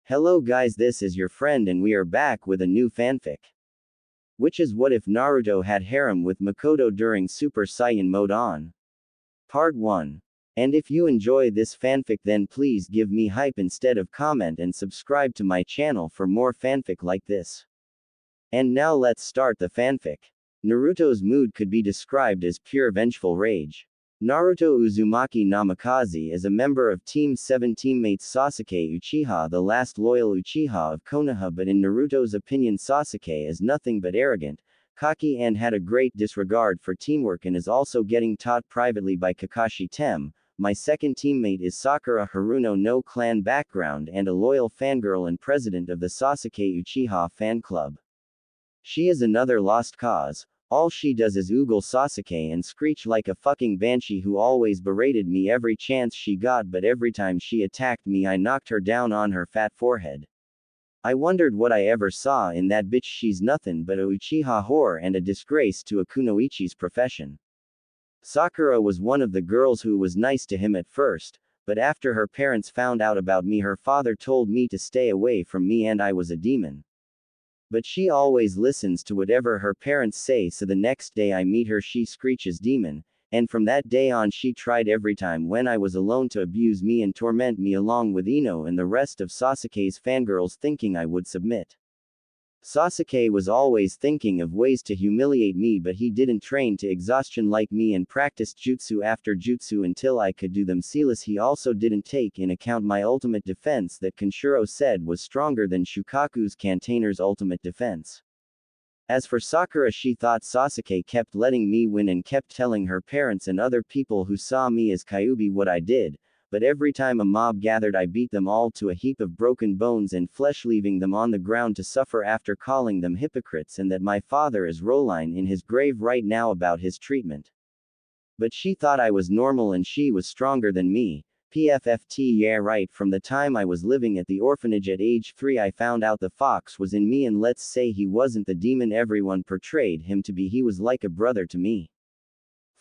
Hello guys, this is your friend and we are back with a new fanfic. Which is what if Naruto had harem with Mikoto during Super Saiyan mode on? Part 1. And if you enjoy this fanfic then please give me hype instead of comment and subscribe to my channel for more fanfic like this. And now let's start the fanfic. Naruto's mood could be described as pure vengeful rage. Naruto Uzumaki Namikaze is a member of Team 7 teammates Sasuke Uchiha, the last loyal Uchiha of Konoha, but in Naruto's opinion Sasuke is nothing but arrogant, cocky and had a great disregard for teamwork and is also getting taught privately by Kakashi Tem. My second teammate is Sakura Haruno, no clan background and a loyal fangirl and president of the Sasuke Uchiha fan club. She is another lost cause. All she does is oogle Sasuke and screech like a fucking banshee who always berated me every chance she got, but every time she attacked me I knocked her down on her fat forehead. I wondered what I ever saw in that bitch. She's nothing but a Uchiha whore and a disgrace to a kunoichi's profession. Sakura was one of the girls who was nice to him at first, but after her parents found out about me her father told me to stay away from me and I was a demon. But she always listens to whatever her parents say, so the next day I meet her she screeches demon, and from that day on she tried every time when I was alone to abuse me and torment me along with Ino and the rest of Sasuke's fangirls, thinking I would submit. Sasuke was always thinking of ways to humiliate me, but he didn't train to exhaustion like me and practiced jutsu after jutsu until I could do them seamless. He also didn't take in account my ultimate defense that Kenshiro said was stronger than Shukaku's Kantainer's ultimate defense. As for Sakura, she thought Sasuke kept letting me win and kept telling her parents and other people who saw me as Kyuubi what I did, but every time a mob gathered I beat them all to a heap of broken bones and flesh, leaving them on the ground to suffer after calling them hypocrites and that my father is rolling in his grave right now about his treatment. But she thought I was normal and she was stronger than me. PFFT, yeah right. From the time I was living at the orphanage at age 3 I found out the fox was in me, and let's say he wasn't the demon everyone portrayed him to be, he was like a brother to me.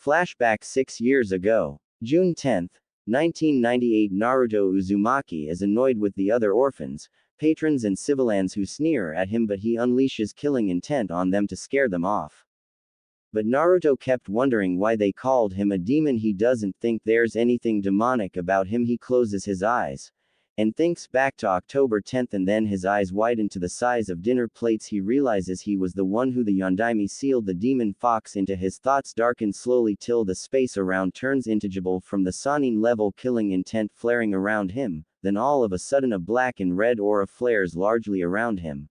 Flashback 6 years ago. June 10th. 1998. Naruto Uzumaki is annoyed with the other orphans, patrons and civilians who sneer at him, but he unleashes killing intent on them to scare them off. But Naruto kept wondering why they called him a demon. He doesn't think there's anything demonic about him. He closes his eyes and thinks back to October 10th, and then his eyes widen to the size of dinner plates. He realizes he was the one who the Yondaime sealed the demon fox into. His thoughts darken slowly till the space around turns intangible from the Sannin level, killing intent flaring around him. Then all of a sudden a black and red aura flares largely around him.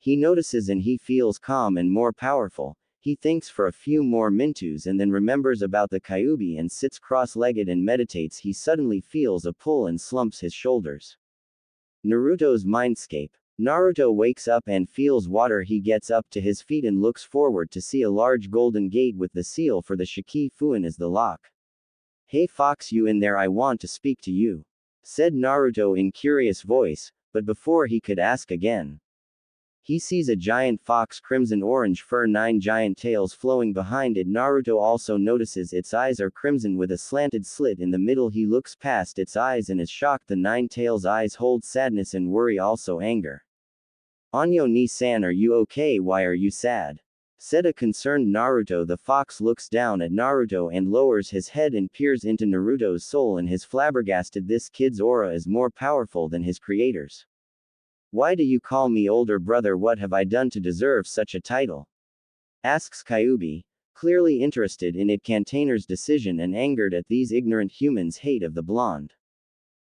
He notices and he feels calm and more powerful. He thinks for a few more minutes and then remembers about the Kyuubi and sits cross-legged and meditates. He suddenly feels a pull and slumps his shoulders. Naruto's mindscape. Naruto wakes up and feels water. He gets up to his feet and looks forward to see a large golden gate with the seal for the Shiki Fuin as the lock. "Hey fox, you in there? I want to speak to you," said Naruto in curious voice, but before he could ask again, he sees a giant fox, crimson-orange fur, 9 giant tails flowing behind it. Naruto also notices its eyes are crimson with a slanted slit in the middle. He looks past its eyes and is shocked. The 9 tails' eyes hold sadness and worry, also anger. "Anyo ni-san, are you okay? Why are you sad?" said a concerned Naruto. The fox looks down at Naruto and lowers his head and peers into Naruto's soul and is flabbergasted. This kid's aura is more powerful than his creator's. "Why do you call me older brother? What have I done to deserve such a title?" asks Kyuubi, clearly interested in it. Kantainer's decision and angered at these ignorant humans' hate of the blonde.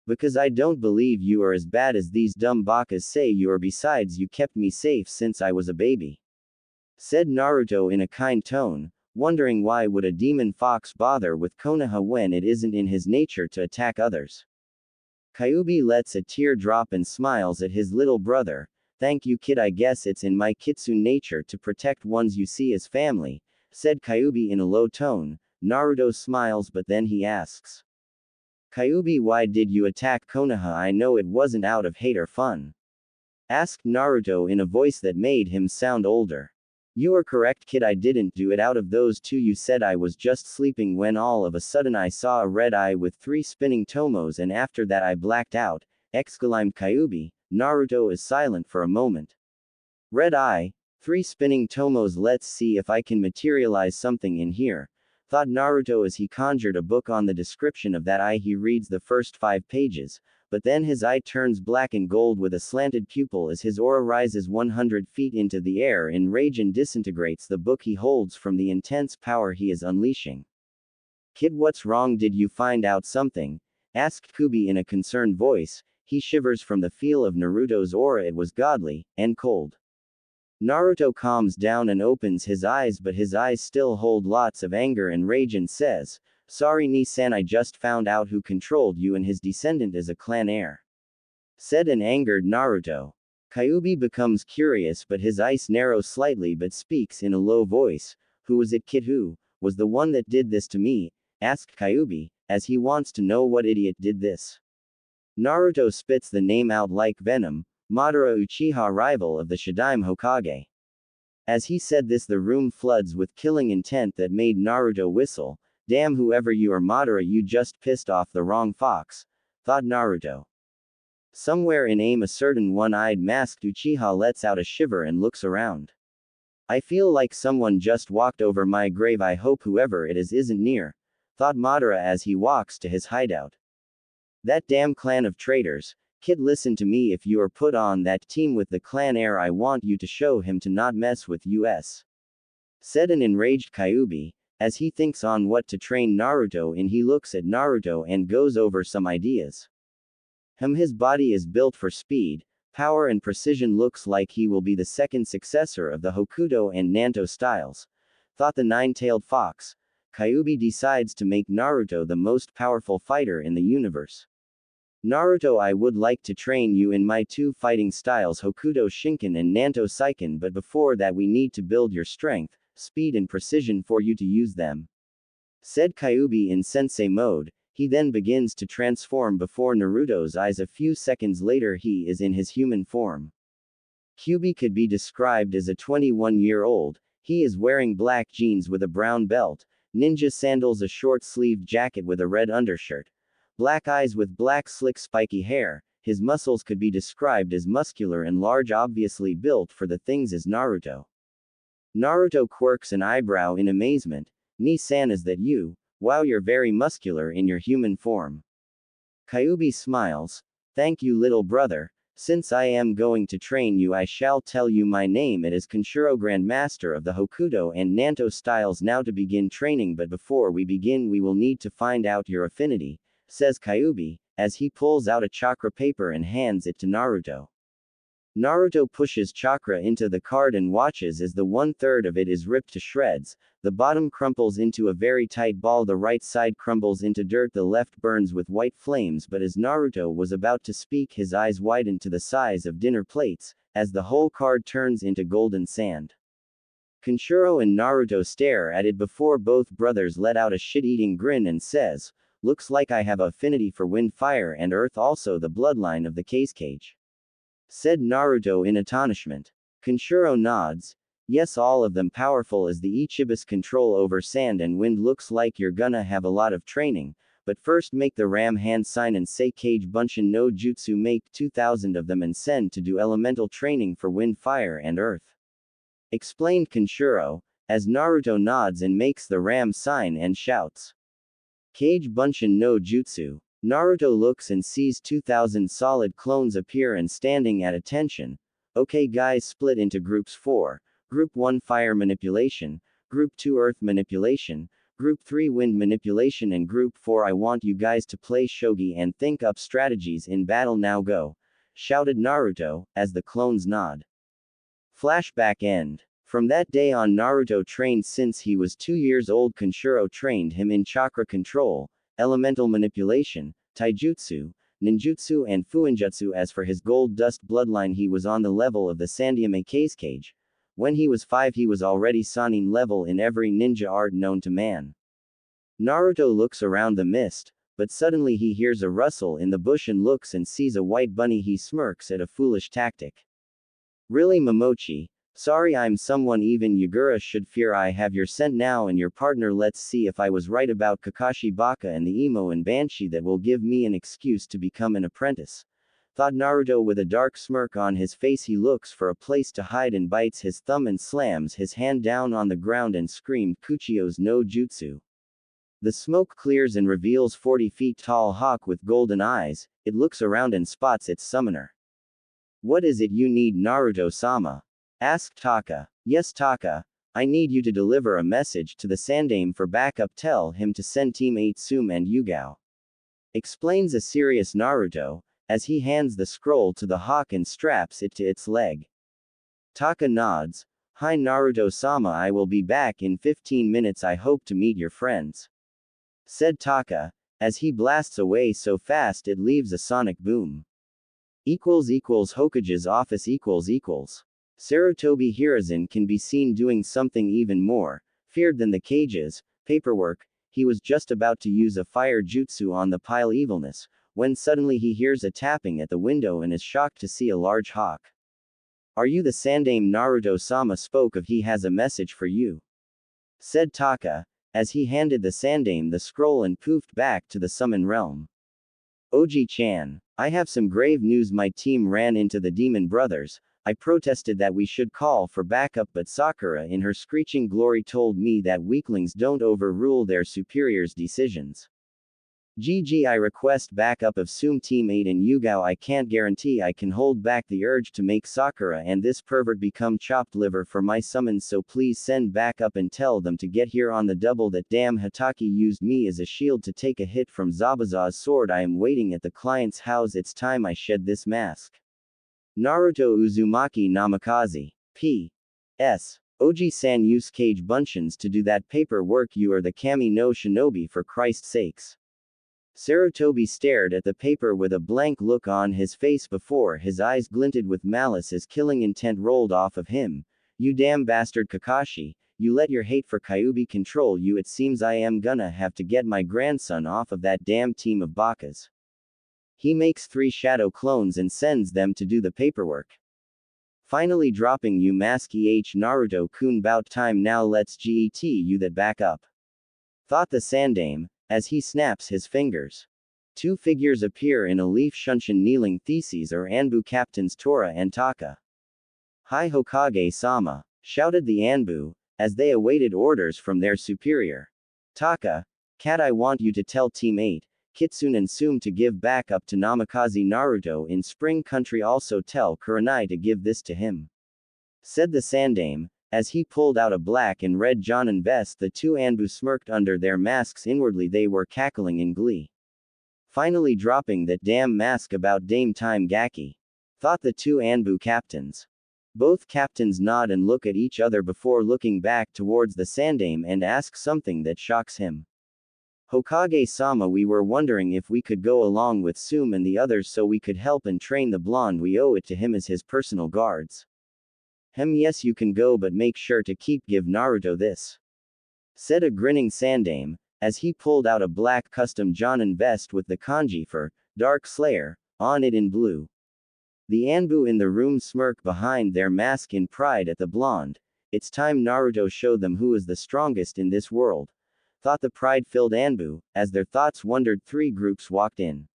"Because I don't believe you are as bad as these dumb bakas say you are. Besides, you kept me safe since I was a baby," said Naruto in a kind tone, wondering why would a demon fox bother with Konoha when it isn't in his nature to attack others. Kyuubi lets a tear drop and smiles at his little brother. "Thank you kid, I guess it's in my kitsune nature to protect ones you see as family," said Kyuubi in a low tone. Naruto smiles, but then he asks, "Kyuubi, why did you attack Konoha? I know it wasn't out of hate or fun," asked Naruto in a voice that made him sound older. "You are correct kid, I didn't do it out of those two you said. I was just sleeping when all of a sudden I saw a red eye with 3 spinning tomos and after that I blacked out," exclaimed Kyuubi, Naruto is silent for a moment. Red eye, 3 spinning tomos. Let's see if I can materialize something in here, thought Naruto as he conjured a book on the description of that eye. He reads the first 5 pages, but then his eye turns black and gold with a slanted pupil as his aura rises 100 feet into the air in rage and disintegrates the book he holds from the intense power he is unleashing. Kid, what's wrong? Did you find out something? Asked Kubi in a concerned voice. He shivers from the feel of Naruto's aura. It was godly, and cold. Naruto calms down and opens his eyes, but his eyes still hold lots of anger and rage, and says, "Sorry Ni-san, I just found out who controlled you, and his descendant is a clan heir," said an angered Naruto. Kyuubi becomes curious, but his eyes narrow slightly but speaks in a low voice. Who was it, kid? Who was the one that did this to me? Asked Kyuubi, as he wants to know what idiot did this. Naruto spits the name out like venom. Madara Uchiha, rival of the Shadaime Hokage. As he said this, the room floods with killing intent that made Naruto whistle. Damn, whoever you are, Madara, you just pissed off the wrong fox, thought Naruto. Somewhere in aim, a certain one-eyed masked Uchiha lets out a shiver and looks around. I feel like someone just walked over my grave. I hope whoever it is isn't near, thought Madara as he walks to his hideout. That damn clan of traitors. Kid, listen to me. If you are put on that team with the clan heir, I want you to show him to not mess with us, said an enraged Kyuubi. As he thinks on what to train Naruto in, he looks at Naruto and goes over some ideas. His body is built for speed, power and precision. Looks like he will be the second successor of the Hokuto and Nanto styles, thought the nine-tailed fox. Kyuubi decides to make Naruto the most powerful fighter in the universe. Naruto, I would like to train you in my 2 fighting styles, Hokuto Shinken and Nanto Saiken, but before that we need to build your strength, speed and precision for you to use them, said Kyuubi in sensei mode. He then begins to transform before Naruto's eyes. A few seconds later he is in his human form. Kyuubi could be described as a 21-year-old. He is wearing black jeans with a brown belt, ninja sandals, a short-sleeved jacket with a red undershirt, black eyes with black slick spiky hair. His muscles could be described as muscular and large, obviously built for the things as Naruto. Naruto quirks an eyebrow in amazement. Ni-san, is that you? Wow, you're very muscular in your human form. Kyuubi smiles. Thank you, little brother. Since I am going to train you, I shall tell you my name. It is Kenshiro, Grandmaster of the Hokuto and Nanto styles. Now to begin training, but before we begin we will need to find out your affinity, says Kyuubi, as he pulls out a chakra paper and hands it to Naruto. Naruto pushes chakra into the card and watches as the 1/3 of it is ripped to shreds. The bottom crumples into a very tight ball, the right side crumbles into dirt, the left burns with white flames. But as Naruto was about to speak, his eyes widen to the size of dinner plates, as the whole card turns into golden sand. Kenshiro and Naruto stare at it before both brothers let out a shit-eating grin and says, "Looks like I have affinity for wind, fire and earth, also the bloodline of the Kazekage," said Naruto in astonishment. Kenshiro nods. Yes, all of them powerful as the Ichibu's control over sand and wind. Looks like you're gonna have a lot of training, but first make the ram hand sign and say Kage Bunshin no Jutsu, make 2,000 of them and send to do elemental training for wind, fire and earth, explained Kenshiro, as Naruto nods and makes the ram sign and shouts, Kage Bunshin no Jutsu. Naruto looks and sees 2,000 solid clones appear and standing at attention. Okay guys, split into groups 4. Group 1 fire manipulation, Group 2 earth manipulation, Group 3 wind manipulation, and Group 4 I want you guys to play shogi and think up strategies in battle. Now go, shouted Naruto, as the clones nod. Flashback end. From that day on, Naruto trained since he was 2 years old. Kenshiro trained him in chakra control, elemental manipulation, taijutsu, ninjutsu and fuinjutsu. As for his gold dust bloodline, he was on the level of the Sandyame Kazekage. When he was 5 he was already Sannin level in every ninja art known to man. Naruto looks around the mist, but suddenly he hears a rustle in the bush and looks and sees a white bunny. He smirks at a foolish tactic. Really, Momochi? Sorry, I'm someone even Yagura should fear. I have your scent now and your partner. Let's see if I was right about Kakashi Baka and the Emo and Banshee. That will give me an excuse to become an apprentice, thought Naruto with a dark smirk on his face. He looks for a place to hide and bites his thumb and slams his hand down on the ground and screamed Kuchio's no jutsu. The smoke clears and reveals 40 feet tall hawk with golden eyes. It looks around and spots its summoner. What is it you need, Naruto-sama? Asked Taka. Yes, Taka. I need you to deliver a message to the Sandame for backup. Tell him to send Team 8 Sum and Yugao. Explains a serious Naruto, as he hands the scroll to the hawk and straps it to its leg. Taka nods. Hi Naruto-sama, I will be back in 15 minutes. I hope to meet your friends. Said Taka, as he blasts away so fast it leaves a sonic boom. Hokage's office Sarutobi Hiruzen can be seen doing something even more feared than the cages, paperwork. He was just about to use a fire jutsu on the pile evilness, when suddenly he hears a tapping at the window and is shocked to see a large hawk. Are you the Sandame Naruto-sama spoke of? He has a message for you. Said Taka, as he handed the Sandame the scroll and poofed back to the summon realm. Oji-chan, I have some grave news. My team ran into the Demon Brothers. I protested that we should call for backup, but Sakura in her screeching glory told me that weaklings don't overrule their superiors' decisions. GG, I request backup of Sum Team 8 and Yugao. I can't guarantee I can hold back the urge to make Sakura and this pervert become chopped liver for my summons, so please send backup and tell them to get here on the double. That damn Hataki used me as a shield to take a hit from Zabuza's sword. I am waiting at the client's house. It's time I shed this mask. Naruto Uzumaki Namikaze. P.S. Oji-san, use Cage Bunshins to do that paperwork. You are the Kami no Shinobi, for Christ's sakes. Sarutobi stared at the paper with a blank look on his face before his eyes glinted with malice as killing intent rolled off of him. You damn bastard Kakashi, you let your hate for Kyuubi control you. It seems I am gonna have to get my grandson off of that damn team of bakas. He makes 3 shadow clones and sends them to do the paperwork. Finally dropping you mask. Naruto-kun, bout time now. Let's get you that back up. Thought the Sandame, as he snaps his fingers. 2 figures appear in a leaf shunshin kneeling. Theses are Anbu captains Tora and Taka. Hi Hokage-sama, shouted the Anbu, as they awaited orders from their superior. Taka, cat, I want you to tell Team 8, Kitsune and Sum to give backup to Namikaze Naruto in Spring Country. Also tell Kurenai to give this to him. Said the Sandame, as he pulled out a black and red Jonin vest. The 2 Anbu smirked under their masks. Inwardly they were cackling in glee. Finally dropping that damn mask about Dame Time Gaki. Thought the 2 Anbu captains. Both captains nod and look at each other before looking back towards the Sandame and ask something that shocks him. Hokage-sama, we were wondering if we could go along with Sum and the others so we could help and train the blonde. We owe it to him as his personal guards. Yes, you can go, but make sure to give Naruto this. Said a grinning Sandame, as he pulled out a black custom Jonin vest with the kanji for Dark Slayer on it in blue. The Anbu in the room smirk behind their mask in pride at the blonde. It's time Naruto showed them who is the strongest in this world. Thought the pride-filled Anbu, as their thoughts wandered. 3 groups walked in.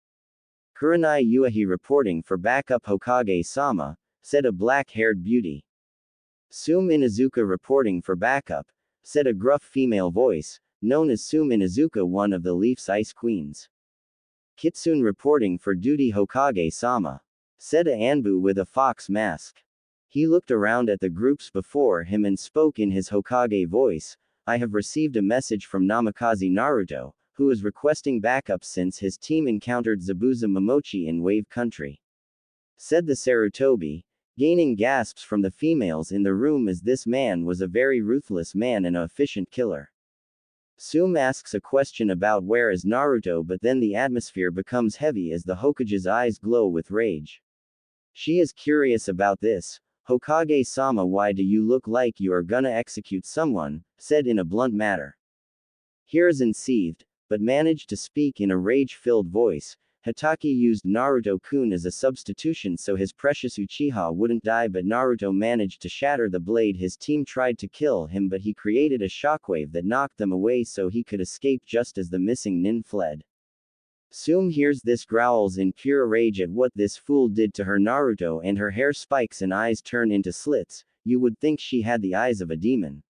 Kurenai Yuahi reporting for backup. Hokage-sama, said a black-haired beauty. Sum Inuzuka reporting for backup, said a gruff female voice, known as Sum Inuzuka, one of the Leaf's Ice Queens. Kitsune reporting for duty. Hokage-sama, said a Anbu with a fox mask. He looked around at the groups before him and spoke in his Hokage voice. I have received a message from Namikaze Naruto, who is requesting backup since his team encountered Zabuza Momochi in Wave Country. Said the Sarutobi, gaining gasps from the females in the room, as this man was a very ruthless man and an efficient killer. Sum asks a question about where is Naruto, but then the atmosphere becomes heavy as the Hokage's eyes glow with rage. She is curious about this. Hokage-sama, why do you look like you are gonna execute someone? Said in a blunt manner. Hiruzen seethed, but managed to speak in a rage-filled voice. Hatake used Naruto-kun as a substitution so his precious Uchiha wouldn't die, but Naruto managed to shatter the blade. His team tried to kill him, but he created a shockwave that knocked them away so he could escape just as the missing nin fled. Sume hears this, growls in pure rage at what this fool did to her Naruto, and her hair spikes and eyes turn into slits. You would think she had the eyes of a demon.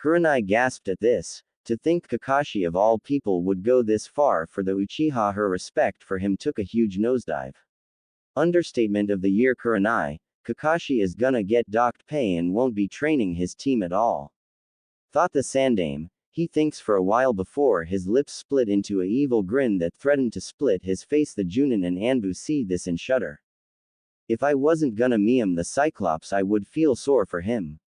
Kurenai gasped at this. To think Kakashi of all people would go this far for the Uchiha. Her respect for him took a huge nosedive. Understatement of the year. Kurenai, Kakashi is gonna get docked pay and won't be training his team at all. Thought the Sandame. He thinks for a while before his lips split into a evil grin that threatened to split his face. The Chunin and Anbu see this and shudder. If I wasn't gonna meme the Cyclops, I would feel sore for him.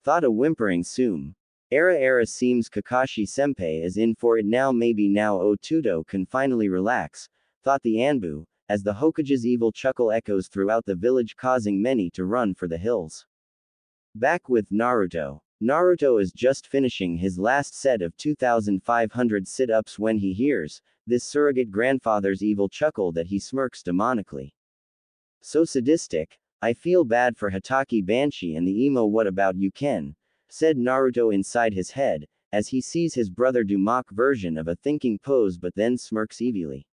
Thought a whimpering Sume. Era seems Kakashi Senpai is in for it now. Maybe now Otudo can finally relax, thought the Anbu, as the Hokage's evil chuckle echoes throughout the village, causing many to run for the hills. Back with Naruto. Naruto is just finishing his last set of 2,500 sit-ups when he hears this surrogate grandfather's evil chuckle that he smirks demonically. So sadistic, I feel bad for Hatake Banshee and the emo. What about you, Ken? Said Naruto inside his head, as he sees his brother do mock version of a thinking pose but then smirks evilly.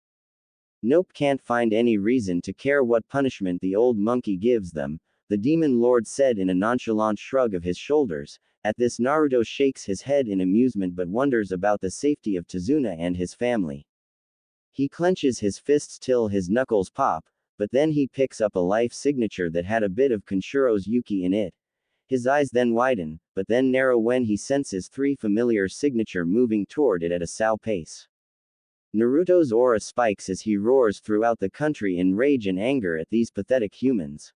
Nope, can't find any reason to care what punishment the old monkey gives them, the demon lord said in a nonchalant shrug of his shoulders. At this, Naruto shakes his head in amusement but wonders about the safety of Tazuna and his family. He clenches his fists till his knuckles pop, but then he picks up a life signature that had a bit of Kenshiro's Yuki in it. His eyes then widen, but then narrow when he senses three familiar signature moving toward it at a sow pace. Naruto's aura spikes as he roars throughout the country in rage and anger at these pathetic humans.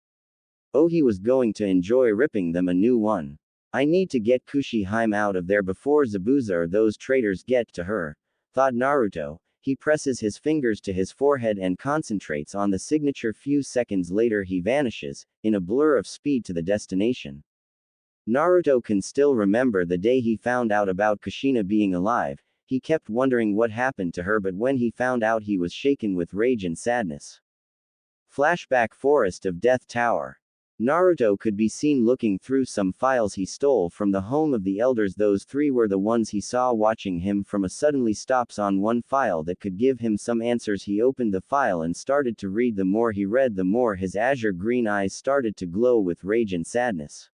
Oh, he was going to enjoy ripping them a new one. I need to get Kushihime out of there before Zabuza or those traitors get to her, thought Naruto. He presses his fingers to his forehead and concentrates on the signature. Few seconds later he vanishes, in a blur of speed to the destination. Naruto can still remember the day he found out about Kushina being alive. He kept wondering what happened to her, but when he found out he was shaken with rage and sadness. Flashback. Forest of Death Tower. Naruto could be seen looking through some files he stole from the home of the elders. Those three were the ones he saw watching him from a suddenly stops on one file that could give him some answers. He opened the file and started to read. The more he read, the more his azure green eyes started to glow with rage and sadness.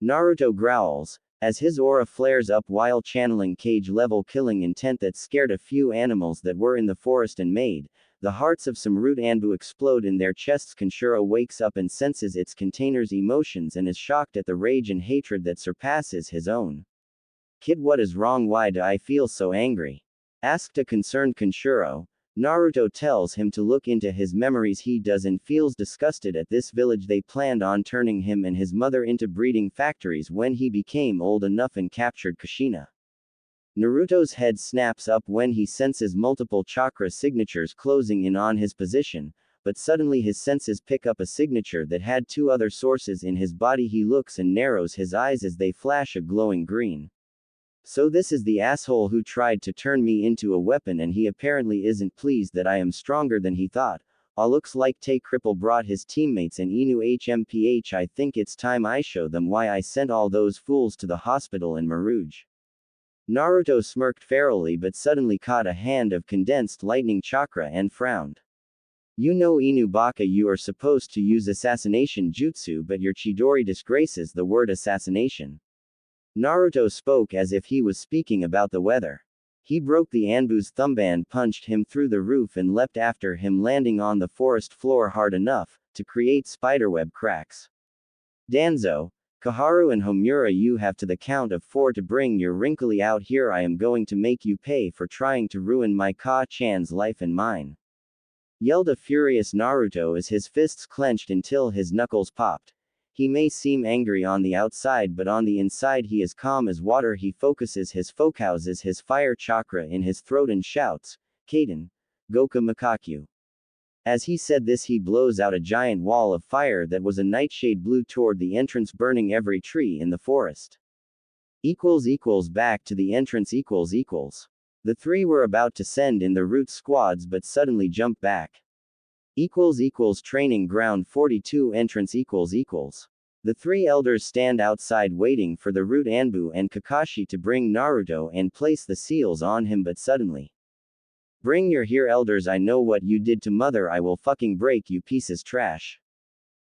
Naruto growls, as his aura flares up while channeling cage-level killing intent that scared a few animals that were in the forest and made the hearts of some rude Anbu explode in their chests. Kenshiro wakes up and senses its container's emotions and is shocked at the rage and hatred that surpasses his own. Kid, what is wrong? Why do I feel so angry? Asked a concerned Kenshiro. Naruto tells him to look into his memories. He does and feels disgusted at this village. They planned on turning him and his mother into breeding factories when he became old enough and captured Kushina. Naruto's head snaps up when he senses multiple chakra signatures closing in on his position, but suddenly his senses pick up a signature that had two other sources in his body. He looks and narrows his eyes as they flash a glowing green. So this is the asshole who tried to turn me into a weapon, and he apparently isn't pleased that I am stronger than he thought. Looks like Tay Cripple brought his teammates and Inu HMPH. I think it's time I show them why I sent all those fools to the hospital in Maruge. Naruto smirked ferally but suddenly caught a hand of condensed lightning chakra and frowned. You know, Inu Baka, you are supposed to use assassination jutsu, but your Chidori disgraces the word assassination. Naruto spoke as if he was speaking about the weather. He broke the Anbu's thumband, punched him through the roof and leapt after him, landing on the forest floor hard enough to create spiderweb cracks. Danzo, Kaharu and Homura, you have to the count of 4 to bring your wrinkly out here. I am going to make you pay for trying to ruin my Ka-chan's life and mine. Yelled a furious Naruto as his fists clenched until his knuckles popped. He may seem angry on the outside, but on the inside he is calm as water. He focuses his fire chakra in his throat and shouts, Kaden, Goku Makaku. As he said this, he blows out a giant wall of fire that was a nightshade blue toward the entrance, burning every tree in the forest. Back to the entrance. The three were about to send in the root squads but suddenly jump back. Training ground 42 entrance. The three elders stand outside waiting for the root Anbu and Kakashi to bring Naruto and place the seals on him, but suddenly Bring your here elders, I know what you did to mother, I will fucking break you pieces trash.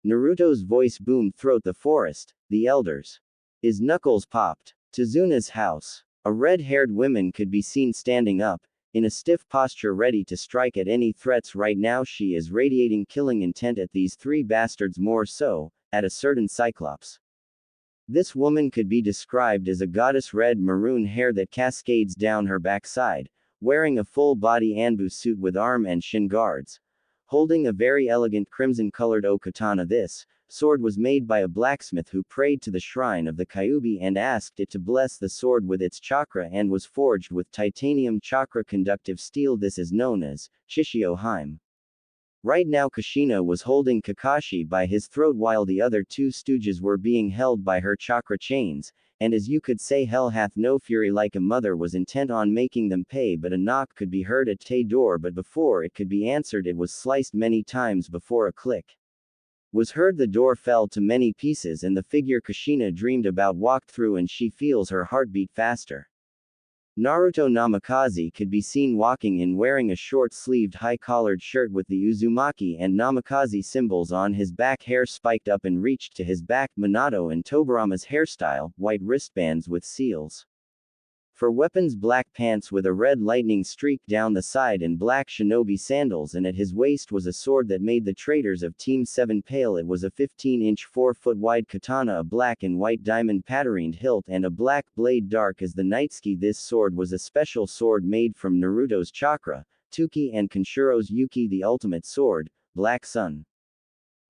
Naruto's voice boomed throughout the forest. The elders. His knuckles popped. Tezuna's house. A red-haired woman could be seen standing up, in a stiff posture ready to strike at any threats right now. She is radiating killing intent at these three bastards, more so, at a certain Cyclops. This woman could be described as a goddess, red-maroon hair that cascades down her backside, wearing a full-body Anbu suit with arm and shin guards, holding a very elegant crimson-colored O-katana. This sword was made by a blacksmith who prayed to the shrine of the Kyuubi and asked it to bless the sword with its chakra, and was forged with titanium chakra-conductive steel. This is known as Shishio Harem. Right now Kushina was holding Kakashi by his throat while the other two stooges were being held by her chakra chains, and as you could say, hell hath no fury, like a mother was intent on making them pay. But a knock could be heard at the door, but before it could be answered it was sliced many times before a click was heard. The door fell to many pieces and the figure Kushina dreamed about walked through, and she feels her heartbeat faster. Naruto Namikaze could be seen walking in, wearing a short-sleeved high-collared shirt with the Uzumaki and Namikaze symbols on his back, hair spiked up and reached to his back. Minato and Tobirama's hairstyle, white wristbands with seals. For weapons, black pants with a red lightning streak down the side and black shinobi sandals, and at his waist was a sword that made the traitors of Team 7 pale. It was a 15-inch 4-foot-wide katana, a black and white diamond patterned hilt and a black blade dark as the nightski. This sword was a special sword made from Naruto's chakra, Tuki, and Kenshiro's Yuki, the ultimate sword, Black Sun.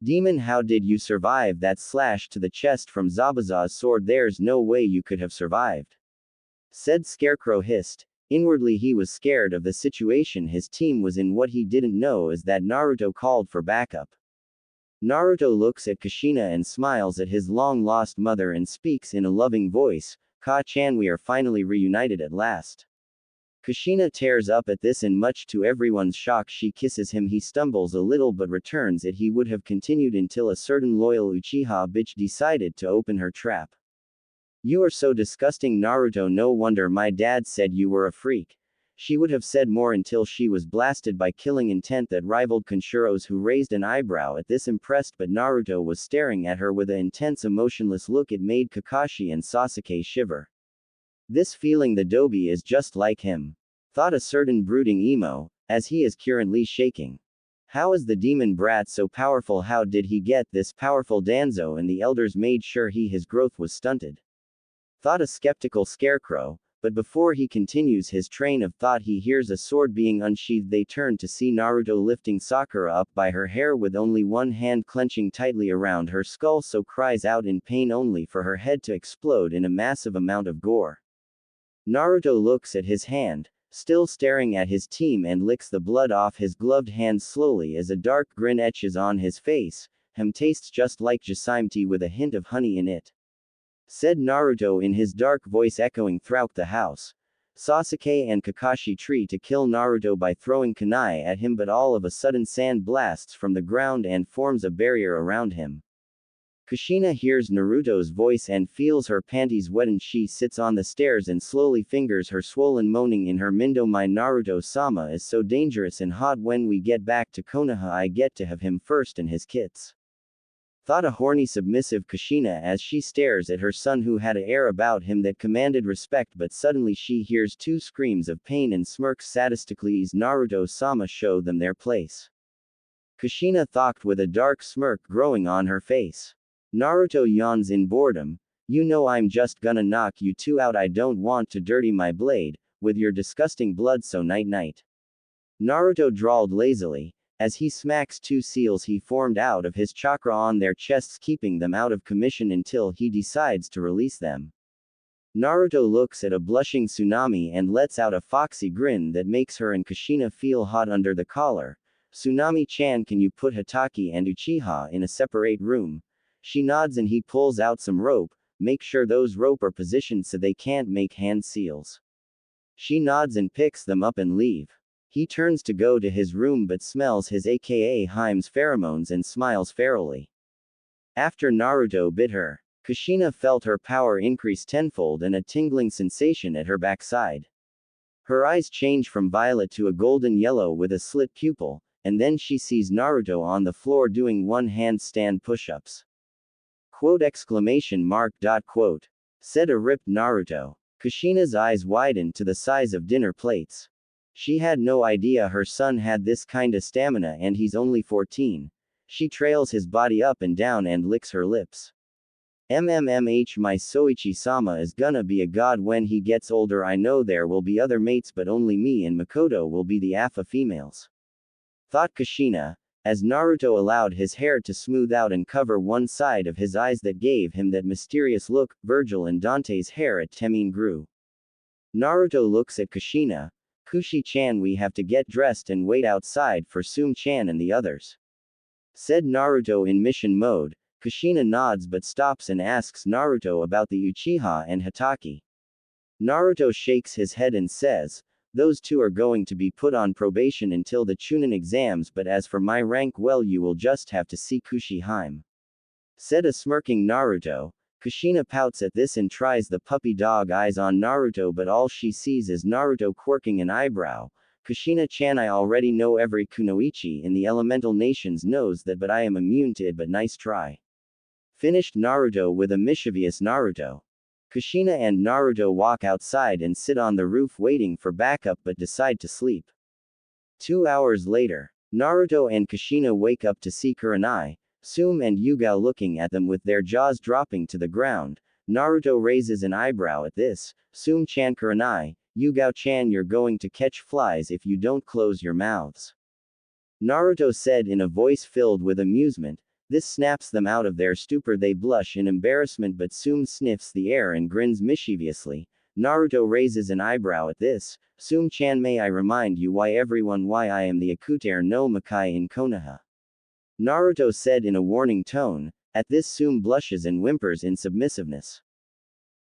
Demon, how did you survive that slash to the chest from Zabuza's sword? There's no way you could have survived, said Scarecrow hissed. Inwardly he was scared of the situation his team was in. What he didn't know is that Naruto called for backup. Naruto looks at Kushina and smiles at his long-lost mother and speaks in a loving voice, "Ka-chan, we are finally reunited at last." Kushina tears up at this, and much to everyone's shock she kisses him. He stumbles a little but returns it. He would have continued until a certain loyal Uchiha bitch decided to open her trap. "You are so disgusting, Naruto, no wonder my dad said you were a freak." She would have said more until she was blasted by killing intent that rivaled Kenshiro's, who raised an eyebrow at this, impressed, but Naruto was staring at her with an intense emotionless look. It made Kakashi and Sasuke shiver. This feeling, the Dobi is just like him, thought a certain brooding emo, as he is currently shaking. How is the demon brat so powerful? How did he get this powerful? Danzo and the elders made sure his growth was stunted, thought a skeptical Scarecrow, but before he continues his train of thought he hears a sword being unsheathed. They turn to see Naruto lifting Sakura up by her hair with only one hand clenching tightly around her skull, so cries out in pain only for her head to explode in a massive amount of gore. Naruto looks at his hand, still staring at his team, and licks the blood off his gloved hand slowly as a dark grin etches on his face. Tastes just like Jasime tea with a hint of honey in it, said Naruto in his dark voice, echoing throughout the house. Sasuke and Kakashi try to kill Naruto by throwing kunai at him, but all of a sudden sand blasts from the ground and forms a barrier around him. Kushina hears Naruto's voice and feels her panties wet, and she sits on the stairs and slowly fingers her swollen, moaning in her mindo, "My Naruto-sama is so dangerous and hot. When we get back to Konoha I get to have him first and his kits," thought a horny, submissive Kushina as she stares at her son, who had an air about him that commanded respect. But suddenly she hears two screams of pain and smirks sadistically. "Is Naruto-sama, show them their place," Kushina thought with a dark smirk growing on her face. Naruto yawns in boredom. "You know I'm just gonna knock you two out. I don't want to dirty my blade with your disgusting blood, so night night," Naruto drawled lazily, as he smacks two seals he formed out of his chakra on their chests, keeping them out of commission until he decides to release them. Naruto looks at a blushing Tsunami and lets out a foxy grin that makes her and Kushina feel hot under the collar. "Tsunami-chan, can you put Hatake and Uchiha in a separate room?" She nods and he pulls out some rope. "Make sure those rope are positioned so they can't make hand seals." She nods and picks them up and leave. He turns to go to his room but smells his aka Haim's pheromones and smiles ferally. After Naruto bit her, Kushina felt her power increase tenfold and a tingling sensation at her backside. Her eyes change from violet to a golden yellow with a slit pupil, and then she sees Naruto on the floor doing one-handstand push-ups. Quote exclamation mark dot quote. Said a ripped Naruto. Kushina's eyes widened to the size of dinner plates. She had no idea her son had this kinda stamina and he's only 14. She trails his body up and down and licks her lips. MMMH my Soichi-sama is gonna be a god when he gets older. I know there will be other mates but only me and Mikoto will be the alpha females. Thought Kushina, as Naruto allowed his hair to smooth out and cover one side of his eyes that gave him that mysterious look. Virgil and Dante's hair at Temin grew. Naruto looks at Kushina. Kushi-chan, we have to get dressed and wait outside for Sum-chan and the others. Said Naruto in mission mode. Kushina nods but stops and asks Naruto about the Uchiha and Hatake. Naruto shakes his head and says, those two are going to be put on probation until the Chunin exams, but as for my rank, well, you will just have to see Kushi-hime. Said a smirking Naruto. Kushina pouts at this and tries the puppy dog eyes on Naruto, but all she sees is Naruto quirking an eyebrow. Kushina-chan, I already know every kunoichi in the elemental nations knows that, but I am immune to it, but nice try. Finished Naruto with a mischievous Naruto. Kushina and Naruto walk outside and sit on the roof waiting for backup but decide to sleep. 2 hours later, Naruto and Kushina wake up to see Kurenai, Sum and Yugao looking at them with their jaws dropping to the ground. Naruto raises an eyebrow at this. Sum-chan, Kurenai, Yugao-chan, you're going to catch flies if you don't close your mouths. Naruto said in a voice filled with amusement. This snaps them out of their stupor. They blush in embarrassment, but Sum sniffs the air and grins mischievously. Naruto raises an eyebrow at this. Sum-chan, may I remind you why I am the Akutare no Makai in Konoha? Naruto said in a warning tone. At this, Sum blushes and whimpers in submissiveness.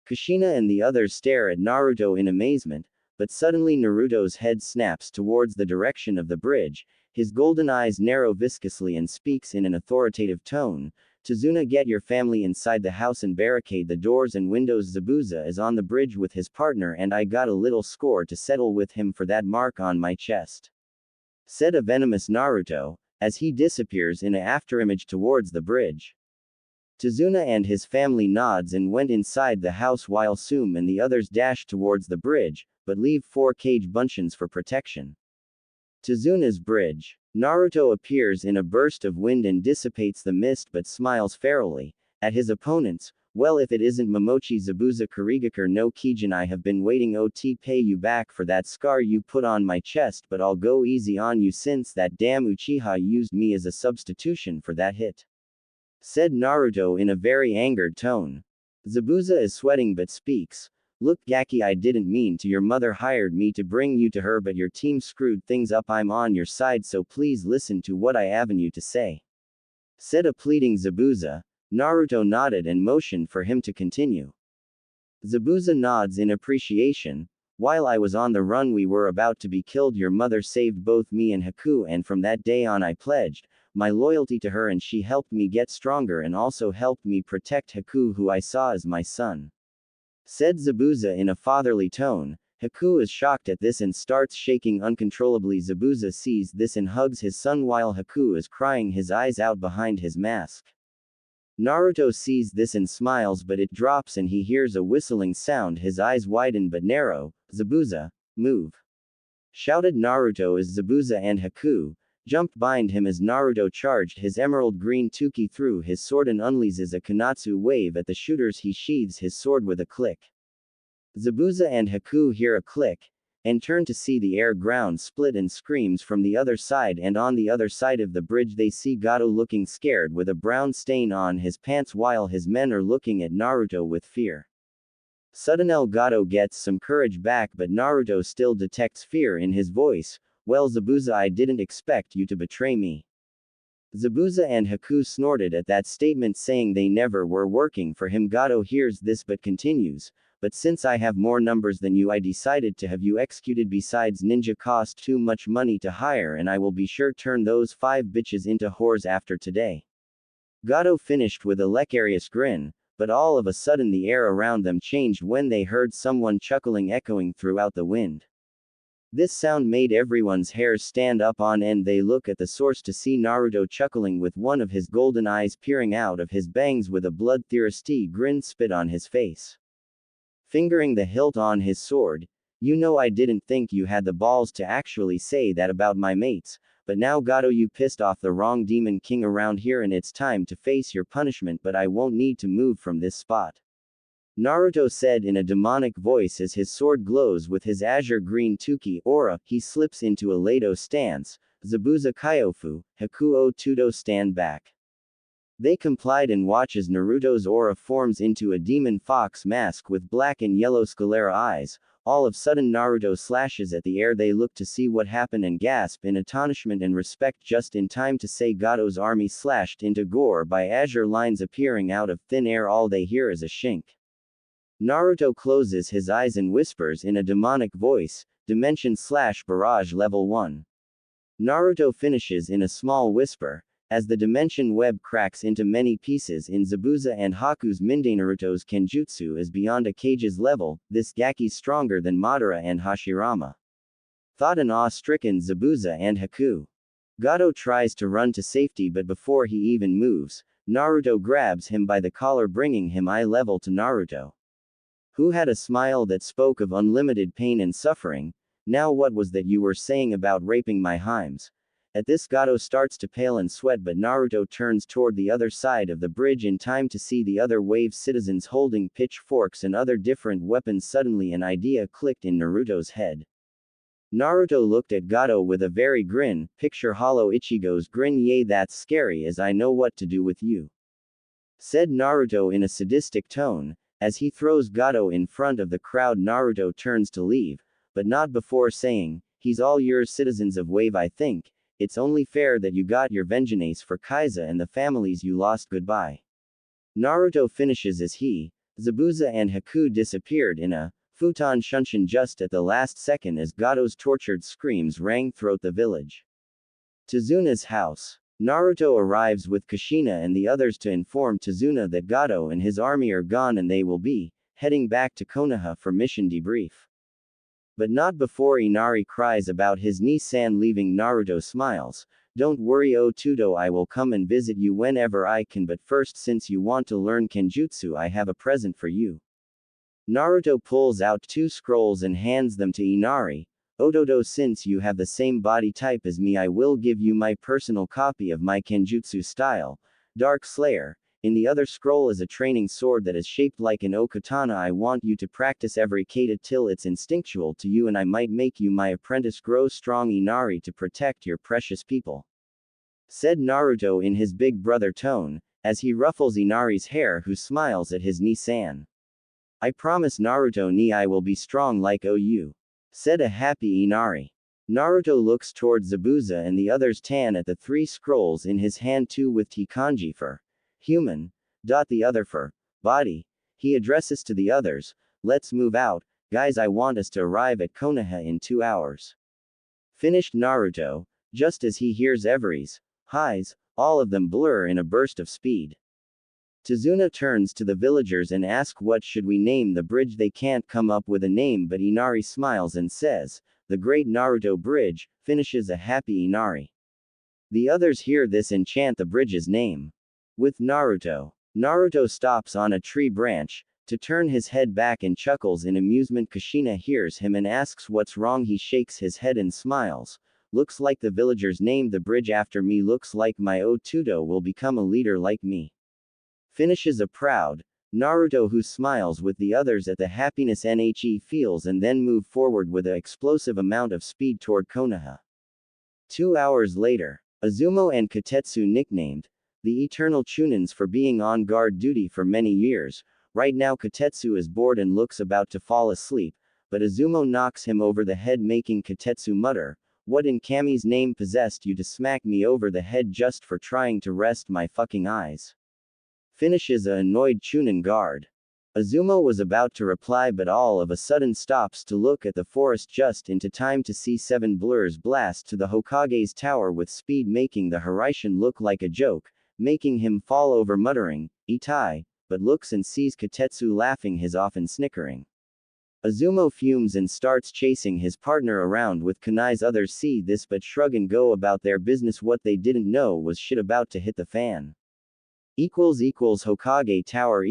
Kushina and the others stare at Naruto in amazement, but suddenly Naruto's head snaps towards the direction of the bridge. His golden eyes narrow viscously and speaks in an authoritative tone. Tazuna, get your family inside the house and barricade the doors and windows. Zabuza is on the bridge with his partner and I got a little score to settle with him for that mark on my chest. Said a venomous Naruto, as he disappears in an afterimage towards the bridge. Tazuna and his family nods and went inside the house while Sum and the others dash towards the bridge, but leave 4 cage buncheons for protection. Tazuna's bridge. Naruto appears in a burst of wind and dissipates the mist but smiles ferally at his opponents. Well, if it isn't Momochi Zabuza Kurigakure no Kijin, I have been waiting to pay you back for that scar you put on my chest, but I'll go easy on you since that damn Uchiha used me as a substitution for that hit. Said Naruto in a very angered tone. Zabuza is sweating but speaks. Look, Gaki, I didn't mean to. Your mother hired me to bring you to her, but your team screwed things up. I'm on your side, so please listen to what I have you to say. Said a pleading Zabuza. Naruto nodded and motioned for him to continue. Zabuza nods in appreciation. While I was on the run, we were about to be killed. Your mother saved both me and Haku, and from that day on I pledged my loyalty to her, and she helped me get stronger and also helped me protect Haku, who I saw as my son. Said Zabuza in a fatherly tone. Haku is shocked at this and starts shaking uncontrollably. Zabuza sees this and hugs his son while Haku is crying his eyes out behind his mask. Naruto sees this and smiles, but it drops and he hears a whistling sound. His eyes widen but narrow. Zabuza, move! Shouted Naruto as Zabuza and Haku jumped behind him as Naruto charged his emerald green Tuki through his sword and unleashes a Konatsu wave at the shooters. He sheathes his sword with a click. Zabuza and Haku hear a click, and turn to see the air ground split and screams from the other side, and on the other side of the bridge they see Gato looking scared with a brown stain on his pants while his men are looking at Naruto with fear. Suddenly Gato gets some courage back, but Naruto still detects fear in his voice. Well, Zabuza, I didn't expect you to betray me. Zabuza and Haku snorted at that statement, saying they never were working for him. Gato hears this but continues. But since I have more numbers than you, I decided to have you executed. Besides, ninja cost too much money to hire, and I will be sure turn those 5 bitches into whores after today. Gato finished with a lecarious grin, but all of a sudden the air around them changed when they heard someone chuckling echoing throughout the wind. This sound made everyone's hairs stand up on end. They look at the source to see Naruto chuckling with one of his golden eyes peering out of his bangs with a bloodthirsty grin spit on his face. Fingering the hilt on his sword, "You know I didn't think you had the balls to actually say that about my mates, but now Gato you pissed off the wrong demon king around here and it's time to face your punishment, but I won't need to move from this spot," Naruto said in a demonic voice as his sword glows with his azure green Tuki aura. He slips into a Lado stance, Zabuza Kyofu, Hakuo Tudo stand back. They complied and watch as Naruto's aura forms into a demon fox mask with black and yellow sclera eyes. All of sudden Naruto slashes at the air. They look to see what happened and gasp in astonishment and respect just in time to say Gato's army slashed into gore by azure lines appearing out of thin air. All they hear is a shink. Naruto closes his eyes and whispers in a demonic voice, Dimension/Barrage Level 1. Naruto finishes in a small whisper, as the dimension web cracks into many pieces in Zabuza and Haku's Minde. Naruto's Kenjutsu is beyond a Kage's level. This Gaki's stronger than Madara and Hashirama, thought an awe-stricken Zabuza and Haku. Gato tries to run to safety, but before he even moves, Naruto grabs him by the collar, bringing him eye level to Naruto, who had a smile that spoke of unlimited pain and suffering. "Now what was that you were saying about raping my Himes?" At this Gato starts to pale and sweat, but Naruto turns toward the other side of the bridge in time to see the other wave citizens holding pitchforks and other different weapons. Suddenly an idea clicked in Naruto's head. Naruto looked at Gato with a very grin, picture Hollow Ichigo's grin. "Yay, that's scary, as I know what to do with you," said Naruto in a sadistic tone. As he throws Gato in front of the crowd, Naruto turns to leave, but not before saying, "He's all yours, citizens of Wave. I think it's only fair that you got your vengeance for Kaiza and the families you lost. Goodbye." Naruto finishes as he, Zabuza and Haku disappeared in a futon shunshin just at the last second as Gato's tortured screams rang throughout the village. Tazuna's house. Naruto arrives with Kushina and the others to inform Tazuna that Gato and his army are gone and they will be heading back to Konoha for mission debrief. But not before Inari cries about his niece-san leaving. Naruto smiles. "Don't worry, Tudo, I will come and visit you whenever I can, but first, since you want to learn Kenjutsu, I have a present for you." Naruto pulls out 2 scrolls and hands them to Inari. "Ototo, since you have the same body type as me, I will give you my personal copy of my Kenjutsu style, Dark Slayer. In the other scroll is a training sword that is shaped like an okatana. I want you to practice every kata till it's instinctual to you, and I might make you my apprentice. Grow strong, Inari, to protect your precious people," said Naruto in his big brother tone, as he ruffles Inari's hair, who smiles at his niece-san. "I promise, Naruto ni, I will be strong like you," said a happy Inari. Naruto looks towards Zabuza and the others, tan at the 3 scrolls in his hand, 2 with T kanji for human, the other for body. He addresses to the others, "Let's move out, guys. I want us to arrive at Konoha in 2 hours. Finished Naruto, just as he hears Every's highs, all of them blur in a burst of speed. Tazuna turns to the villagers and asks, "What should we name the bridge?" They can't come up with a name, but Inari smiles and says, "The Great Naruto Bridge," finishes a happy Inari. The others hear this and chant the bridge's name with Naruto. Naruto stops on a tree branch to turn his head back and chuckles in amusement. Kushina hears him and asks what's wrong. He shakes his head and smiles. "Looks like the villagers named the bridge after me. Looks like my Otudo will become a leader like me," finishes a proud Naruto, who smiles with the others at the happiness he feels and then move forward with an explosive amount of speed toward Konoha. 2 hours later, Azumo and Kotetsu, nicknamed the Eternal Chunins for being on guard duty for many years. Right now Kotetsu is bored and looks about to fall asleep, but Azumo knocks him over the head, making Kotetsu mutter, "What in Kami's name possessed you to smack me over the head just for trying to rest my fucking eyes?" finishes a annoyed Chunin guard. Azumo was about to reply, but all of a sudden stops to look at the forest just into time to see 7 blurs blast to the Hokage's tower with speed, making the Hiraishin look like a joke, making him fall over muttering, "Itai," but looks and sees Kotetsu laughing his off and snickering. Azumo fumes and starts chasing his partner around with kunais. Others see this but shrug and go about their business. What they didn't know was shit about to hit the fan. Hokage Tower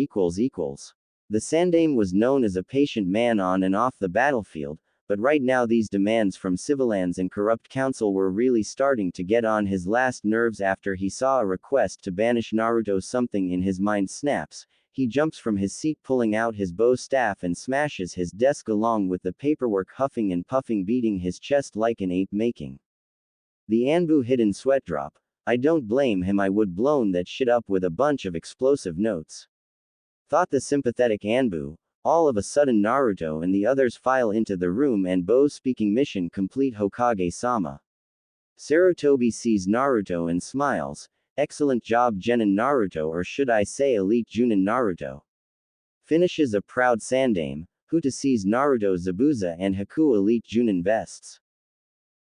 The Sandaime was known as a patient man on and off the battlefield, but right now these demands from civilians and corrupt council were really starting to get on his last nerves. After he saw a request to banish Naruto, something in his mind snaps. He jumps from his seat, pulling out his bow staff and smashes his desk along with the paperwork, huffing and puffing, beating his chest like an ape, making the Anbu hidden sweat drop. I don't blame him, I would blown that shit up with a bunch of explosive notes. Thought the sympathetic Anbu. All of a sudden Naruto and the others file into the room and bow speaking, mission complete Hokage-sama. Sarutobi sees Naruto and smiles. Excellent job Genin Naruto, or should I say elite Junin Naruto. Finishes a proud Sandaime. Huta sees Naruto Zabuza and Haku elite Junin vests.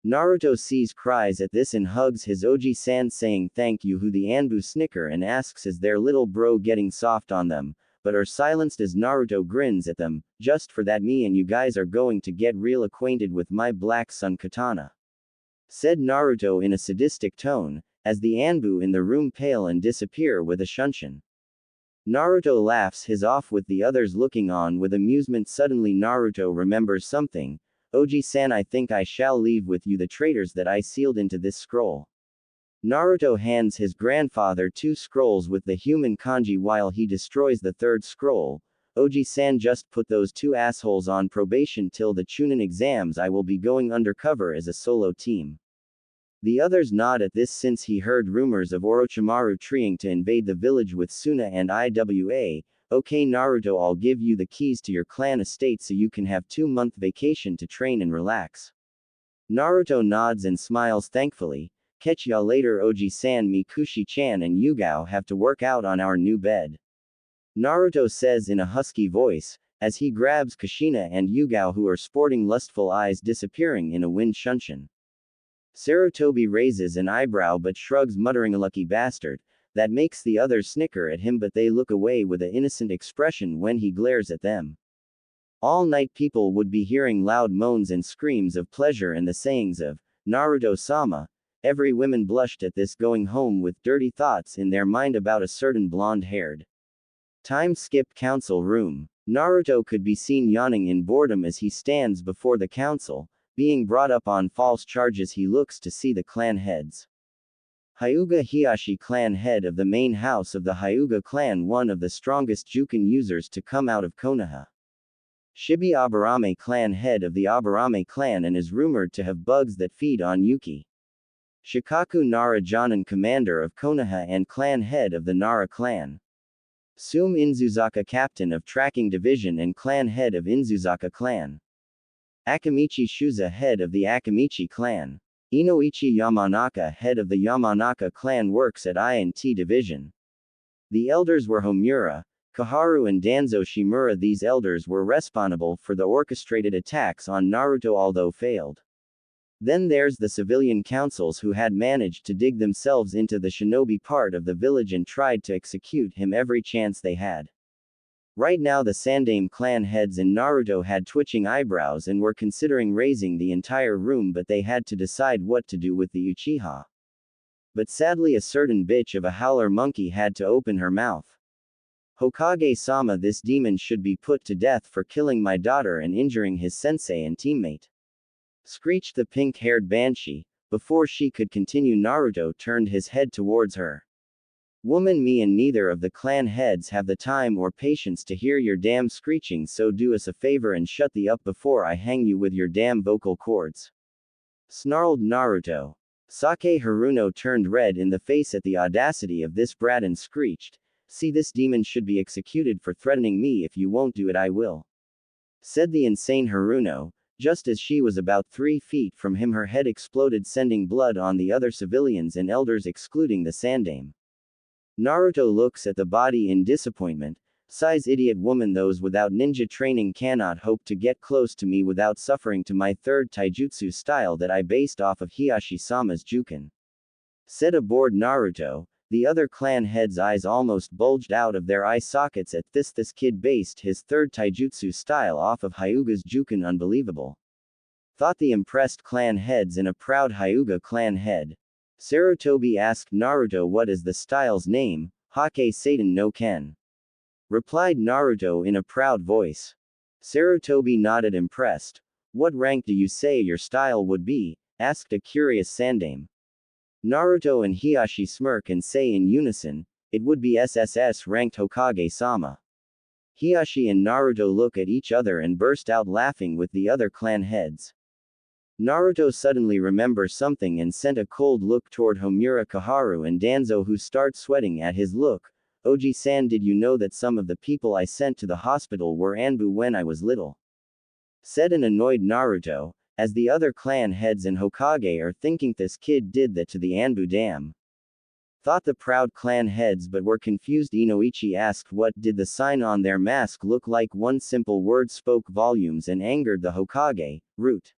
Naruto sees, cries at this and hugs his Oji-san saying thank you. Who the Anbu snicker and asks is their little bro getting soft on them, but are silenced as Naruto grins at them. Just for that, me and you guys are going to get real acquainted with my black sun katana, said Naruto in a sadistic tone, as the Anbu in the room pale and disappear with a shunshin. Naruto laughs his off with the others looking on with amusement. Suddenly Naruto remembers something. Oji-san, I think I shall leave with you the traitors that I sealed into this scroll. Naruto hands his grandfather 2 scrolls with the human kanji while he destroys the 3rd scroll. Oji-san, just put those 2 assholes on probation till the Chunin exams. I will be going undercover as a solo team. The others nod at this since he heard rumors of Orochimaru trying to invade the village with Suna and Iwa. Okay Naruto, I'll give you the keys to your clan estate so you can have 2-month vacation to train and relax. Naruto nods and smiles thankfully. Catch ya later Oji-san. Me, Kushi-chan and Yugao have to work out on our new bed, Naruto says in a husky voice, as he grabs Kushina and Yugao, who are sporting lustful eyes, disappearing in a wind shunshin. Sarutobi raises an eyebrow but shrugs, muttering a lucky bastard. That makes the others snicker at him, but they look away with an innocent expression when he glares at them. All night people would be hearing loud moans and screams of pleasure and the sayings of Naruto-sama. Every woman blushed at this, going home with dirty thoughts in their mind about a certain blonde-haired. Time skip council room. Naruto could be seen yawning in boredom as he stands before the council, being brought up on false charges. He looks to see the clan heads. Hyuga Hiyashi, clan head of the main house of the Hyuga clan, one of the strongest Jukin users to come out of Konoha. Shibi Aburame, clan head of the Aburame clan, and is rumored to have bugs that feed on Yuki. Shikaku Nara Jonin, commander of Konoha and clan head of the Nara clan. Sum Inzuzaka, captain of tracking division and clan head of Inzuzaka clan. Akamichi Shuza, head of the Akamichi clan. Inoichi Yamanaka, head of the Yamanaka clan, works at INT division. The elders were Homura, Kaharu and Danzo Shimura. These elders were responsible for the orchestrated attacks on Naruto, although failed. Then there's the civilian councils who had managed to dig themselves into the shinobi part of the village and tried to execute him every chance they had. Right now the Sandaime clan heads and Naruto had twitching eyebrows and were considering raising the entire room, but they had to decide what to do with the Uchiha. But sadly a certain bitch of a howler monkey had to open her mouth. Hokage-sama, this demon should be put to death for killing my daughter and injuring his sensei and teammate, screeched the pink-haired banshee. Before she could continue, Naruto turned his head towards her. Woman, me and neither of the clan heads have the time or patience to hear your damn screeching, so do us a favor and shut the up before I hang you with your damn vocal cords, snarled Naruto. Sake Haruno turned red in the face at the audacity of this brat and screeched, see, this demon should be executed for threatening me. If you won't do it, I will, said the insane Haruno. Just as she was about 3 feet from him, her head exploded, sending blood on the other civilians and elders, excluding the Sandaime. Naruto looks at the body in disappointment, sighs, idiot woman, those without ninja training cannot hope to get close to me without suffering to my 3rd taijutsu style that I based off of Hiyashi-sama's Jukin, said aboard Naruto. The other clan heads' eyes almost bulged out of their eye sockets at this. This kid based his third taijutsu style off of Hyuga's Jukin. Unbelievable, thought the impressed clan heads and a proud Hyuga clan head. Sarutobi asked Naruto what is the style's name. Hake Satan no Ken, replied Naruto in a proud voice. Sarutobi nodded impressed. What rank do you say your style would be? Asked a curious Sandame. Naruto and Hiashi smirk and say in unison, it would be SSS ranked Hokage-sama. Hiashi and Naruto look at each other and burst out laughing with the other clan heads. Naruto suddenly remembers something and sent a cold look toward Homura Kaharu and Danzo, who start sweating at his look. Oji-san, did you know that some of the people I sent to the hospital were Anbu when I was little? Said an annoyed Naruto, as the other clan heads and Hokage are thinking this kid did that to the Anbu dam. Thought the proud clan heads but were confused. Inoichi asked what did the sign on their mask look like. One simple word spoke volumes and angered the Hokage, root.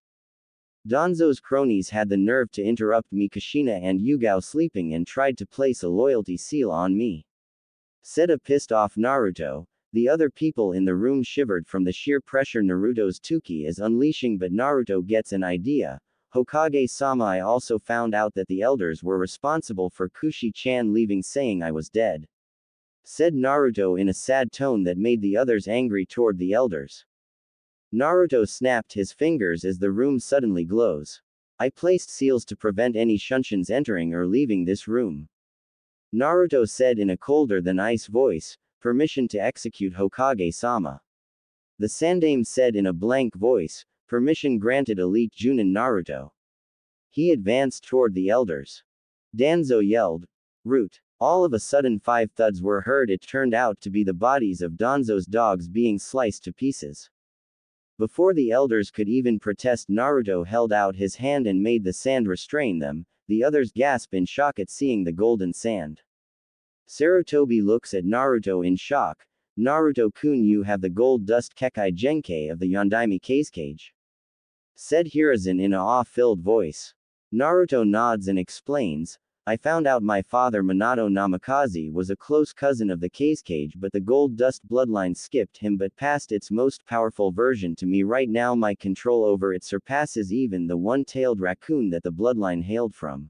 Danzo's cronies had the nerve to interrupt me, Kushina and Yugao sleeping, and tried to place a loyalty seal on me. Said a pissed off Naruto. The other people in the room shivered from the sheer pressure Naruto's Tuki is unleashing, but Naruto gets an idea. Hokage-sama, I also found out that the elders were responsible for Kushi-chan leaving, saying I was dead. Said Naruto in a sad tone that made the others angry toward the elders. Naruto snapped his fingers as the room suddenly glows. I placed seals to prevent any Shunshins entering or leaving this room. Naruto said in a colder than ice voice, permission to execute Hokage-sama. The Sandame said in a blank voice, permission granted elite Junin Naruto. He advanced toward the elders. Danzo yelled, root. All of a sudden 5 thuds were heard. It turned out to be the bodies of Danzo's dogs being sliced to pieces. Before the elders could even protest, Naruto held out his hand and made the sand restrain them. The others gasp in shock at seeing the golden sand. Sarutobi looks at Naruto in shock. Naruto-kun, you have the gold dust Kekai Genkai of the Yondaime Kazekage. Said Hiruzen in a awe-filled voice. Naruto nods and explains, I found out my father Minato Namikaze was a close cousin of the Kazekage, but the gold dust bloodline skipped him but passed its most powerful version to me. Right now my control over it surpasses even the one-tailed raccoon that the bloodline hailed from.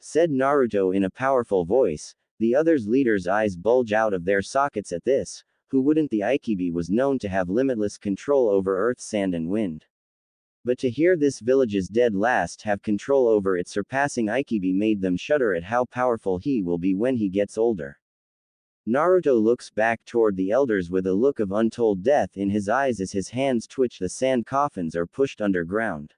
Said Naruto in a powerful voice. The others' leaders' eyes bulge out of their sockets at this. Who wouldn't? The Aikibi was known to have limitless control over earth, sand and wind. But to hear this village's dead last have control over it surpassing Aikibi made them shudder at how powerful he will be when he gets older. Naruto looks back toward the elders with a look of untold death in his eyes as his hands twitch. The sand coffins are pushed underground.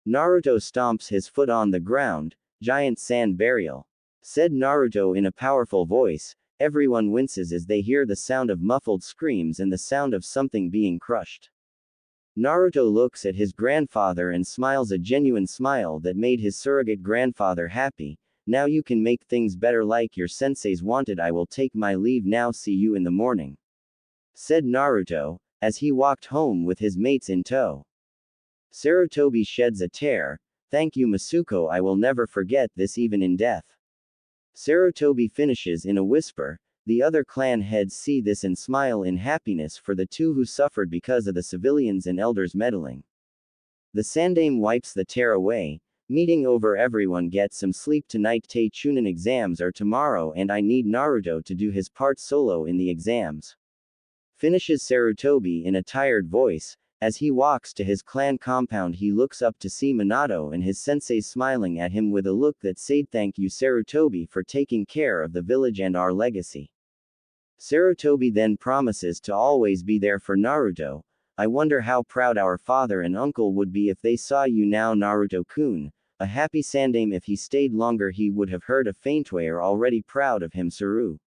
Naruto stomps his foot on the ground. Giant sand burial. Said Naruto in a powerful voice. Everyone winces as they hear the sound of muffled screams and the sound of something being crushed. Naruto looks at his grandfather and smiles a genuine smile that made his surrogate grandfather happy. Now you can make things better like your senseis wanted. I will take my leave now. See you in the morning. Said Naruto, as he walked home with his mates in tow. Sarutobi sheds a tear. Thank you Masuko, I will never forget this even in death. Sarutobi finishes in a whisper. The other clan heads see this and smile in happiness for the two who suffered because of the civilians and elders meddling. The Sandame wipes the tear away. Meeting over, everyone gets some sleep tonight. Tei Chunin exams are tomorrow and I need Naruto to do his part solo in the exams. Finishes Sarutobi in a tired voice. As he walks to his clan compound he looks up to see Minato and his sensei smiling at him with a look that said thank you Sarutobi for taking care of the village and our legacy. Sarutobi then promises to always be there for Naruto. I wonder how proud our father and uncle would be if they saw you now Naruto-kun. A happy Sandame. If he stayed longer he would have heard a faint we are already proud of him Saru.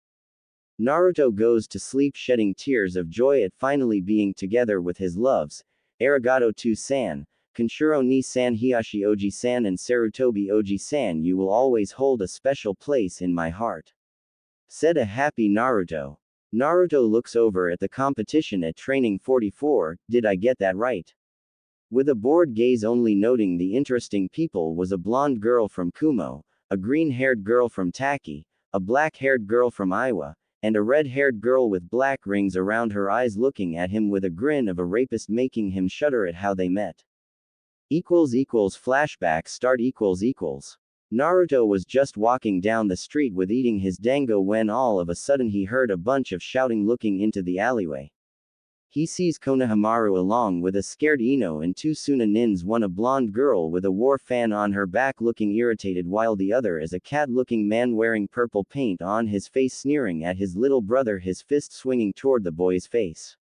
Naruto goes to sleep shedding tears of joy at finally being together with his loves. Arigato to San, Kenshiro ni San, Hiashi Oji-san and Sarutobi Oji-san, you will always hold a special place in my heart. Said a happy Naruto. Naruto looks over at the competition at Training 44, did I get that right? With a bored gaze only noting the interesting people was a blonde girl from Kumo, a green-haired girl from Taki, a black-haired girl from Iowa, and a red-haired girl with black rings around her eyes looking at him with a grin of a rapist making him shudder at how they met. Flashback start. Naruto was just walking down the street with eating his dango when all of a sudden he heard a bunch of shouting looking into the alleyway. He sees Konohamaru along with a scared Ino and two Sunanins, one a blonde girl with a war fan on her back looking irritated while the other is a cat-looking man wearing purple paint on his face sneering at his little brother, his fist swinging toward the boy's face.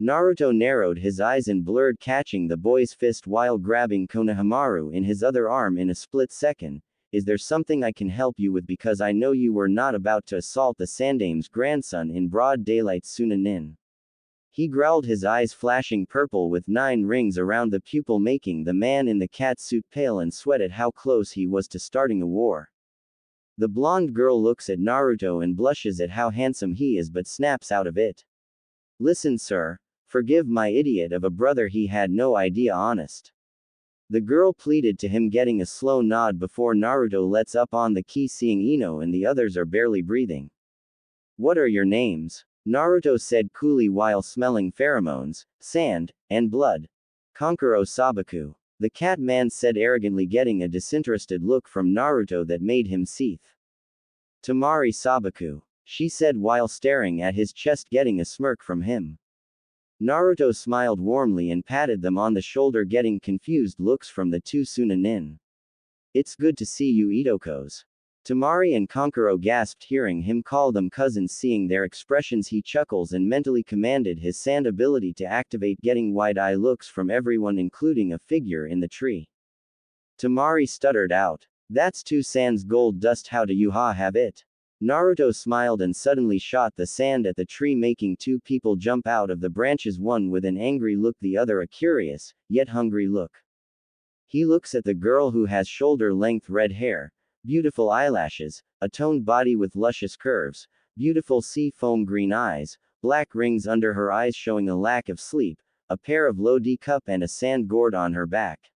Naruto narrowed his eyes and blurred, catching the boy's fist while grabbing Konohamaru in his other arm in a split second. Is there something I can help you with, because I know you were not about to assault the Sandame's grandson in broad daylight? Sunanin. He growled, his eyes flashing purple with 9 rings around the pupil, making the man in the cat suit pale and sweat at how close he was to starting a war. The blonde girl looks at Naruto and blushes at how handsome he is but snaps out of it. Listen, sir. Forgive my idiot of a brother, he had no idea, honest. The girl pleaded to him, getting a slow nod before Naruto lets up on the key, seeing Ino and the others are barely breathing. What are your names? Naruto said coolly while smelling pheromones, sand, and blood. Kankuro Sabaku. The cat man said arrogantly, getting a disinterested look from Naruto that made him seethe. Tamari Sabaku. She said while staring at his chest, getting a smirk from him. Naruto smiled warmly and patted them on the shoulder, getting confused looks from the two Sunanin. It's good to see you, Itokos. Tamari and Kankuro gasped, hearing him call them cousins. Seeing their expressions, he chuckles and mentally commanded his sand ability to activate, getting wide-eye looks from everyone, including a figure in the tree. Tamari stuttered out, "That's 2 sands gold dust, how do you have it?" Naruto smiled and suddenly shot the sand at the tree, making 2 people jump out of the branches, one with an angry look, the other a curious, yet hungry look. He looks at the girl who has shoulder-length red hair, beautiful eyelashes, a toned body with luscious curves, beautiful sea foam green eyes, black rings under her eyes showing a lack of sleep, a pair of low D cup and a sand gourd on her back.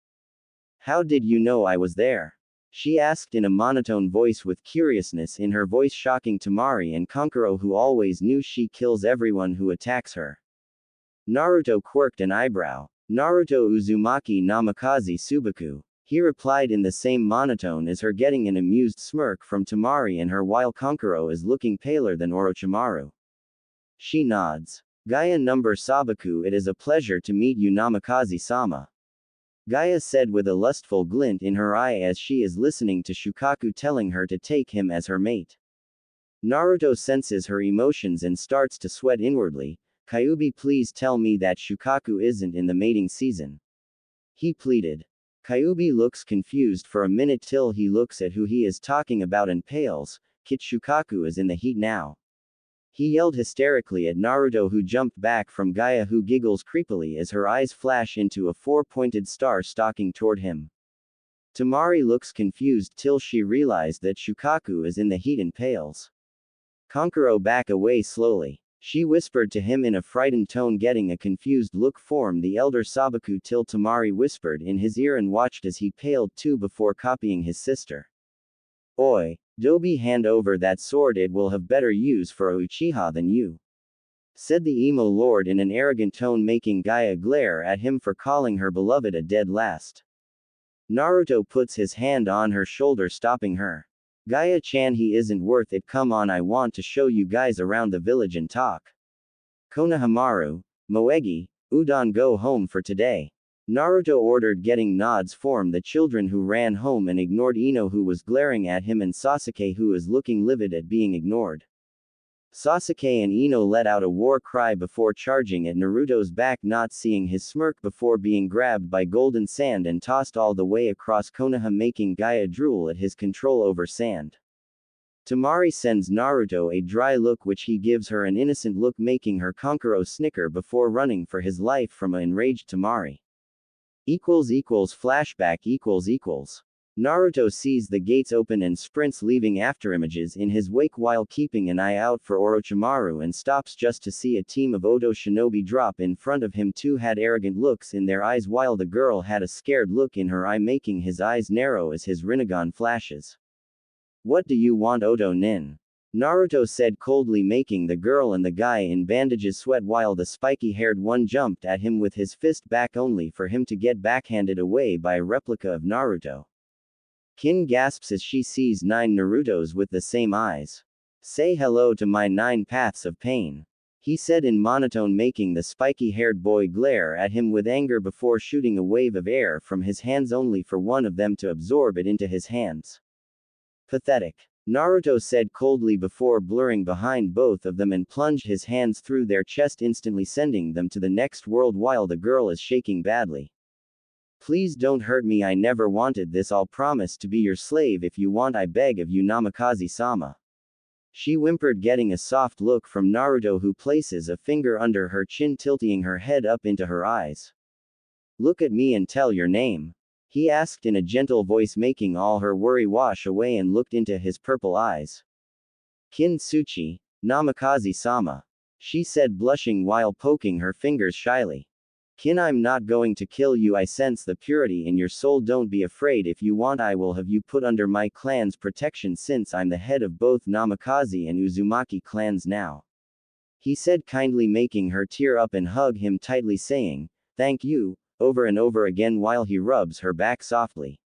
How did you know I was there? She asked in a monotone voice with curiousness in her voice, shocking Tamari and Kankuro, who always knew she kills everyone who attacks her. Naruto quirked an eyebrow. Naruto Uzumaki Namikaze Subaku. He replied in the same monotone as her, getting an amused smirk from Tamari and her, while Kankuro is looking paler than Orochimaru. She nods. Gaia number Sabaku, it is a pleasure to meet you, Namikaze-sama. Gaia said with a lustful glint in her eye as she is listening to Shukaku telling her to take him as her mate. Naruto senses her emotions and starts to sweat inwardly. Kyuubi, please tell me that Shukaku isn't in the mating season. He pleaded. Kyuubi looks confused for a minute till he looks at who he is talking about and pales. Kit, Shukaku is in the heat now. He yelled hysterically at Naruto, who jumped back from Gaia, who giggles creepily as her eyes flash into a 4-pointed star stalking toward him. Tamari looks confused till she realized that Shukaku is in the heat and pales. Kankuro back away slowly. She whispered to him in a frightened tone, getting a confused look from the elder Sabaku till Tamari whispered in his ear and watched as he paled too before copying his sister. Oi, Dobi, hand over that sword, it will have better use for a Uchiha than you, said the emo lord in an arrogant tone, making Gaia glare at him for calling her beloved a dead last. Naruto puts his hand on her shoulder, stopping her. Gaia-chan, he isn't worth it, come on, I want to show you guys around the village and talk. Konohamaru, Moegi, Udon, go home for today. Naruto ordered, getting nods from the children, who ran home and ignored Ino, who was glaring at him, and Sasuke, who is looking livid at being ignored. Sasuke and Ino let out a war cry before charging at Naruto's back, not seeing his smirk before being grabbed by golden sand and tossed all the way across Konoha, making Gaia drool at his control over sand. Tamari sends Naruto a dry look, which he gives her an innocent look, making her Kankuro snicker before running for his life from an enraged Tamari. Flashback. Naruto sees the gates open and sprints, leaving afterimages in his wake while keeping an eye out for Orochimaru, and stops just to see a team of Odo shinobi drop in front of him. 2 had arrogant looks in their eyes, while the girl had a scared look in her eye, making his eyes narrow as his Rinnegan flashes. What do you want, Oto Nin? Naruto said coldly, making the girl and the guy in bandages sweat while the spiky-haired one jumped at him with his fist back only for him to get backhanded away by a replica of Naruto. Kin gasps as she sees 9 Narutos with the same eyes. Say hello to my 9 paths of pain, he said in monotone, making the spiky-haired boy glare at him with anger before shooting a wave of air from his hands only for one of them to absorb it into his hands. Pathetic, Naruto said coldly before blurring behind both of them and plunged his hands through their chest, instantly sending them to the next world while the girl is shaking badly. Please don't hurt me, I never wanted this, I'll promise to be your slave if you want, I beg of you, Namikaze-sama. She whimpered, getting a soft look from Naruto, who places a finger under her chin, tilting her head up into her eyes. Look at me and tell your name, he asked in a gentle voice, making all her worry wash away, and looked into his purple eyes. Kintsuchi, Namikaze-sama, she said, blushing while poking her fingers shyly. Kin, I'm not going to kill you, I sense the purity in your soul, don't be afraid, if you want I will have you put under my clan's protection since I'm the head of both Namikaze and Uzumaki clans now, he said kindly, making her tear up and hug him tightly, saying, thank you, over and over again while he rubs her back softly.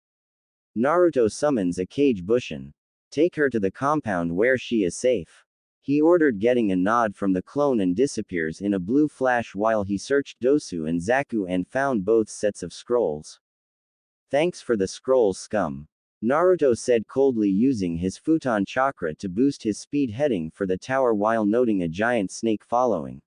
Naruto summons a Kage Bushin. Take her to the compound where she is safe, he ordered, getting a nod from the clone, and disappears in a blue flash while he searched Dosu and Zaku and found both sets of scrolls. Thanks for the scrolls, scum, Naruto said coldly, using his futon chakra to boost his speed, heading for the tower while noting a giant snake following.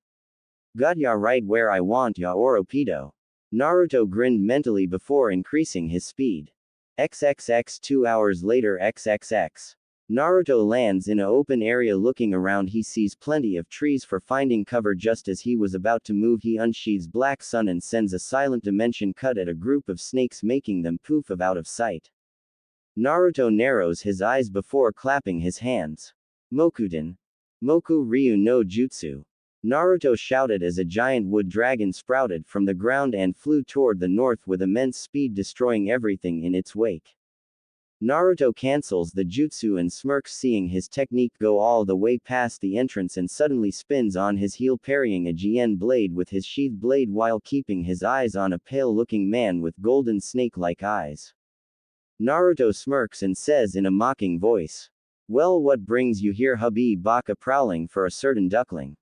Got ya right where I want ya, Oropedo. Naruto grinned mentally before increasing his speed. XXX 2 hours later, XXX. Naruto lands in an open area. Looking around, he sees plenty of trees for finding cover. Just as he was about to move, he unsheathes Black Sun and sends a silent dimension cut at a group of snakes, making them poof out of sight. Naruto narrows his eyes before clapping his hands. Mokuden. Moku Ryu no Jutsu. Naruto shouted as a giant wood dragon sprouted from the ground and flew toward the north with immense speed, destroying everything in its wake. Naruto cancels the jutsu and smirks, seeing his technique go all the way past the entrance, and suddenly spins on his heel, parrying a GN blade with his sheathed blade while keeping his eyes on a pale-looking man with golden snake-like eyes. Naruto smirks and says in a mocking voice, well, what brings you here, hubby baka, prowling for a certain duckling?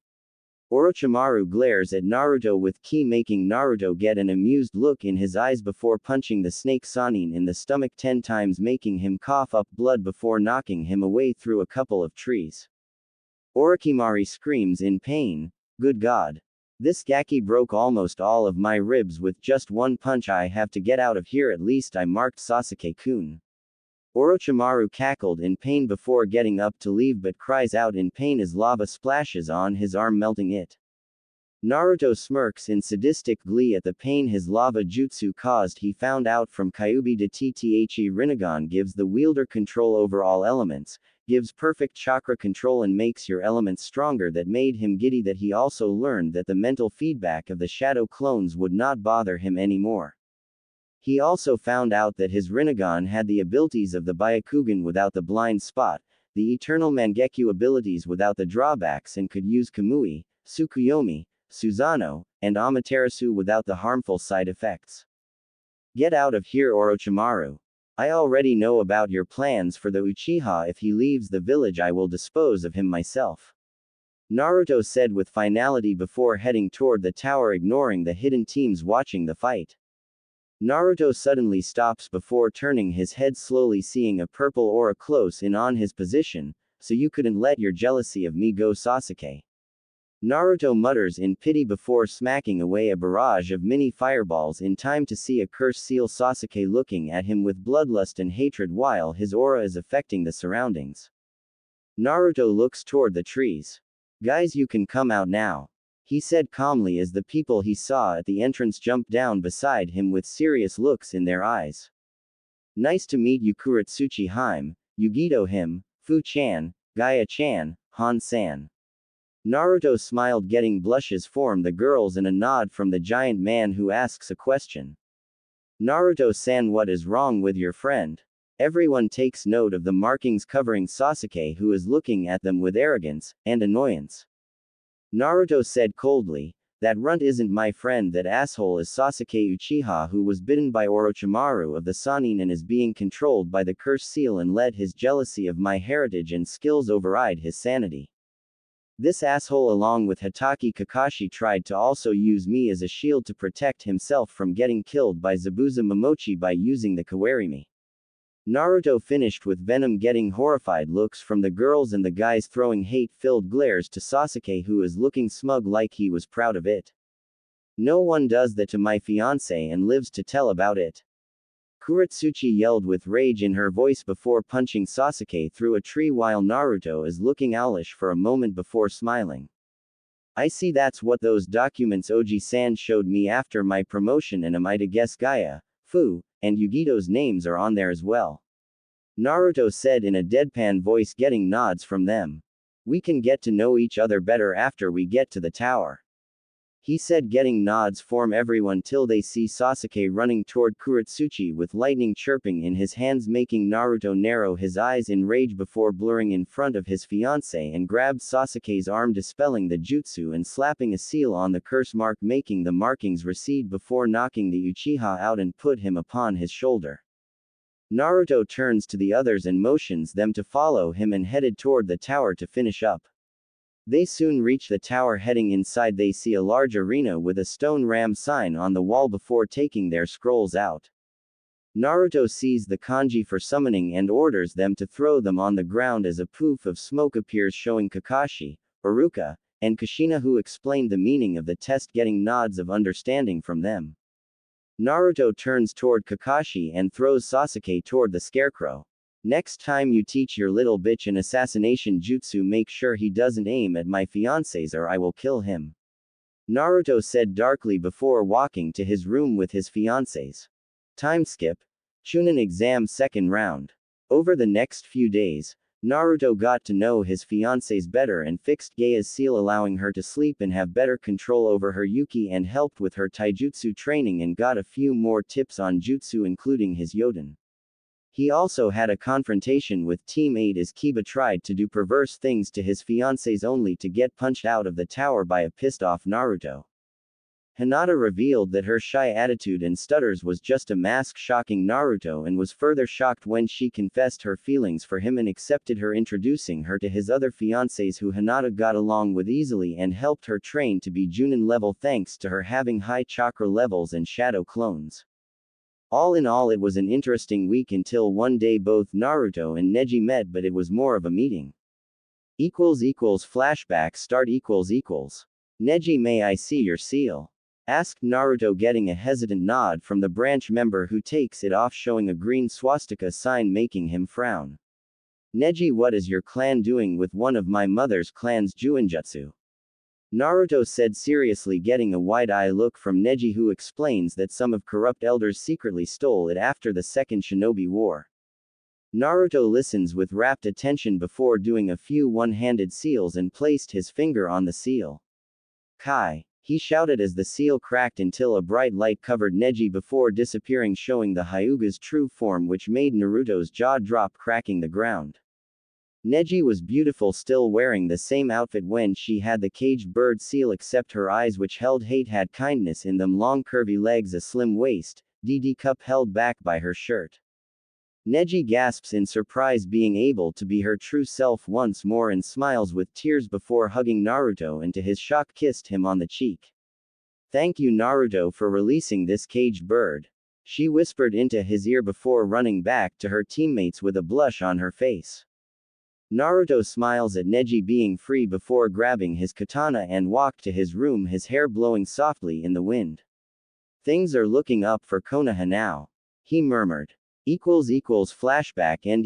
Orochimaru glares at Naruto with ki, making Naruto get an amused look in his eyes before punching the snake Sannin in the stomach 10 times, making him cough up blood before knocking him away through a couple of trees. Orochimaru screams in pain, good God. This gaki broke almost all of my ribs with just one punch, I have to get out of here, at least I marked Sasuke-kun. Orochimaru cackled in pain before getting up to leave, but cries out in pain as lava splashes on his arm, melting it. Naruto smirks in sadistic glee at the pain his lava jutsu caused. He found out from Kyuubi de Tthe Rinnegan gives the wielder control over all elements, gives perfect chakra control, and makes your elements stronger. That made him giddy. That he also learned that the mental feedback of the shadow clones would not bother him anymore. He also found out that his Rinnegan had the abilities of the Byakugan without the blind spot, the eternal Mangekyo abilities without the drawbacks, and could use Kamui, Tsukuyomi, Susanoo, and Amaterasu without the harmful side effects. Get out of here, Orochimaru. I already know about your plans for the Uchiha. If he leaves the village, I will dispose of him myself, Naruto said with finality before heading toward the tower, ignoring the hidden teams watching the fight. Naruto suddenly stops before turning his head slowly, seeing a purple aura close in on his position. So you couldn't let your jealousy of me go, Sasuke. Naruto mutters in pity before smacking away a barrage of mini fireballs in time to see a curse seal Sasuke looking at him with bloodlust and hatred while his aura is affecting the surroundings. Naruto looks toward the trees. Guys, you can come out now, he said calmly as the people he saw at the entrance jumped down beside him with serious looks in their eyes. Nice to meet you, Kuratsuchi Hime, Yugito Him, Fu-chan, Gaia-chan, Han-san. Naruto smiled, getting blushes from the girls and a nod from the giant man who asks a question. Naruto-san, what is wrong with your friend? Everyone takes note of the markings covering Sasuke, who is looking at them with arrogance and annoyance. Naruto said coldly, "That runt isn't my friend. That asshole is Sasuke Uchiha, who was bitten by Orochimaru of the Sannin and is being controlled by the curse seal and let his jealousy of my heritage and skills override his sanity. This asshole along with Hatake Kakashi tried to also use me as a shield to protect himself from getting killed by Zabuza Momochi by using the Kawarimi." Naruto finished with Venom getting horrified looks from the girls and the guys throwing hate-filled glares to Sasuke, who is looking smug like he was proud of it. "No one does that to my fiancé and lives to tell about it." Kuretsuchi yelled with rage in her voice before punching Sasuke through a tree while Naruto is looking owlish for a moment before smiling. "I see, that's what those documents Oji-san showed me after my promotion, and am I to guess Gaia, Fu, and Yugito's names are on there as well?" Naruto said in a deadpan voice, getting nods from them. "We can get to know each other better after we get to the tower," he said, getting nods from everyone till they see Sasuke running toward Kuretsuchi with lightning chirping in his hands, making Naruto narrow his eyes in rage before blurring in front of his fiancé and grabbed Sasuke's arm, dispelling the jutsu and slapping a seal on the curse mark, making the markings recede before knocking the Uchiha out and put him upon his shoulder. Naruto turns to the others and motions them to follow him and headed toward the tower to finish up. They soon reach the tower. Heading inside, they see a large arena with a stone ram sign on the wall before taking their scrolls out. Naruto sees the kanji for summoning and orders them to throw them on the ground as a poof of smoke appears, showing Kakashi, Iruka, and Kushina, who explained the meaning of the test, getting nods of understanding from them. Naruto turns toward Kakashi and throws Sasuke toward the scarecrow. "Next time you teach your little bitch an assassination jutsu, make sure he doesn't aim at my fiancés or I will kill him," Naruto said darkly before walking to his room with his fiancés. Time skip. Chunin exam second round. Over the next few days, Naruto got to know his fiancés better and fixed Gaia's seal, allowing her to sleep and have better control over her Yuki, and helped with her taijutsu training and got a few more tips on jutsu, including his Yoden. He also had a confrontation with Team 8 as Kiba tried to do perverse things to his fiancés only to get punched out of the tower by a pissed-off Naruto. Hinata revealed that her shy attitude and stutters was just a mask, shocking Naruto, and was further shocked when she confessed her feelings for him and accepted her, introducing her to his other fiancés who Hinata got along with easily and helped her train to be Chunin level thanks to her having high chakra levels and shadow clones. All in all, it was an interesting week until one day both Naruto and Neji met, but it was more of a meeting. Flashback start. Neji, may I see your seal?" asked Naruto, getting a hesitant nod from the branch member, who takes it off, showing a green swastika sign, making him frown. "Neji, what is your clan doing with one of my mother's clan's Juinjutsu?" Naruto said seriously, getting a wide-eye look from Neji, who explains that some of corrupt elders secretly stole it after the Second Shinobi War. Naruto listens with rapt attention before doing a few one-handed seals and placed his finger on the seal. "Kai!" he shouted as the seal cracked until a bright light covered Neji before disappearing, showing the Hyuga's true form, which made Naruto's jaw drop, cracking the ground. Neji was beautiful, still wearing the same outfit when she had the caged bird seal, except her eyes, which held hate, had kindness in them, long curvy legs, a slim waist, DD cup held back by her shirt. Neji gasps in surprise, being able to be her true self once more, and smiles with tears before hugging Naruto, and to his shock kissed him on the cheek. "Thank you, Naruto, for releasing this caged bird," she whispered into his ear before running back to her teammates with a blush on her face. Naruto smiles at Neji being free before grabbing his katana and walked to his room, his hair blowing softly in the wind. "Things are looking up for Konoha now," he murmured. Flashback end.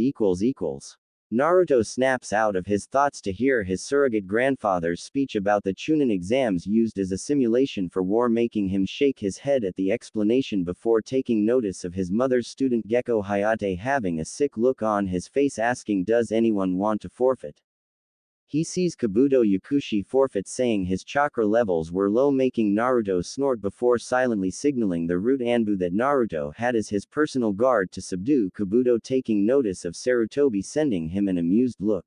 Naruto snaps out of his thoughts to hear his surrogate grandfather's speech about the Chunin exams used as a simulation for war, making him shake his head at the explanation before taking notice of his mother's student Gecko Hayate having a sick look on his face, asking, "Does anyone want to forfeit?" He sees Kabuto Yakushi forfeit, saying his chakra levels were low, making Naruto snort before silently signaling the root Anbu that Naruto had as his personal guard to subdue Kabuto, taking notice of Sarutobi, sending him an amused look.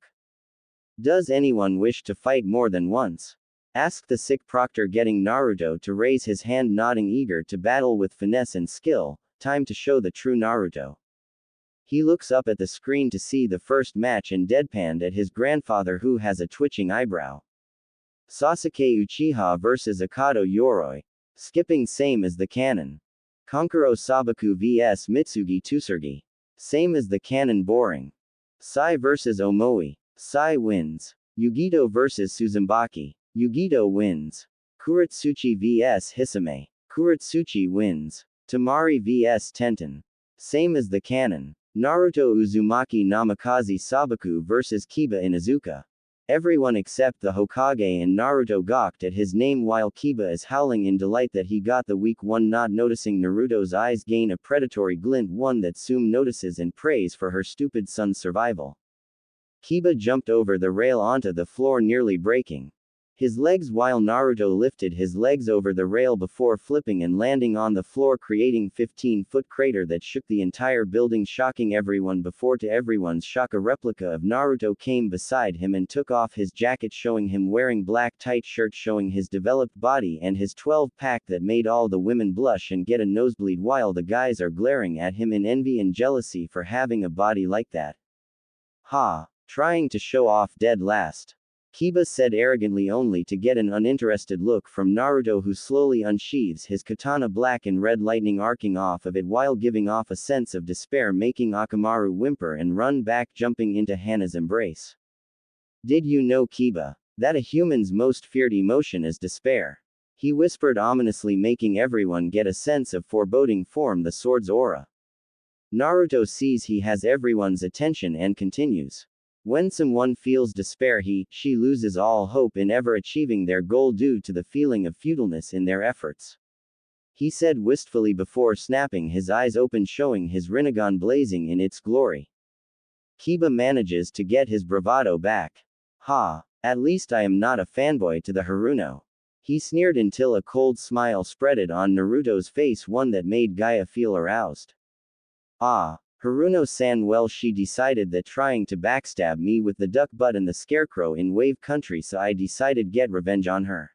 Does anyone wish to fight more than once? Asked the sick proctor, getting Naruto to raise his hand, nodding, eager to battle with finesse and skill. Time to show the true Naruto. He looks up at the screen to see the first match and deadpanned at his grandfather, who has a twitching eyebrow. Sasuke Uchiha vs Akato Yoroi. Skipping same as the canon. Kankuro Sabaku vs Mitsugi Tsurugi. Same as the canon, boring. Sai vs Omoi. Sai wins. Yugito vs Suzumaki. Yugito wins. Kuretsuchi vs Hisame. Kuretsuchi wins. Tamari vs Tenten. Same as the canon. Naruto Uzumaki Namikaze Sabaku vs Kiba Inuzuka. Everyone except the Hokage and Naruto gawked at his name, while Kiba is howling in delight that he got the weak one, not noticing Naruto's eyes gain a predatory glint, one that Sume notices and prays for her stupid son's survival. Kiba jumped over the rail onto the floor, nearly breaking his legs, while Naruto lifted his legs over the rail before flipping and landing on the floor, creating 15-foot crater that shook the entire building, shocking everyone. Before, to everyone's shock, a replica of Naruto came beside him and took off his jacket, showing him wearing black tight shirt, showing his developed body and his 12-pack that made all the women blush and get a nosebleed, while the guys are glaring at him in envy and jealousy for having a body like that. Ha! Trying to show off dead last. Kiba said arrogantly, only to get an uninterested look from Naruto, who slowly unsheathes his katana, black and red lightning arcing off of it while giving off a sense of despair, making Akamaru whimper and run back, jumping into Hana's embrace. Did you know, Kiba, that a human's most feared emotion is despair? He whispered ominously, making everyone get a sense of foreboding from the sword's aura. Naruto sees he has everyone's attention and continues. When someone feels despair, she loses all hope in ever achieving their goal due to the feeling of futileness in their efforts. He said wistfully before snapping his eyes open, showing his Rinnegan blazing in its glory. Kiba manages to get his bravado back. Ha! At least I am not a fanboy to the Haruno. He sneered until a cold smile spreaded on Naruto's face, one that made Gaia feel aroused. Ah! Haruno-san, well, she decided that trying to backstab me with the duck butt and the scarecrow in Wave Country, so I decided get revenge on her.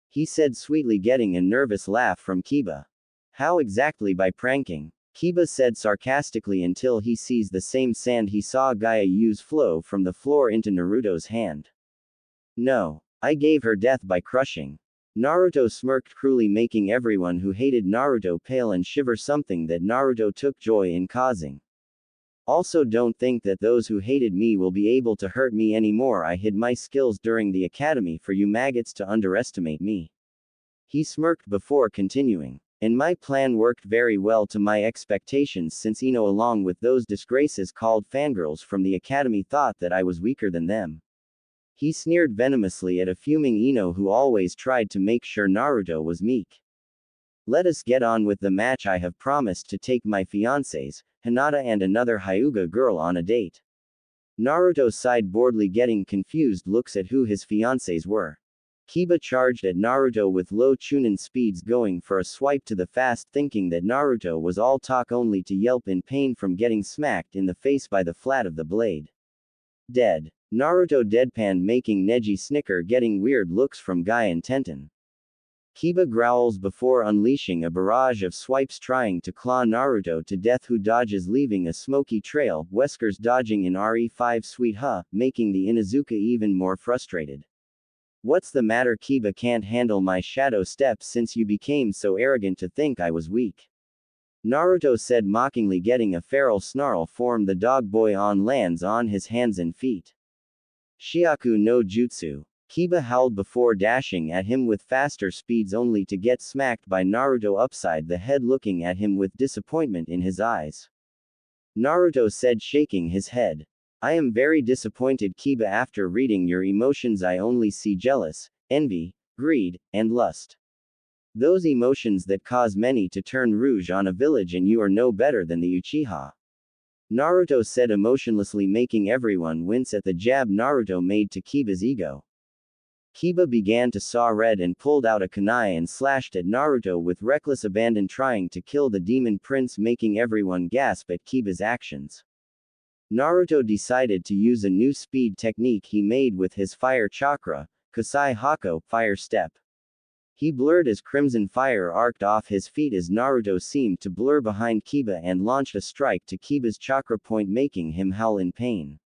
He said sweetly, getting a nervous laugh from Kiba. How exactly? By pranking. Kiba said sarcastically, until he sees the same sand he saw Gaia use flow from the floor into Naruto's hand. No. I gave her death by crushing. Naruto smirked cruelly, making everyone who hated Naruto pale and shiver, something that Naruto took joy in causing. Also, don't think that those who hated me will be able to hurt me anymore. I hid my skills during the academy for you maggots to underestimate me. He smirked before continuing. And my plan worked very well to my expectations, since Ino, along with those disgraces called fangirls from the academy, thought that I was weaker than them. He sneered venomously at a fuming Ino, who always tried to make sure Naruto was meek. Let us get on with the match. I have promised to take my fiancés, Hinata and another Hyuga girl, on a date. Naruto sighed boredly, getting confused looks at who his fiancés were. Kiba charged at Naruto with low Chunin speeds, going for a swipe to the fast, thinking that Naruto was all talk, only to yelp in pain from getting smacked in the face by the flat of the blade. Dead. Naruto deadpanned, making Neji snicker, getting weird looks from Guy and Tenten. Kiba growls before unleashing a barrage of swipes, trying to claw Naruto to death, who dodges, leaving a smoky trail, Wesker's dodging in RE5 sweet making the Inuzuka even more frustrated. What's the matter? Kiba can't handle my shadow steps since you became so arrogant to think I was weak. Naruto said mockingly, getting a feral snarl form. The dog boy on lands on his hands and feet. Shiaku no Jutsu. Kiba howled before dashing at him with faster speeds, only to get smacked by Naruto upside the head, looking at him with disappointment in his eyes. Naruto said, shaking his head. I am very disappointed, Kiba. After reading your emotions, I only see jealous, envy, greed, and lust. Those emotions that cause many to turn rouge on a village, and you are no better than the Uchiha. Naruto said emotionlessly, making everyone wince at the jab Naruto made to Kiba's ego. Kiba began to saw red and pulled out a kunai and slashed at Naruto with reckless abandon, trying to kill the demon prince, making everyone gasp at Kiba's actions. Naruto decided to use a new speed technique he made with his fire chakra, Kusai Hako, fire step. He blurred as crimson fire arced off his feet as Naruto seemed to blur behind Kiba and launched a strike to Kiba's chakra point, making him howl in pain.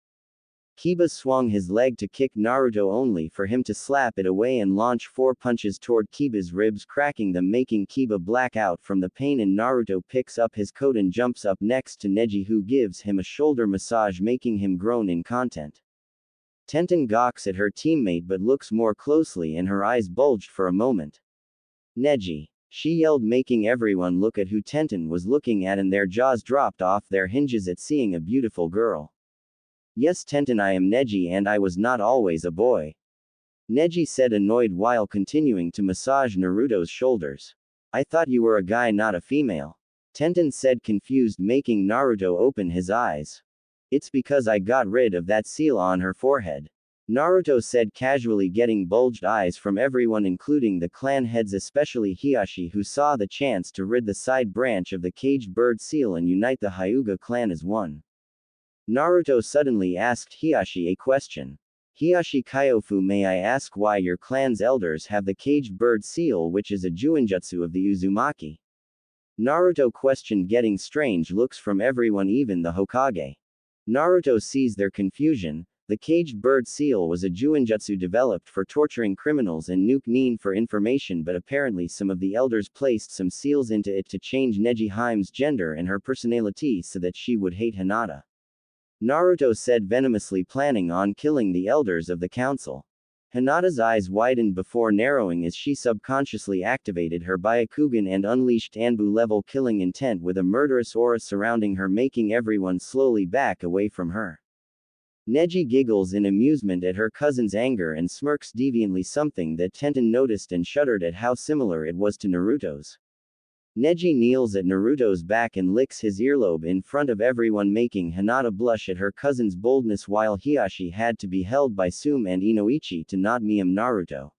Kiba swung his leg to kick Naruto, only for him to slap it away and launch 4 punches toward Kiba's ribs, cracking them, making Kiba black out from the pain, and Naruto picks up his coat and jumps up next to Neji, who gives him a shoulder massage, making him groan in content. Tenten gawks at her teammate but looks more closely and her eyes bulged for a moment. Neji! She yelled, making everyone look at who Tenten was looking at, and their jaws dropped off their hinges at seeing a beautiful girl. Yes, Tenten, I am Neji and I was not always a boy. Neji said, annoyed while continuing to massage Naruto's shoulders. I thought you were a guy, not a female. Tenten said, confused, making Naruto open his eyes. It's because I got rid of that seal on her forehead. Naruto said, casually, getting bulged eyes from everyone, including the clan heads, especially Hiashi, who saw the chance to rid the side branch of the caged bird seal and unite the Hyuga clan as one. Naruto suddenly asked Hiashi a question. Hiashi Kyofu, may I ask why your clan's elders have the caged bird seal, which is a juinjutsu of the Uzumaki? Naruto questioned, getting strange looks from everyone, even the Hokage. Naruto sees their confusion. The caged bird seal was a juinjutsu developed for torturing criminals and nuke Nin for information, but apparently some of the elders placed some seals into it to change Neji Haime's gender and her personality so that she would hate Hinata. Naruto said, venomously planning on killing the elders of the council. Hinata's eyes widened before narrowing as she subconsciously activated her Byakugan and unleashed Anbu-level killing intent with a murderous aura surrounding her, making everyone slowly back away from her. Neji giggles in amusement at her cousin's anger and smirks deviantly, something that Tenten noticed and shuddered at how similar it was to Naruto's. Neji kneels at Naruto's back and licks his earlobe in front of everyone, making Hinata blush at her cousin's boldness, while Hiashi had to be held by Sume and Inoichi to not meme Naruto.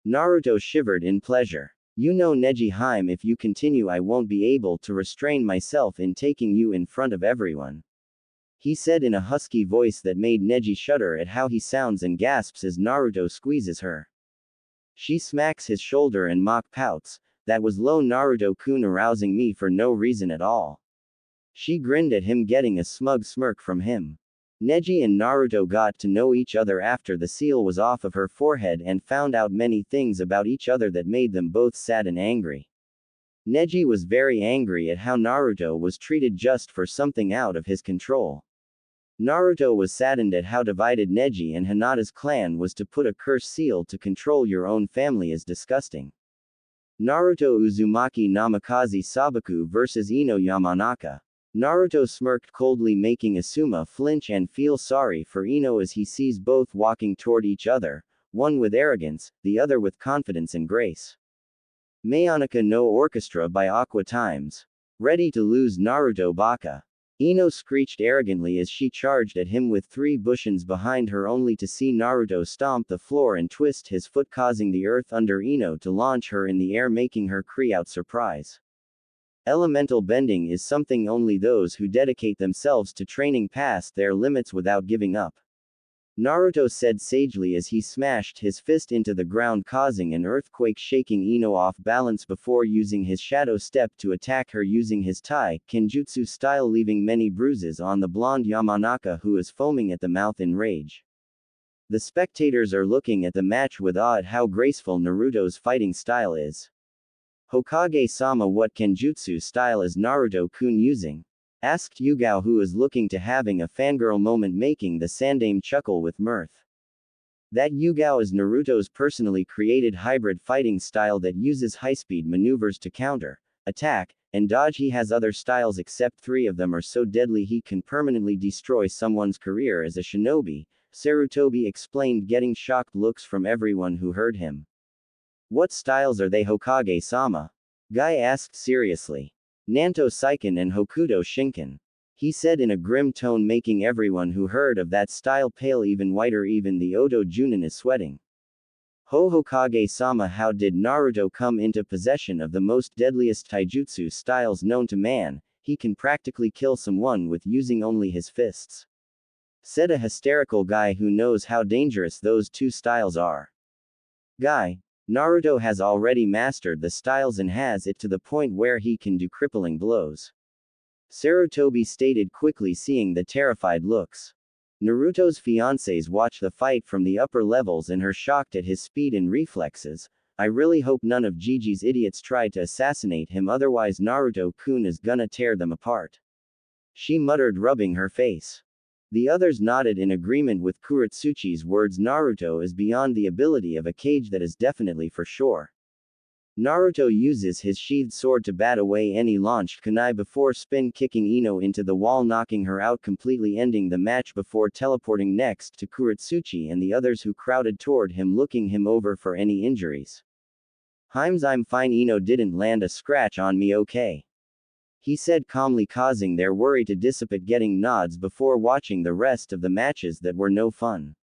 Naruto shivered in pleasure. You know, Neji Haime, if you continue I won't be able to restrain myself in taking you in front of everyone. He said in a husky voice that made Neji shudder at how he sounds and gasps as Naruto squeezes her. She smacks his shoulder and mock pouts. That was low, Naruto-kun, arousing me for no reason at all. She grinned at him, getting a smug smirk from him. Neji and Naruto got to know each other after the seal was off of her forehead and found out many things about each other that made them both sad and angry. Neji was very angry at how Naruto was treated just for something out of his control. Naruto was saddened at how divided Neji and Hinata's clan was. To put a curse seal to control your own family is disgusting. Naruto Uzumaki Namikaze Sabaku vs Ino Yamanaka. Naruto smirked coldly, making Asuma flinch and feel sorry for Ino as he sees both walking toward each other, one with arrogance, the other with confidence and grace. Mayonaka no Orchestra by Aqua Times. Ready to lose, Naruto Baka. Ino screeched arrogantly as she charged at him with 3 bushins behind her, only to see Naruto stomp the floor and twist his foot, causing the earth under Ino to launch her in the air, making her cry out surprise. Elemental bending is something only those who dedicate themselves to training past their limits without giving up. Naruto said sagely as he smashed his fist into the ground, causing an earthquake, shaking Ino off balance before using his shadow step to attack her using his Tai Kenjutsu style, leaving many bruises on the blonde Yamanaka, who is foaming at the mouth in rage. The spectators are looking at the match with awe at how graceful Naruto's fighting style is. Hokage-sama, what Kenjutsu style is Naruto-kun using? Asked Yugao, who is looking to having a fangirl moment, making the Sandame chuckle with mirth. That Yugao is Naruto's personally created hybrid fighting style that uses high-speed maneuvers to counter, attack, and dodge. He has other styles, except 3 of them are so deadly he can permanently destroy someone's career as a shinobi, Sarutobi explained, getting shocked looks from everyone who heard him. What styles are they, Hokage-sama? Guy asked seriously. Nanto Saiken and Hokuto Shinken. he said in a grim tone, making everyone who heard of that style pale even whiter. Even the Oto Junin is sweating. Hokage-sama, how did Naruto come into possession of the most deadliest taijutsu styles known to man? He can practically kill someone with using only his fists, said a hysterical guy who knows how dangerous those two styles are. Guy, Naruto has already mastered the styles and has it to the point where he can do crippling blows, Sarutobi stated quickly, seeing the terrified looks. Naruto's fiancées watch the fight from the upper levels and are shocked at his speed and reflexes. I really hope none of Gigi's idiots try to assassinate him, otherwise Naruto-kun is gonna tear them apart, she muttered, rubbing her face. The others nodded in agreement with Kuretsuchi's words. Naruto is beyond the ability of a cage, that is definitely for sure. Naruto uses his sheathed sword to bat away any launched kunai before spin-kicking Ino into the wall, knocking her out completely, ending the match before teleporting next to Kuretsuchi and the others who crowded toward him, looking him over for any injuries. "Himes, I'm fine. Ino didn't land a scratch on me, okay?" he said calmly, causing their worry to dissipate, getting nods before watching the rest of the matches that were no fun.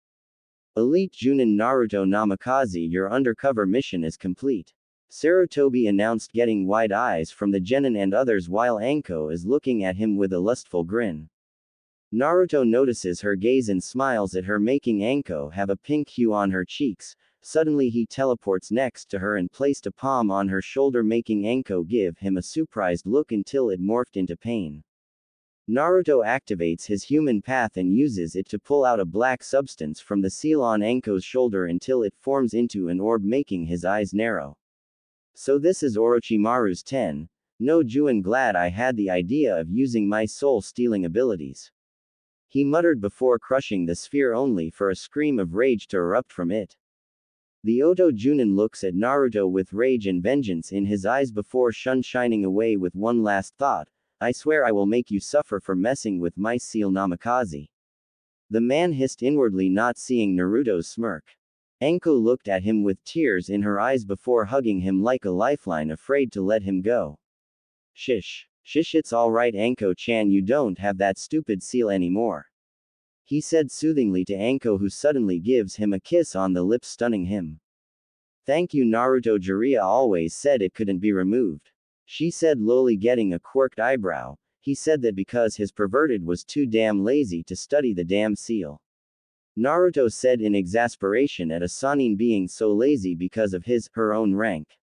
Elite Junin Naruto Namikaze, your undercover mission is complete, Sarutobi announced, getting wide eyes from the genin and others while Anko is looking at him with a lustful grin. Naruto notices her gaze and smiles at her, making Anko have a pink hue on her cheeks. Suddenly he teleports next to her and placed a palm on her shoulder, making Anko give him a surprised look until it morphed into pain. Naruto activates his human path and uses it to pull out a black substance from the seal on Anko's shoulder until it forms into an orb, making his eyes narrow. So this is Orochimaru's 10. No Juin, glad I had the idea of using my soul-stealing abilities, he muttered before crushing the sphere, only for a scream of rage to erupt from it. The Oto Junin looks at Naruto with rage and vengeance in his eyes before shining away with one last thought: I swear I will make you suffer for messing with my seal Namikaze. The man hissed inwardly, not seeing Naruto's smirk. Anko looked at him with tears in her eyes before hugging him like a lifeline, afraid to let him go. Shish, it's alright Anko-chan, you don't have that stupid seal anymore, he said soothingly to Anko, who suddenly gives him a kiss on the lips, stunning him. Thank you Naruto, Jiraiya always said it couldn't be removed, she said lowly, getting a quirked eyebrow. He said that because his perverted was too damn lazy to study the damn seal, Naruto said in exasperation at a Sannin being so lazy because of her own rank.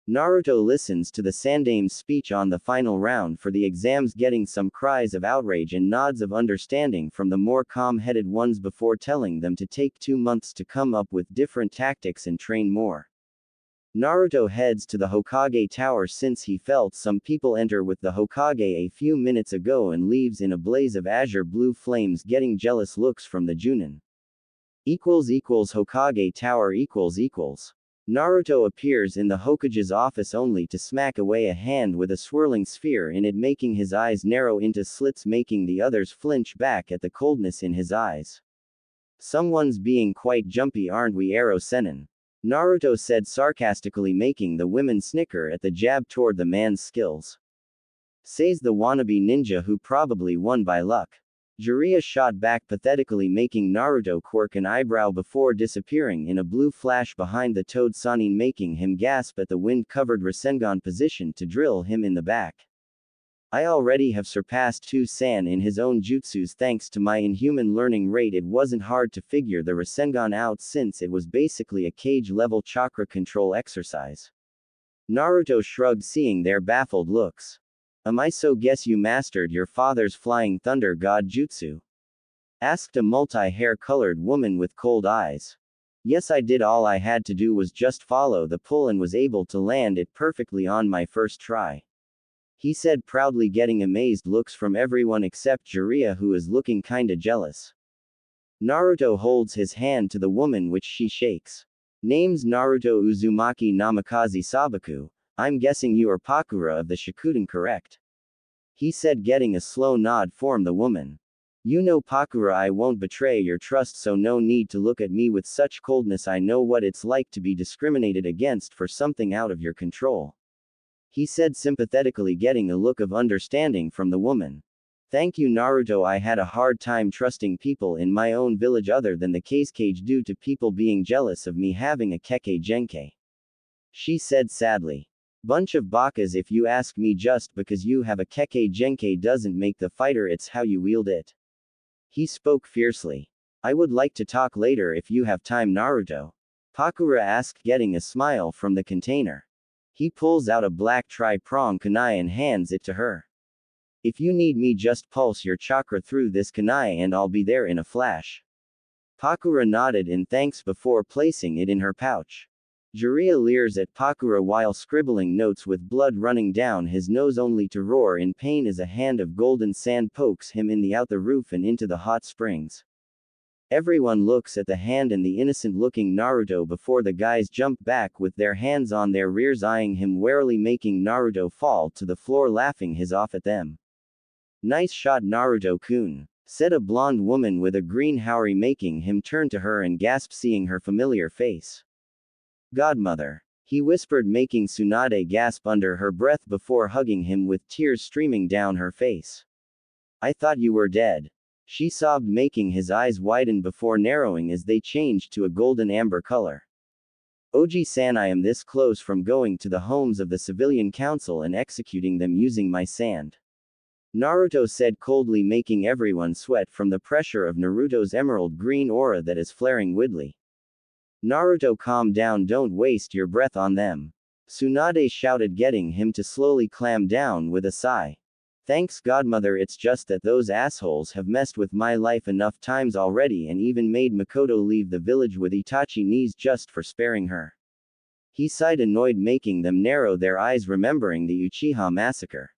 Naruto listens to the Sandame's speech on the final round for the exams, getting some cries of outrage and nods of understanding from the more calm-headed ones before telling them to take 2 months to come up with different tactics and train more. Naruto heads to the Hokage Tower since he felt some people enter with the Hokage a few minutes ago, and leaves in a blaze of azure blue flames, getting jealous looks from the Junin. Hokage Tower == Naruto appears in the Hokage's office only to smack away a hand with a swirling sphere in it, making his eyes narrow into slits, making the others flinch back at the coldness in his eyes. Someone's being quite jumpy, aren't we, Ero Sennin? Naruto said sarcastically, making the women snicker at the jab toward the man's skills. Says the wannabe ninja who probably won by luck. Jiraiya shot back pathetically, making Naruto quirk an eyebrow before disappearing in a blue flash behind the Toad Sannin, making him gasp at the wind-covered Rasengan position to drill him in the back. I already have surpassed San in his own jutsus thanks to my inhuman learning rate. It wasn't hard to figure the Rasengan out since it was basically a cage-level chakra control exercise. Naruto shrugged, seeing their baffled looks. I so guess you mastered your father's flying thunder god jutsu? Asked a multi-hair-colored woman with cold eyes. Yes, I did. All I had to do was just follow the pull and was able to land it perfectly on my first try, he said proudly, getting amazed looks from everyone except Jiraiya, who is looking kinda jealous. Naruto holds his hand to the woman, which she shakes. Name's Naruto Uzumaki Namikaze Sabaku. I'm guessing you are Pakura of the Shikuden, correct? He said, getting a slow nod from the woman. You know Pakura, I won't betray your trust, so no need to look at me with such coldness. I know what it's like to be discriminated against for something out of your control, he said sympathetically, getting a look of understanding from the woman. Thank you Naruto, I had a hard time trusting people in my own village other than the Cage due to people being jealous of me having a Kekkei Genkai. She said sadly. Bunch of bakas, if you ask me, just because you have a Kekkei Genkai doesn't make the fighter, it's how you wield it. He spoke fiercely. I would like to talk later if you have time Naruto. Pakura asked, getting a smile from the container. He pulls out a black tri-prong kunai and hands it to her. If you need me, just pulse your chakra through this kunai and I'll be there in a flash. Pakura nodded in thanks before placing it in her pouch. Jiraiya leers at Pakura while scribbling notes with blood running down his nose, only to roar in pain as a hand of golden sand pokes him in out the roof and into the hot springs. Everyone looks at the hand and the innocent-looking Naruto before the guys jump back with their hands on their rears, eyeing him warily, making Naruto fall to the floor, laughing his off at them. Nice shot Naruto-kun, said a blonde woman with a green haori, making him turn to her and gasp seeing her familiar face. Godmother, he whispered, making Tsunade gasp under her breath before hugging him with tears streaming down her face. I thought you were dead. She sobbed, making his eyes widen before narrowing as they changed to a golden amber color. Oji-san, I am this close from going to the homes of the civilian council and executing them using my sand. Naruto said coldly, making everyone sweat from the pressure of Naruto's emerald green aura that is flaring widely. Naruto, calm down, don't waste your breath on them. Tsunade shouted, getting him to slowly clam down with a sigh. Thanks Godmother, it's just that those assholes have messed with my life enough times already and even made Mikoto leave the village with Itachi knees just for sparing her. He sighed, annoyed, making them narrow their eyes, remembering the Uchiha massacre.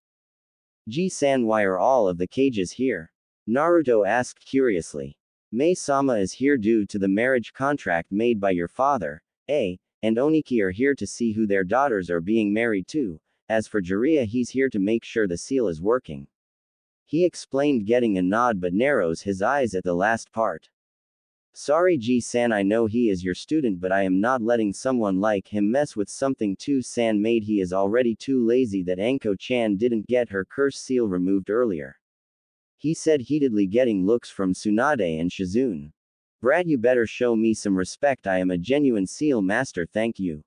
Ji-san, why are all of the cages here? Naruto asked curiously. Mei-sama is here due to the marriage contract made by your father, and Oniki are here to see who their daughters are being married to. As for Jiraiya, he's here to make sure the seal is working. He explained, getting a nod but narrows his eyes at the last part. Sorry Ji-san, I know he is your student, but I am not letting someone like him mess with something too san-made. He is already too lazy that Anko-chan didn't get her curse seal removed earlier. He said heatedly, getting looks from Tsunade and Shizune. Brat, you better show me some respect, I am a genuine seal master, thank you.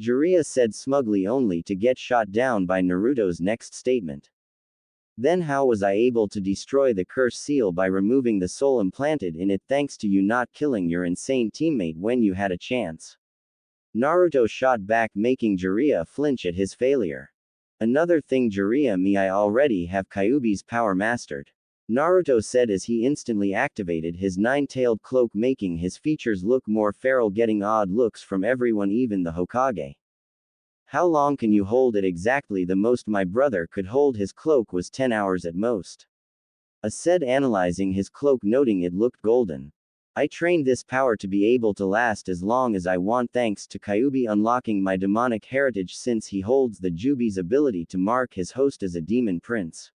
Jiraiya said smugly, only to get shot down by Naruto's next statement. Then how was I able to destroy the curse seal? By removing the soul implanted in it, thanks to you not killing your insane teammate when you had a chance. Naruto shot back, making Jiraiya flinch at his failure. Another thing Jiraiya, me, I already have Kyuubi's power mastered. Naruto said as he instantly activated his nine-tailed cloak, making his features look more feral, getting odd looks from everyone, even the Hokage. How long can you hold it exactly? The most my brother could hold his cloak was 10 hours at most. A said, analyzing his cloak, noting it looked golden. I trained this power to be able to last as long as I want, thanks to Kyuubi unlocking my demonic heritage, since he holds the Jubi's ability to mark his host as a demon prince.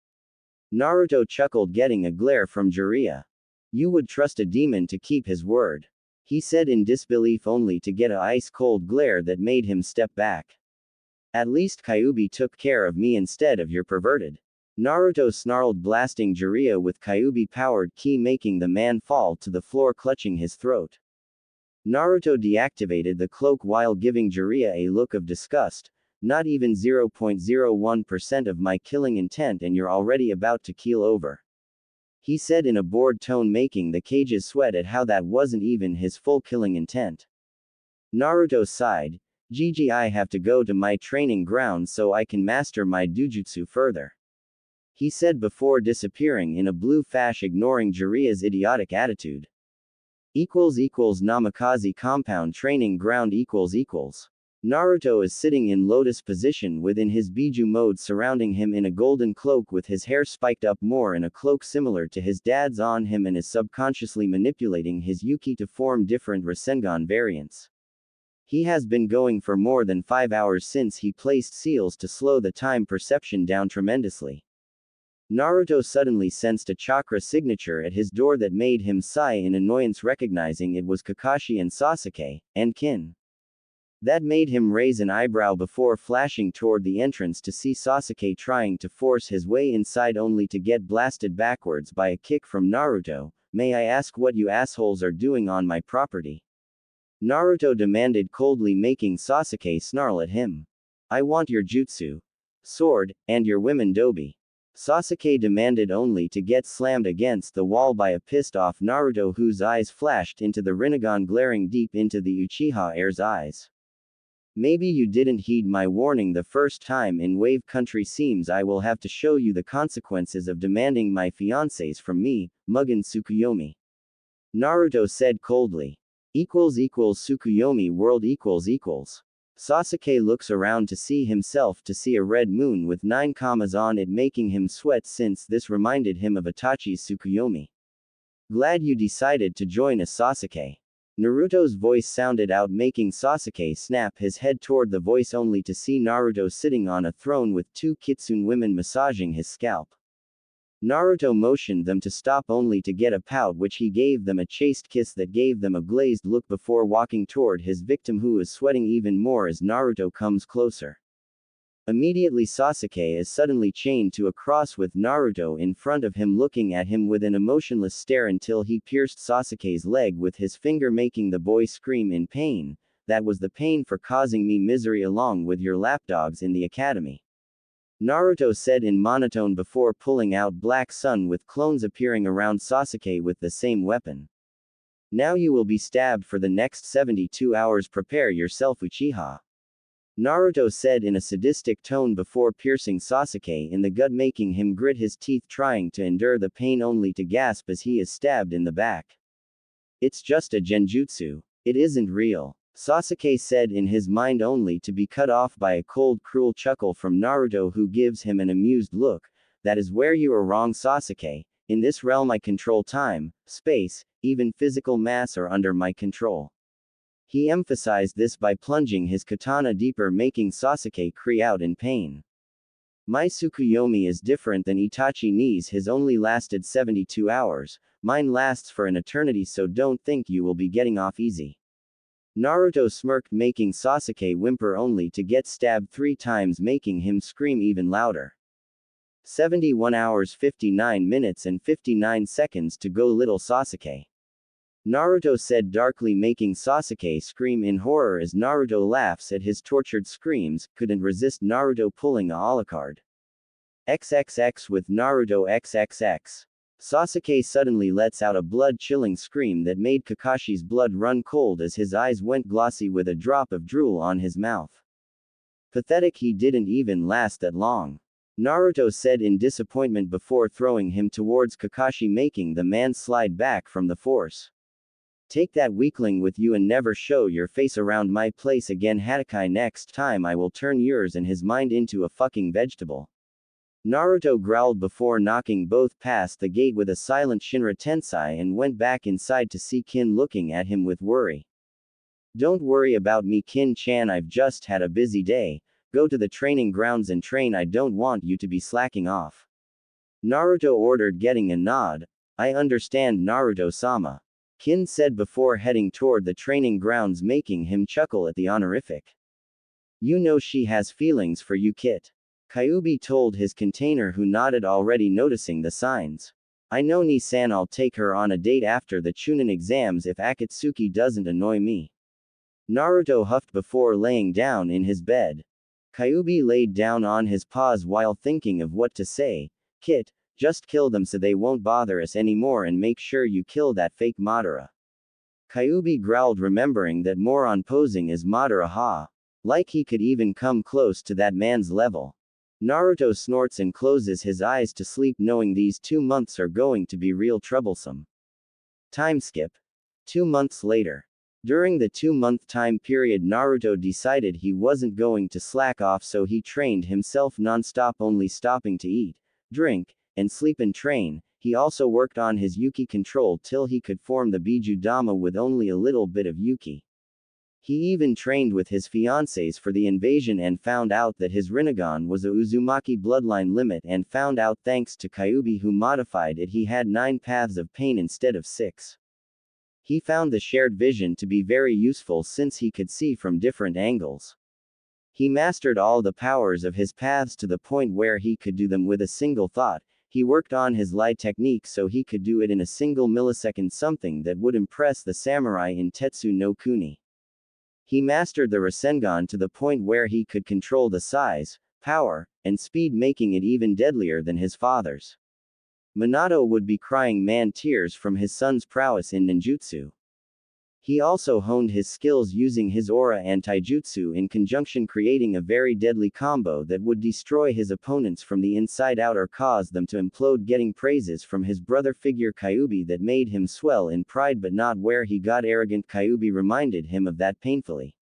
Naruto chuckled, getting a glare from Jiraiya. You would trust a demon to keep his word? He said in disbelief, only to get a ice-cold glare that made him step back. At least Kyuubi took care of me instead of your perverted. Naruto snarled, blasting Jiraiya with Kyuubi-powered ki, making the man fall to the floor, clutching his throat. Naruto deactivated the cloak while giving Jiraiya a look of disgust. Not even 0.01% of my killing intent and you're already about to keel over. He said in a bored tone, making the cages sweat at how that wasn't even his full killing intent. Naruto sighed. GG, I have to go to my training ground so I can master my dujutsu further. He said before disappearing in a blue flash, ignoring Jiraiya's idiotic attitude. Namikaze compound training ground . Naruto is sitting in lotus position within his Biju mode, surrounding him in a golden cloak with his hair spiked up more in a cloak similar to his dad's on him, and is subconsciously manipulating his Yuki to form different Rasengan variants. He has been going for more than 5 hours since he placed seals to slow the time perception down tremendously. Naruto suddenly sensed a chakra signature at his door that made him sigh in annoyance, recognizing it was Kakashi and Sasuke, and Kin. That made him raise an eyebrow before flashing toward the entrance to see Sasuke trying to force his way inside only to get blasted backwards by a kick from Naruto. May I ask what you assholes are doing on my property? Naruto demanded coldly, making Sasuke snarl at him. I want your jutsu sword, and your women dobi. Sasuke demanded only to get slammed against the wall by a pissed-off Naruto whose eyes flashed into the Rinnegan, glaring deep into the Uchiha heir's eyes. Maybe you didn't heed my warning the first time in Wave Country. Seems I will have to show you the consequences of demanding my fiancés from me, Mugen Tsukuyomi. Naruto said coldly. Tsukuyomi world . Sasuke looks around to see a red moon with 9 commas on it, making him sweat since this reminded him of Itachi's Tsukuyomi. Glad you decided to join us, Sasuke. Naruto's voice sounded out, making Sasuke snap his head toward the voice only to see Naruto sitting on a throne with 2 kitsune women massaging his scalp. Naruto motioned them to stop only to get a pout, which he gave them a chaste kiss that gave them a glazed look before walking toward his victim, who is sweating even more as Naruto comes closer. Immediately Sasuke is suddenly chained to a cross with Naruto in front of him, looking at him with an emotionless stare until he pierced Sasuke's leg with his finger, making the boy scream in pain. That was the pain for causing me misery along with your lapdogs in the academy. Naruto said in monotone before pulling out Black Sun with clones appearing around Sasuke with the same weapon. Now you will be stabbed for the next 72 hours. Prepare yourself, Uchiha. Naruto said in a sadistic tone before piercing Sasuke in the gut, making him grit his teeth trying to endure the pain only to gasp as he is stabbed in the back. It's just a genjutsu. It isn't real. Sasuke said in his mind, only to be cut off by a cold, cruel chuckle from Naruto, who gives him an amused look. That is where you are wrong, Sasuke. In this realm I control time, space, even physical mass are under my control. He emphasized this by plunging his katana deeper, making Sasuke cry out in pain. My Tsukuyomi is different than Itachi ni's. His only lasted 72 hours, mine lasts for an eternity, so don't think you will be getting off easy. Naruto smirked, making Sasuke whimper only to get stabbed 3 times, making him scream even louder. 71 hours 59 minutes and 59 seconds to go, little Sasuke. Naruto said darkly, making Sasuke scream in horror as Naruto laughs at his tortured screams. Couldn't resist Naruto pulling a Alucard. XXX with Naruto XXX. Sasuke suddenly lets out a blood-chilling scream that made Kakashi's blood run cold as his eyes went glossy with a drop of drool on his mouth. Pathetic, he didn't even last that long. Naruto said in disappointment before throwing him towards Kakashi, making the man slide back from the force. Take that weakling with you and never show your face around my place again, Hatakai. Next time I will turn yours and his mind into a fucking vegetable. Naruto growled before knocking both past the gate with a silent Shinra Tensei and went back inside to see Kin looking at him with worry. Don't worry about me, Kin-chan, I've just had a busy day. Go to the training grounds and train. I don't want you to be slacking off. Naruto ordered, getting a nod. I understand, Naruto-sama. Kin said before heading toward the training grounds, making him chuckle at the honorific. You know she has feelings for you, Kit. Kyuubi told his container, who nodded, already noticing the signs. I know, Ni-san, I'll take her on a date after the Chunin exams if Akatsuki doesn't annoy me. Naruto huffed before laying down in his bed. Kyuubi laid down on his paws while thinking of what to say. Kit, just kill them so they won't bother us anymore, and make sure you kill that fake Madara. Kyuubi growled, remembering that moron posing as Madara, ha. Like he could even come close to that man's level. Naruto snorts and closes his eyes to sleep, knowing these 2 months are going to be real troublesome. Time skip. 2 months later. During the 2-month time period, Naruto decided he wasn't going to slack off, so he trained himself non-stop, only stopping to eat, drink, and sleep and train. He also worked on his Yuki control till he could form the Biju Dama with only a little bit of Yuki. He even trained with his fiancés for the invasion and found out that his Rinnegan was a Uzumaki bloodline limit, and found out thanks to Kyuubi, who modified it, he had 9 paths of pain instead of 6. He found the shared vision to be very useful since he could see from different angles. He mastered all the powers of his paths to the point where he could do them with a single thought. He worked on his light technique so he could do it in a single millisecond, something that would impress the samurai in Tetsu no Kuni. He mastered the Rasengan to the point where he could control the size, power, and speed, making it even deadlier than his father's. Minato would be crying man tears from his son's prowess in ninjutsu. He also honed his skills using his aura and taijutsu in conjunction, creating a very deadly combo that would destroy his opponents from the inside out or cause them to implode, getting praises from his brother figure Kyuubi that made him swell in pride, but not where he got arrogant. Kyuubi reminded him of that painfully.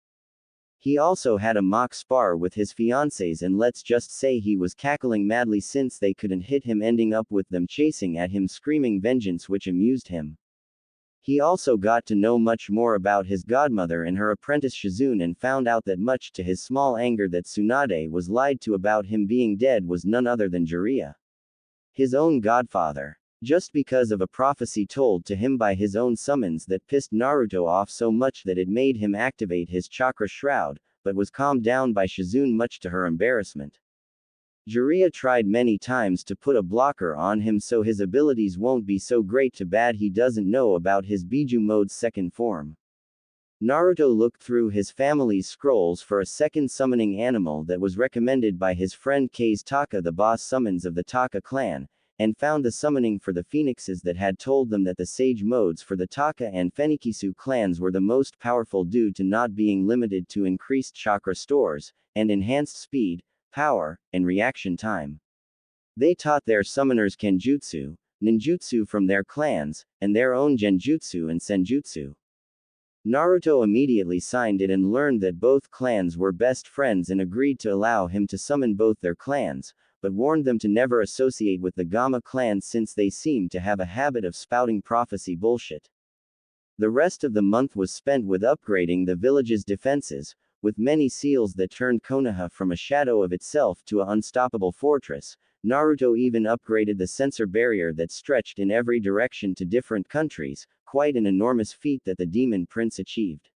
He also had a mock spar with his fiancées, and let's just say he was cackling madly since they couldn't hit him, ending up with them chasing at him screaming vengeance, which amused him. He also got to know much more about his godmother and her apprentice Shizune, and found out that, much to his small anger, that Tsunade was lied to about him being dead was none other than Jiraiya, his own godfather. Just because of a prophecy told to him by his own summons that pissed Naruto off so much that it made him activate his chakra shroud, but was calmed down by Shizune much to her embarrassment. Jiraiya tried many times to put a blocker on him so his abilities won't be so great, too bad he doesn't know about his Biju mode's second form. Naruto looked through his family's scrolls for a second summoning animal that was recommended by his friend Kase Taka, the boss summons of the Taka clan, and found the summoning for the phoenixes that had told them that the sage modes for the Taka and Fenikisu clans were the most powerful due to not being limited to increased chakra stores, and enhanced speed, power, and reaction time. They taught their summoners kenjutsu, ninjutsu from their clans, and their own genjutsu and senjutsu. Naruto immediately signed it and learned that both clans were best friends and agreed to allow him to summon both their clans, but warned them to never associate with the Gamma clan since they seemed to have a habit of spouting prophecy bullshit. The rest of the month was spent with upgrading the village's defenses, with many seals that turned Konoha from a shadow of itself to an unstoppable fortress. Naruto even upgraded the sensor barrier that stretched in every direction to different countries, quite an enormous feat that the demon prince achieved.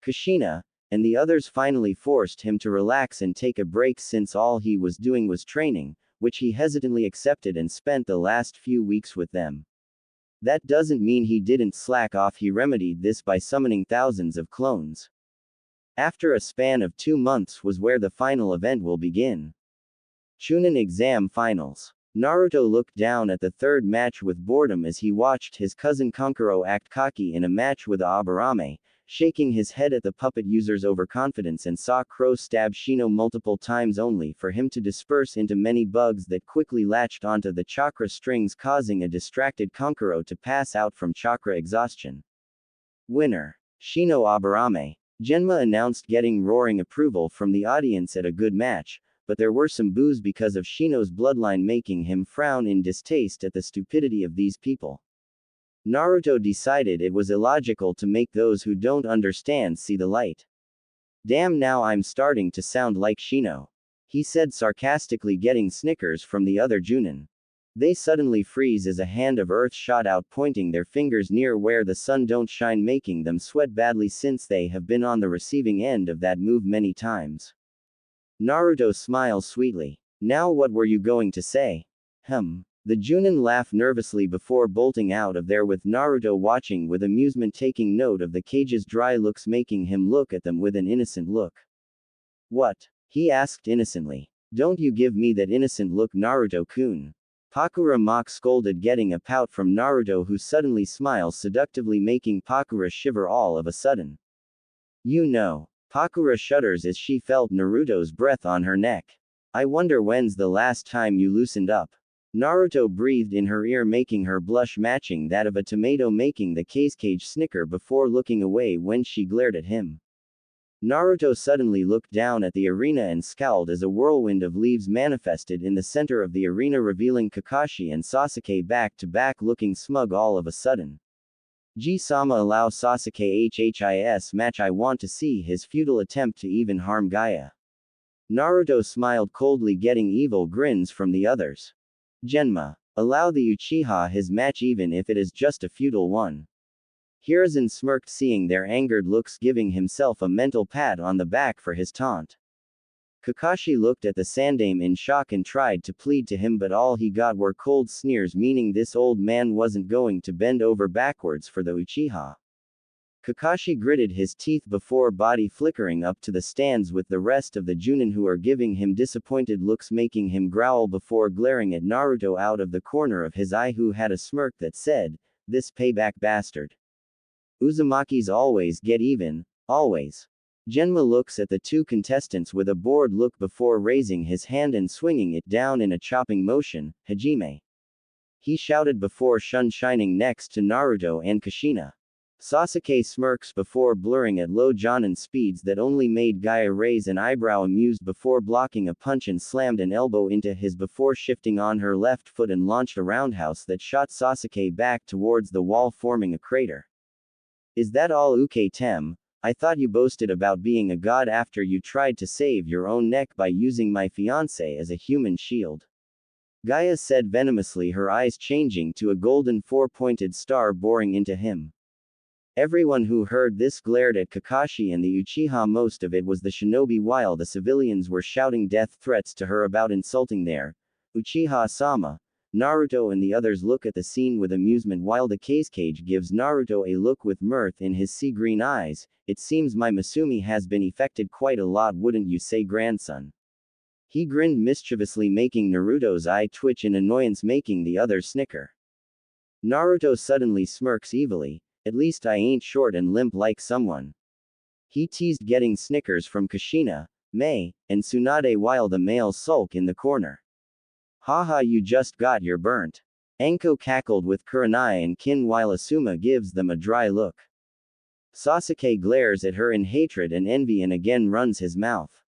Kushina and the others finally forced him to relax and take a break since all he was doing was training, which he hesitantly accepted and spent the last few weeks with them. That doesn't mean he didn't slack off, he remedied this by summoning thousands of clones. After a span of 2 months was where the final event will begin. Chunin exam finals. Naruto looked down at the third match with boredom as he watched his cousin Kankuro act cocky in a match with Aburame, shaking his head at the puppet user's overconfidence, and saw Crow stab Shino multiple times only for him to disperse into many bugs that quickly latched onto the chakra strings, causing a distracted Kankuro to pass out from chakra exhaustion. Winner: Shino Aburame. Genma announced, getting roaring approval from the audience at a good match, but there were some boos because of Shino's bloodline, making him frown in distaste at the stupidity of these people. Naruto decided it was illogical to make those who don't understand see the light. Damn, now I'm starting to sound like Shino, he said sarcastically, getting snickers from the other Junin. They suddenly freeze as a hand of earth shot out, pointing their fingers near where the sun don't shine, making them sweat badly since they have been on the receiving end of that move many times. Naruto smiles sweetly. Now what were you going to say? The Junin laugh nervously before bolting out of there, with Naruto watching with amusement, taking note of the cage's dry looks, making him look at them with an innocent look. What? He asked innocently. Don't you give me that innocent look, Naruto-kun. Pakura mock scolded, getting a pout from Naruto, who suddenly smiles seductively, making Pakura shiver all of a sudden. You know. Pakura shudders as she felt Naruto's breath on her neck. I wonder when's the last time you loosened up. Naruto breathed in her ear, making her blush, matching that of a tomato, making the cage snicker before looking away when she glared at him. Naruto suddenly looked down at the arena and scowled as a whirlwind of leaves manifested in the center of the arena, revealing Kakashi and Sasuke back to back, looking smug all of a sudden. G-sama, allow Sasuke his match, I want to see his futile attempt to even harm Gaia. Naruto smiled coldly, getting evil grins from the others. Genma, allow the Uchiha his match even if it is just a futile one. Hiruzen smirked, seeing their angered looks, giving himself a mental pat on the back for his taunt. Kakashi looked at the Sandaime in shock and tried to plead to him, but all he got were cold sneers, meaning this old man wasn't going to bend over backwards for the Uchiha. Kakashi gritted his teeth before body flickering up to the stands with the rest of the Chunin, who are giving him disappointed looks, making him growl before glaring at Naruto out of the corner of his eye, who had a smirk that said, "This payback bastard. Uzumaki's always get even, always." Genma looks at the two contestants with a bored look before raising his hand and swinging it down in a chopping motion. "Hajime!" he shouted before shining next to Naruto and Kushina. Sasuke smirks before blurring at low Jonin speeds that only made Gaia raise an eyebrow, amused before blocking a punch, and slammed an elbow into his before shifting on her left foot and launched a roundhouse that shot Sasuke back towards the wall, forming a crater. "Is that all, Uke-tem? I thought you boasted about being a god after you tried to save your own neck by using my fiancé as a human shield," Gaia said venomously, her eyes changing to a golden four-pointed star boring into him. Everyone who heard this glared at Kakashi and the Uchiha. Most of it was the shinobi, while the civilians were shouting death threats to her about insulting their Uchiha-sama. Naruto and the others look at the scene with amusement, while the Kazekage gives Naruto a look with mirth in his sea green eyes. "It seems my Masumi has been affected quite a lot, wouldn't you say, grandson?" He grinned mischievously, making Naruto's eye twitch in annoyance, making the others snicker. Naruto suddenly smirks evilly. "At least I ain't short and limp like someone," he teased, getting snickers from Kushina, Mei, and Tsunade, while the males sulk in the corner. "Haha, you just got your burnt." Anko cackled with Kurenai and Kin, while Asuma gives them a dry look. Sasuke glares at her in hatred and envy and again runs his mouth.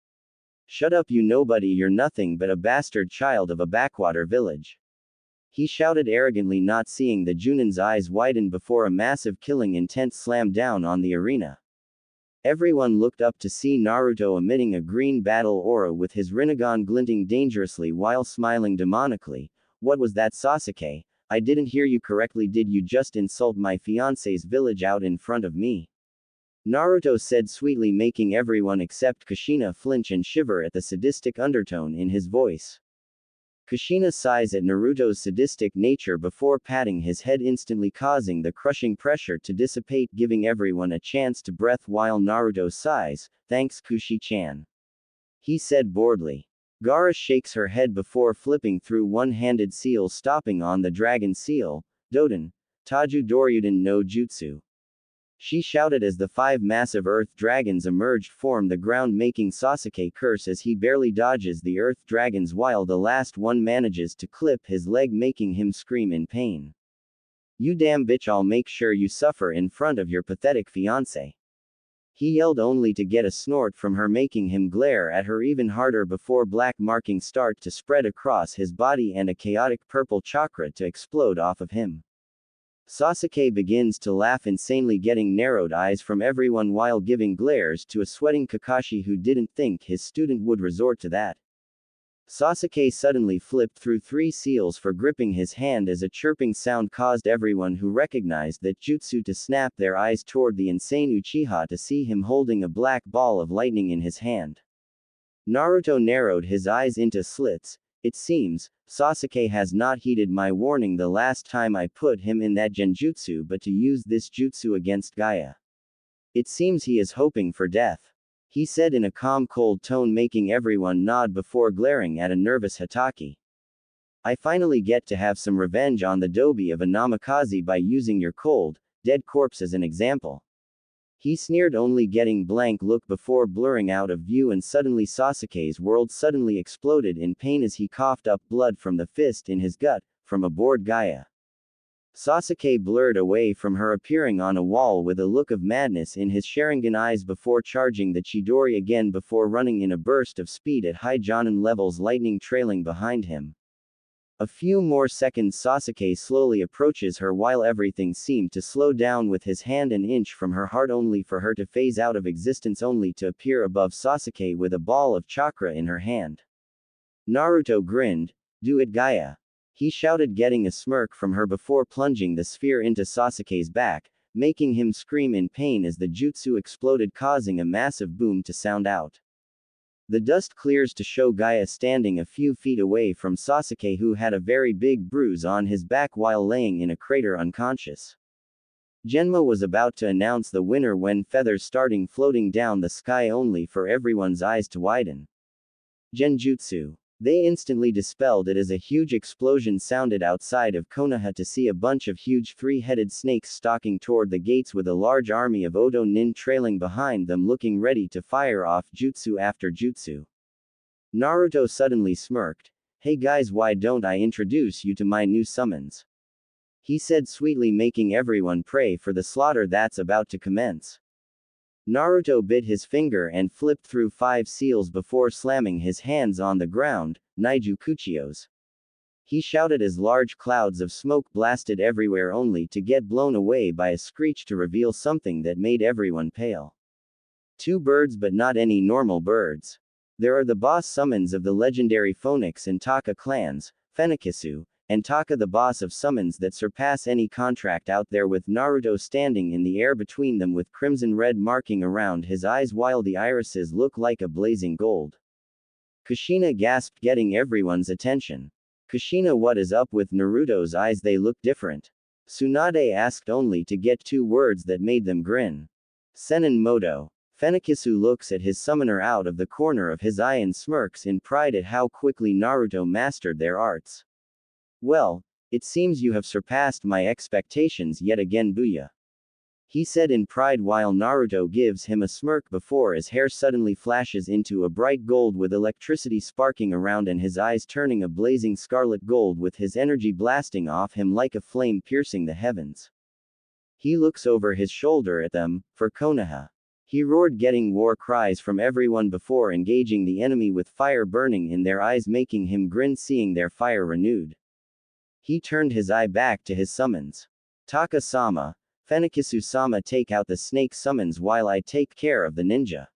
"Shut up, you nobody, you're nothing but a bastard child of a backwater village," he shouted arrogantly, not seeing the Junin's eyes widen before a massive killing intent slammed down on the arena. Everyone looked up to see Naruto emitting a green battle aura with his Rinnegan glinting dangerously while smiling demonically. "What was that, Sasuke? I didn't hear you correctly. Did you just insult my fiancé's village out in front of me?" Naruto said sweetly, making everyone except Kushina flinch and shiver at the sadistic undertone in his voice. Kushina sighs at Naruto's sadistic nature before patting his head, instantly causing the crushing pressure to dissipate, giving everyone a chance to breath, while Naruto sighs, "Thanks, Kushi-chan," he said boredly. Gaara shakes her head before flipping through one-handed seal, stopping on the dragon seal. "Doden, Taju Doryuden no Jutsu," she shouted as the 5 massive earth dragons emerged from the ground, making Sasuke curse as he barely dodges the earth dragons, while the last one manages to clip his leg, making him scream in pain. "You damn bitch, I'll make sure you suffer in front of your pathetic fiancé," he yelled, only to get a snort from her, making him glare at her even harder before black markings start to spread across his body and a chaotic purple chakra to explode off of him. Sasuke begins to laugh insanely, getting narrowed eyes from everyone while giving glares to a sweating Kakashi, who didn't think his student would resort to that. Sasuke suddenly flipped through 3 seals for gripping his hand as a chirping sound caused everyone who recognized that jutsu to snap their eyes toward the insane Uchiha to see him holding a black ball of lightning in his hand. Naruto narrowed his eyes into slits. "It seems, Sasuke has not heeded my warning the last time I put him in that genjutsu, but to use this jutsu against Gaia. It seems he is hoping for death," he said in a calm, cold tone, making everyone nod before glaring at a nervous Hatake. "I finally get to have some revenge on the Dobi of a Namikaze by using your cold, dead corpse as an example," he sneered, only getting blank look before blurring out of view, and suddenly Sasuke's world suddenly exploded in pain as he coughed up blood from the fist in his gut, from aboard Gaia. Sasuke blurred away from her, appearing on a wall with a look of madness in his Sharingan eyes before charging the Chidori again before running in a burst of speed at high Jonin levels, lightning trailing behind him. A few more seconds Sasuke slowly approaches her while everything seemed to slow down, with his hand an inch from her heart, only for her to phase out of existence, only to appear above Sasuke with a ball of chakra in her hand. Naruto grinned. "Do it, Gaia," he shouted, getting a smirk from her before plunging the sphere into Sasuke's back. making him scream in pain as the jutsu exploded, causing a massive boom to sound out. The dust clears to show Gaia standing a few feet away from Sasuke, who had a very big bruise on his back while laying in a crater unconscious. Genma was about to announce the winner when feathers started floating down the sky, only for everyone's eyes to widen. Genjutsu. They instantly dispelled it as a huge explosion sounded outside of Konoha to see a bunch of huge three-headed snakes stalking toward the gates with a large army of Odo Nin trailing behind them, looking ready to fire off jutsu after jutsu. Naruto suddenly smirked. "Hey guys, why don't I introduce you to my new summons?" he said sweetly, making everyone pray for the slaughter that's about to commence. Naruto bit his finger and flipped through 5 seals before slamming his hands on the ground. "Naiju Kuchios." He shouted as large clouds of smoke blasted everywhere, only to get blown away by a screech to reveal something that made everyone pale. 2 birds, but not any normal birds. There are the boss summons of the legendary Phoenix and Taka clans, Fenikisu, and Taka, the boss of summons that surpass any contract out there, with Naruto standing in the air between them with crimson red marking around his eyes while the irises look like a blazing gold. Kushina gasped, getting everyone's attention. "Kushina, what is up with Naruto's eyes? They look different." Tsunade asked, only to get 2 words that made them grin. "Senin Moto." Fenikisu looks at his summoner out of the corner of his eye and smirks in pride at how quickly Naruto mastered their arts. "Well, it seems you have surpassed my expectations yet again, Booyah," he said in pride while Naruto gives him a smirk before his hair suddenly flashes into a bright gold with electricity sparking around and his eyes turning a blazing scarlet gold with his energy blasting off him like a flame piercing the heavens. He looks over his shoulder at them. "For Konoha," he roared, getting war cries from everyone before engaging the enemy with fire burning in their eyes, making him grin seeing their fire renewed. He turned his eye back to his summons. "Taka-sama, Fenikisu-sama, take out the snake summons while I take care of the ninja,"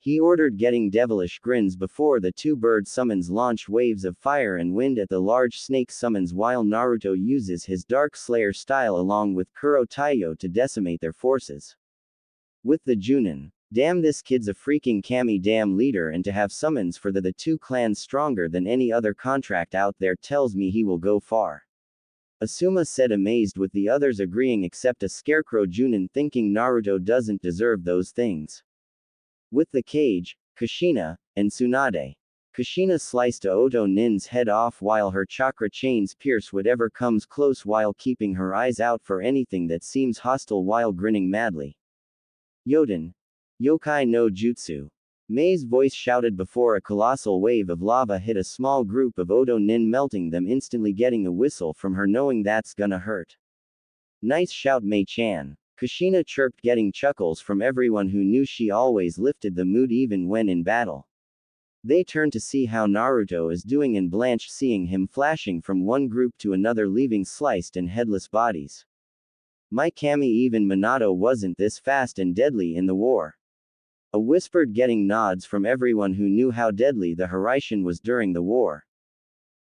he ordered, getting devilish grins before the 2 bird summons launch waves of fire and wind at the large snake summons while Naruto uses his Dark Slayer style along with Kuro Taiyo to decimate their forces. With the Chunin. "Damn, this kid's a freaking kami damn leader, and to have summons for the 2 clans stronger than any other contract out there tells me he will go far," Asuma said, amazed, with the others agreeing except a scarecrow Chunin thinking Naruto doesn't deserve those things. With the cage, Kushina, and Tsunade. Kushina sliced Oto Nin's head off while her chakra chains pierce whatever comes close while keeping her eyes out for anything that seems hostile while grinning madly. "Yoden. Yokai no Jutsu." Mei's voice shouted before a colossal wave of lava hit a small group of Oto Nin, melting them instantly, getting a whistle from her knowing that's gonna hurt. "Nice shout, Mei-chan." Kushina chirped, getting chuckles from everyone who knew she always lifted the mood even when in battle. They turned to see how Naruto is doing and blanched seeing him flashing from one group to another, leaving sliced and headless bodies. "My kami, even Minato wasn't this fast and deadly in the war." A whispered, getting nods from everyone who knew how deadly the Hiraishin was during the war.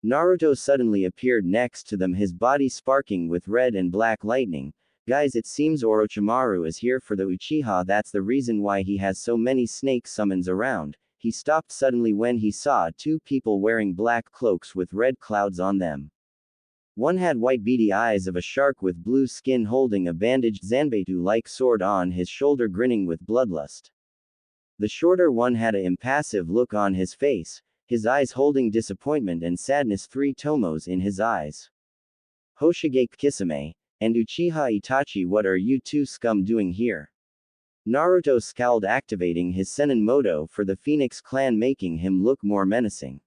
Naruto suddenly appeared next to them, his body sparking with red and black lightning. "Guys, it seems Orochimaru is here for the Uchiha. That's the reason why he has so many snake summons around." He stopped suddenly when he saw 2 people wearing black cloaks with red clouds on them. One had white beady eyes of a shark with blue skin, holding a bandaged Zanbeitu-like sword on his shoulder, grinning with bloodlust. The shorter one had an impassive look on his face, his eyes holding disappointment and sadness, 3 tomos in his eyes. "Hoshigaki Kisame, and Uchiha Itachi, what are you 2 scum doing here?" Naruto scowled, activating his Senin Moto for the Phoenix clan, making him look more menacing.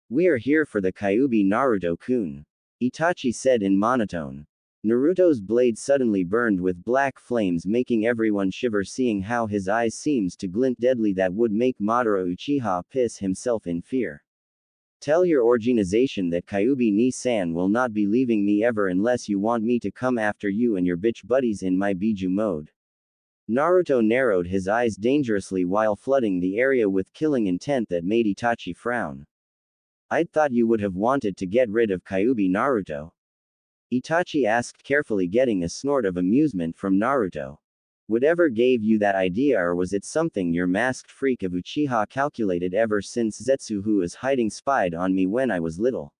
"We are here for the Kyuubi, Naruto-kun," Itachi said in monotone. Naruto's blade suddenly burned with black flames, making everyone shiver, seeing how his eyes seems to glint deadly that would make Madara Uchiha piss himself in fear. "Tell your organization that Kyuubi ni-san will not be leaving me ever unless you want me to come after you and your bitch buddies in my Biju mode." Naruto narrowed his eyes dangerously while flooding the area with killing intent that made Itachi frown. "I'd thought you would have wanted to get rid of Kyuubi, Naruto." Itachi asked carefully, getting a snort of amusement from Naruto. Whatever gave you that idea, or was it something your masked freak of Uchiha calculated ever since Zetsu, who is hiding, spied on me when I was little?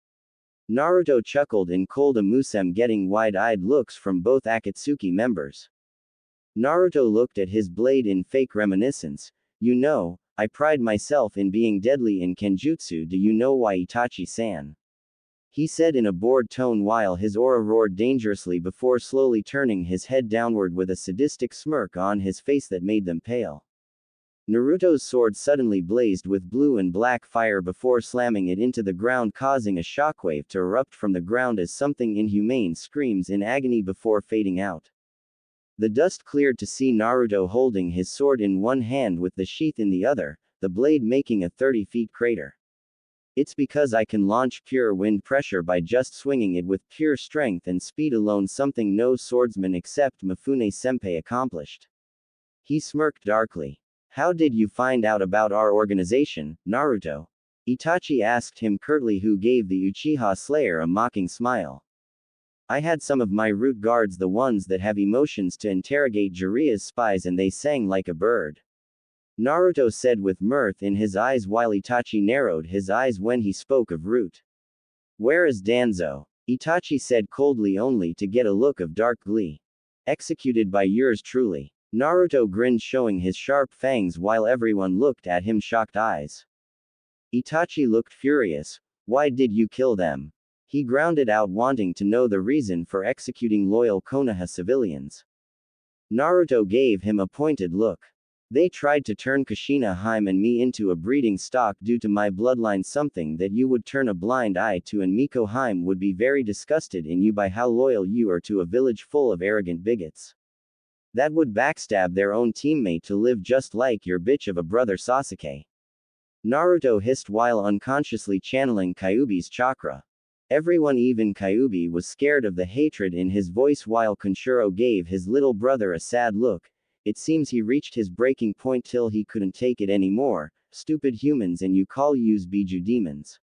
Naruto chuckled in cold amusement, getting wide-eyed looks from both Akatsuki members. Naruto looked at his blade in fake reminiscence. You know, I pride myself in being deadly in Kenjutsu. Do you know why, Itachi-san? He said in a bored tone while his aura roared dangerously before slowly turning his head downward with a sadistic smirk on his face that made them pale. Naruto's sword suddenly blazed with blue and black fire before slamming it into the ground, causing a shockwave to erupt from the ground as something inhumane screams in agony before fading out. The dust cleared to see Naruto holding his sword in one hand with the sheath in the other, the blade making a 30-foot crater. It's because I can launch pure wind pressure by just swinging it with pure strength and speed alone, something no swordsman except Mifune-senpai accomplished. He smirked darkly. How did you find out about our organization, Naruto? Itachi asked him curtly, who gave the Uchiha Slayer a mocking smile. I had some of my root guards, the ones that have emotions, to interrogate Jiraiya's spies, and they sang like a bird. Naruto said with mirth in his eyes while Itachi narrowed his eyes when he spoke of Root. Where is Danzo? Itachi said coldly, only to get a look of dark glee. Executed by yours truly. Naruto grinned, showing his sharp fangs while everyone looked at him shocked eyes. Itachi looked furious. Why did you kill them? He grounded out, wanting to know the reason for executing loyal Konoha civilians. Naruto gave him a pointed look. They tried to turn Kushina, Harem and me into a breeding stock due to my bloodline, something that you would turn a blind eye to, and Miko Harem would be very disgusted in you by how loyal you are to a village full of arrogant bigots. That would backstab their own teammate to live just like your bitch of a brother Sasuke. Naruto hissed while unconsciously channeling Kyuubi's chakra. Everyone, even Kyuubi, was scared of the hatred in his voice while Kenshiro gave his little brother a sad look. It seems he reached his breaking point till he couldn't take it anymore. Stupid humans, and you call yous Biju demons.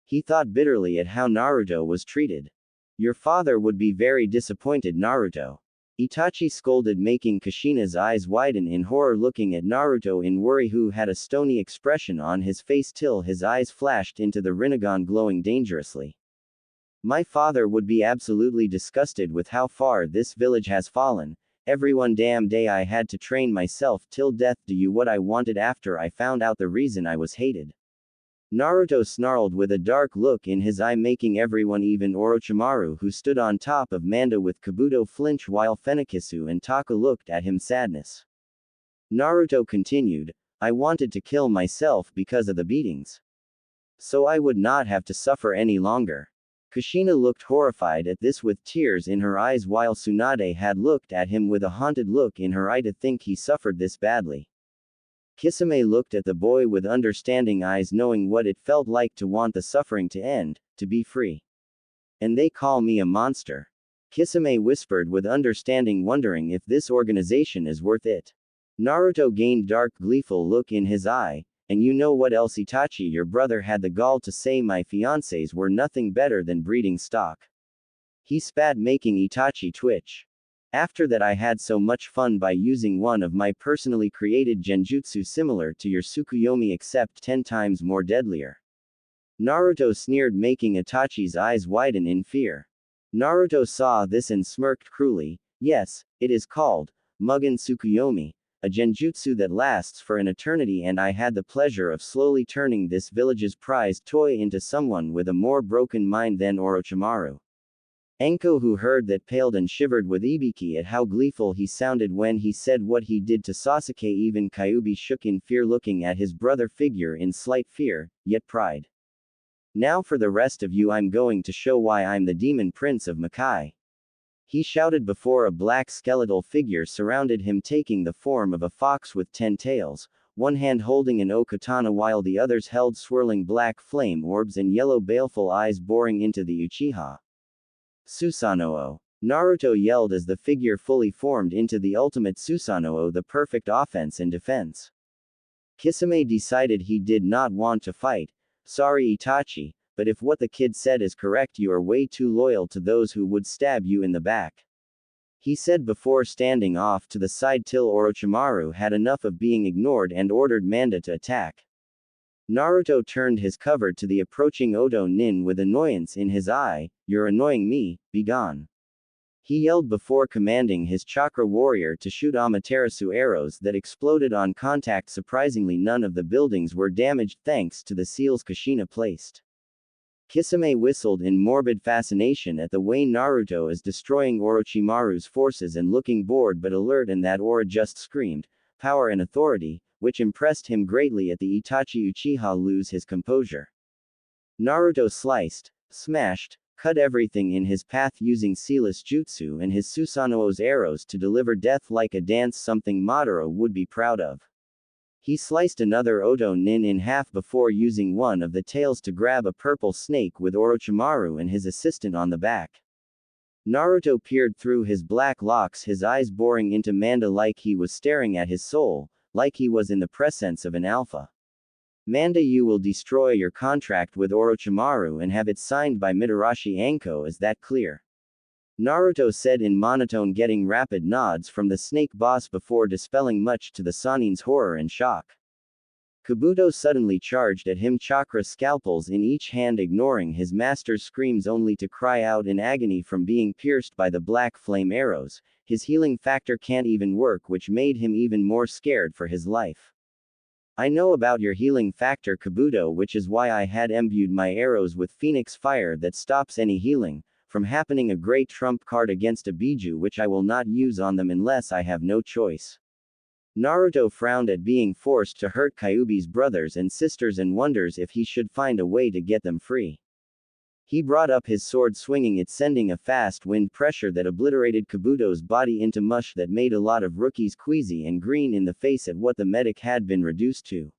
He thought bitterly at how Naruto was treated. Your father would be very disappointed, Naruto. Itachi scolded, making Kushina's eyes widen in horror, looking at Naruto in worry, who had a stony expression on his face till his eyes flashed into the Rinnegan, glowing dangerously. My father would be absolutely disgusted with how far this village has fallen. Every one damn day I had to train myself till death to do what I wanted after I found out the reason I was hated. Naruto snarled with a dark look in his eye, making everyone, even Orochimaru, who stood on top of Manda with Kabuto, flinch while Fenikisu and Taka looked at him sadness. Naruto continued, I wanted to kill myself because of the beatings. So I would not have to suffer any longer. Kushina looked horrified at this with tears in her eyes, while Tsunade had looked at him with a haunted look in her eye to think he suffered this badly. Kisame looked at the boy with understanding eyes, knowing what it felt like to want the suffering to end, to be free. And they call me a monster. Kisame whispered with understanding, wondering if this organization is worth it. Naruto gained dark gleeful look in his eye. And you know what else, Itachi? Your brother had the gall to say my fiancés were nothing better than breeding stock. He spat, making Itachi twitch. After that I had so much fun by using one of my personally created genjutsu similar to your Tsukuyomi, except 10 times more deadlier. Naruto sneered, making Itachi's eyes widen in fear. Naruto saw this and smirked cruelly. Yes, it is called Mugen Tsukuyomi, a genjutsu that lasts for an eternity, and I had the pleasure of slowly turning this village's prized toy into someone with a more broken mind than Orochimaru. Enko, who heard that, paled and shivered with ibiki at how gleeful he sounded when he said what he did to Sasuke. Even Kyuubi shook in fear, looking at his brother figure in slight fear, yet pride. Now for the rest of you, I'm going to show why I'm the demon prince of Makai. He shouted before a black skeletal figure surrounded him, taking the form of a fox with 10 tails, one hand holding an okatana while the others held swirling black flame orbs and yellow baleful eyes boring into the Uchiha. Susanoo! Naruto yelled as the figure fully formed into the ultimate Susanoo, the perfect offense and defense. Kisame decided he did not want to fight. Sorry, Itachi, but if what the kid said is correct, you are way too loyal to those who would stab you in the back. He said before standing off to the side till Orochimaru had enough of being ignored and ordered Manda to attack. Naruto turned his cover to the approaching Oto Nin with annoyance in his eye. "You're annoying me, be gone." He yelled before commanding his chakra warrior to shoot Amaterasu arrows that exploded on contact. Surprisingly, none of the buildings were damaged thanks to the seals Kushina placed. Kisame whistled in morbid fascination at the way Naruto is destroying Orochimaru's forces and looking bored but alert, and that aura just screamed power and authority, which impressed him greatly at the Itachi Uchiha lose his composure. Naruto sliced, smashed, cut everything in his path using Sealess Jutsu and his Susanoo's arrows to deliver death like a dance, something Madara would be proud of. He sliced another Oto Nin in half before using one of the tails to grab a purple snake with Orochimaru and his assistant on the back. Naruto peered through his black locks, his eyes boring into Manda like he was staring at his soul, like he was in the presence of an alpha. "Manda, you will destroy your contract with Orochimaru and have it signed by Mitarashi Anko, is that clear?" Naruto said in monotone, getting rapid nods from the snake boss before dispelling much to the Sanin's horror and shock. Kabuto suddenly charged at him, chakra scalpels in each hand, ignoring his master's screams only to cry out in agony from being pierced by the black flame arrows. His healing factor can't even work, which made him even more scared for his life. "I know about your healing factor, Kabuto, which is why I had imbued my arrows with Phoenix Fire that stops any healing from happening, a great trump card against a Biju, which I will not use on them unless I have no choice." Naruto frowned at being forced to hurt Kyuubi's brothers and sisters and wonders if he should find a way to get them free. He brought up his sword, swinging it, sending a fast wind pressure that obliterated Kabuto's body into mush that made a lot of rookies queasy and green in the face at what the medic had been reduced to.